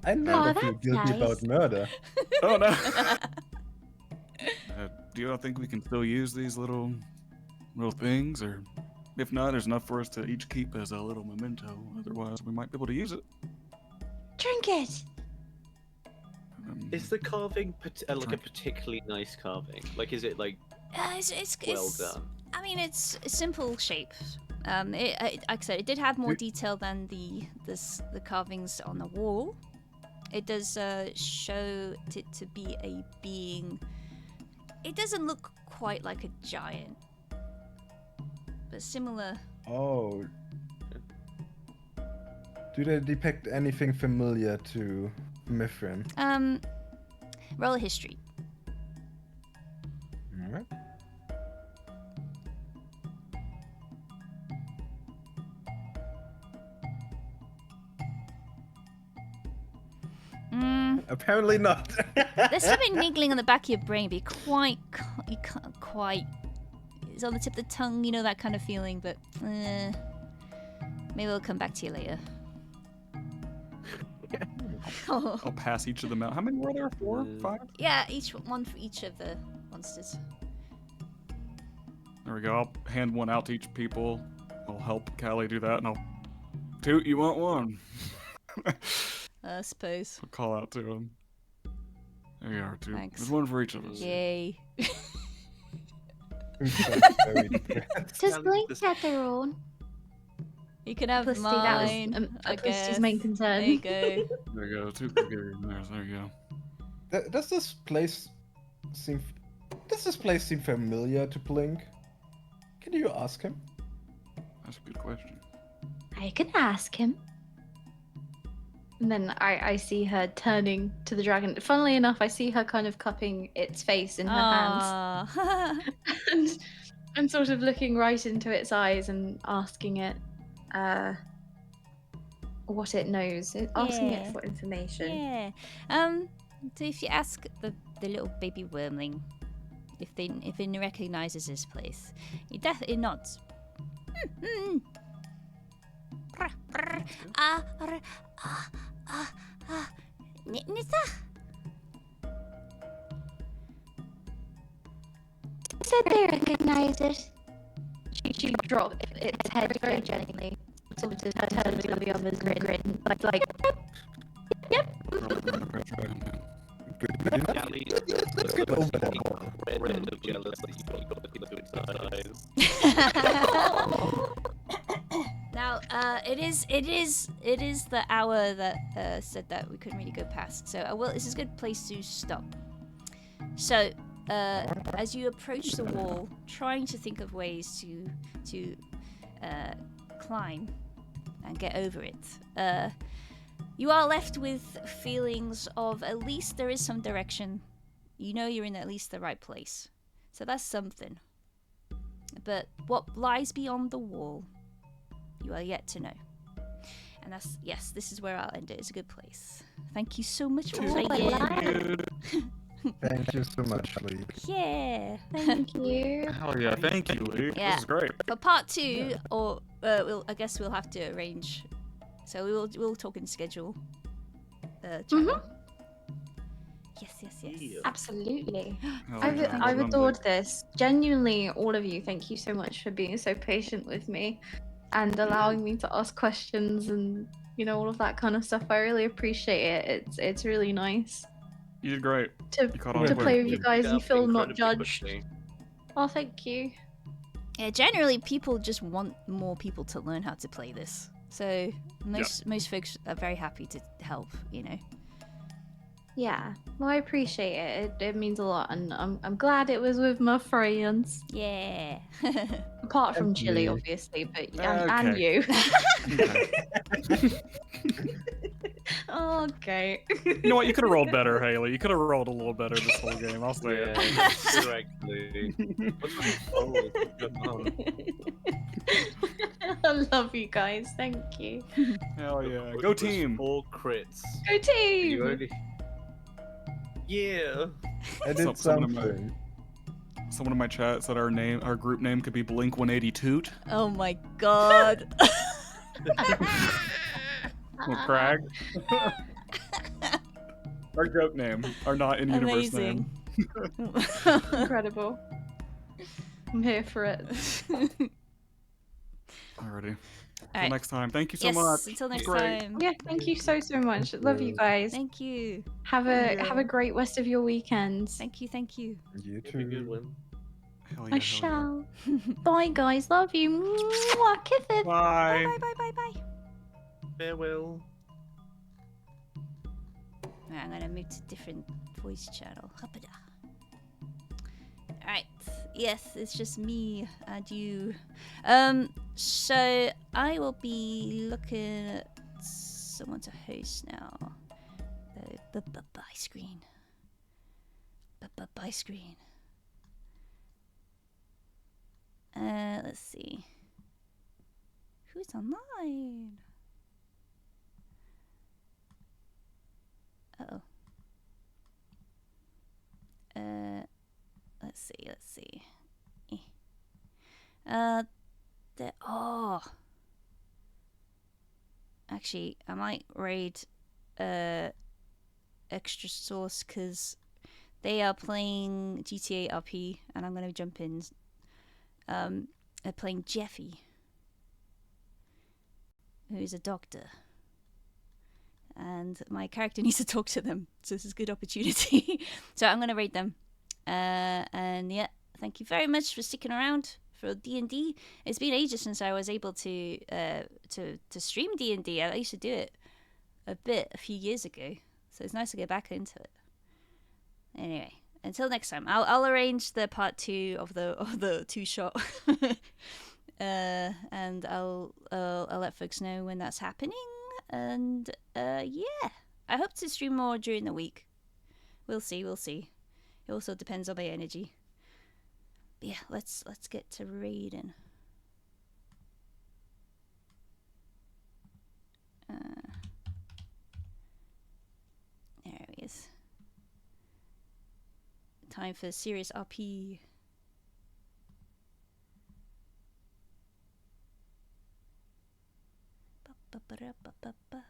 I never feel that's guilty nice. about murder. Oh no. Do you think we can still use these little things, or if not, there's enough for us to each keep as a little memento. Otherwise, we might be able to use it. Drink it. Is the carving like a particularly nice carving? Like, is it like It's well done? I mean, it's a simple shape. Like I said, it did have more detail than the carvings on the wall. It does show it to be a being. It doesn't look quite like a giant, but similar. Oh. Do they depict anything familiar to Mithrin? Roll a history. Alright. Apparently not. There's something niggling on the back of your brain, but you can't quite. It's on the tip of the tongue, you know, that kind of feeling. But maybe we'll come back to you later. I'll pass each of them out. How many were there? 4, 5? Yeah, one for each of the monsters. There we go. I'll hand one out to each people. I'll help Callie do that, and I'll. Toot, you want one? I suppose. I'll call out to him. There you are, two. Thanks. There's one for each of us. Yay. Very depressed. Does Blink get their own? You can have Publicity, that was, mine. I Publicity's guess. main concern. There you go. There you go. Two Gregarian mares. There you go. Does this place seem familiar to Blink? Can you ask him? That's a good question. I can ask him. And then I see her turning to the dragon. Funnily enough, I see her kind of cupping its face in her hands hands. and sort of looking right into its eyes and asking it what it knows. Asking Yeah. it for information. Yeah. So if you ask the little baby wormling if it recognizes this place, it definitely nods. Nissa? Said they recognize it. She dropped its head very gently. Sort of turns to the other's grin. Like, yep. Galley get over that. incredibly jealous that you got the look into his eyes. Now, it is the hour that said that we couldn't really go past. So, this is a good place to stop. So, as you approach the wall, trying to think of ways to climb and get over it, you are left with feelings of at least there is some direction. You know you're in at least the right place. So that's something. But what lies beyond the wall, you are yet to know. And this is where I'll end it. It's a good place. Thank you so much for playing. Thank you so much, Lee. Yeah. Thank you. Hell yeah, thank you, Lee. Yeah. This is great. For part 2, or I guess we'll have to arrange. So we'll talk in schedule. Channel. Yes. Absolutely. Hell I've, yeah, I've well done, adored this. Genuinely, all of you, thank you so much for being so patient with me and allowing me to ask questions and, all of that kind of stuff. I really appreciate it. It's really nice You did great. to, You caught on to quick. play with you guys and Up feel not incredibly judged. quickly. Oh, thank you. Yeah, generally people just want more people to learn how to play this. So most folks are very happy to help, Yeah, well, I appreciate it. It means a lot, and I'm glad it was with my friends. Yeah. Apart from And Chili, me. obviously, but and Okay. you. Okay. Okay. You know what? You could have rolled better, Haley. You could have rolled a little better this whole game. I'll say it. Yeah, correctly. I love you guys. Thank you. Hell yeah. Go team. 4 crits. Go team. You only... Yeah. I did Someone in my- something. Someone in my chat said our group name could be Blink 182. Oh my god. With Crag. Our joke name. Our not in universe name. Amazing. Incredible. I'm here for it. Alrighty. Till Alright. next time. Thank you so Yes, much. until next Great. time. Yeah, thank you so much. Love you guys. Thank you. Have a great rest of your weekends. Thank you. You Have a good too. one. Hell yeah, I hell yeah. shall. Bye, guys. Love you. Mwah, kisses. Bye. Bye. Farewell. Right, I'm gonna move to different voice channel. Hapada. Alright. Yes, it's just me and you. So I will be looking at someone to host now. The buy screen. Buy screen. Let's see. Who's online? Uh-oh. Let's see. Actually, I might raid Extra Source because they are playing GTA RP and I'm gonna jump in. They're playing Jeffy, who is a doctor. and my character needs to talk to them. So this is a good opportunity. So I'm gonna raid them. And yeah, thank you very much for sticking around for D&D. It's been ages since I was able to stream D&D. I used to do it a few years ago, so it's nice to get back into it. Anyway, until next time, I'll arrange the part 2 of the 2-shot, and I'll let folks know when that's happening. And yeah, I hope to stream more during the week. We'll see. It also depends on my energy. But yeah, let's get to raiding. There he is. Time for serious RP. Ba-ba-ba-da-ba-ba-ba.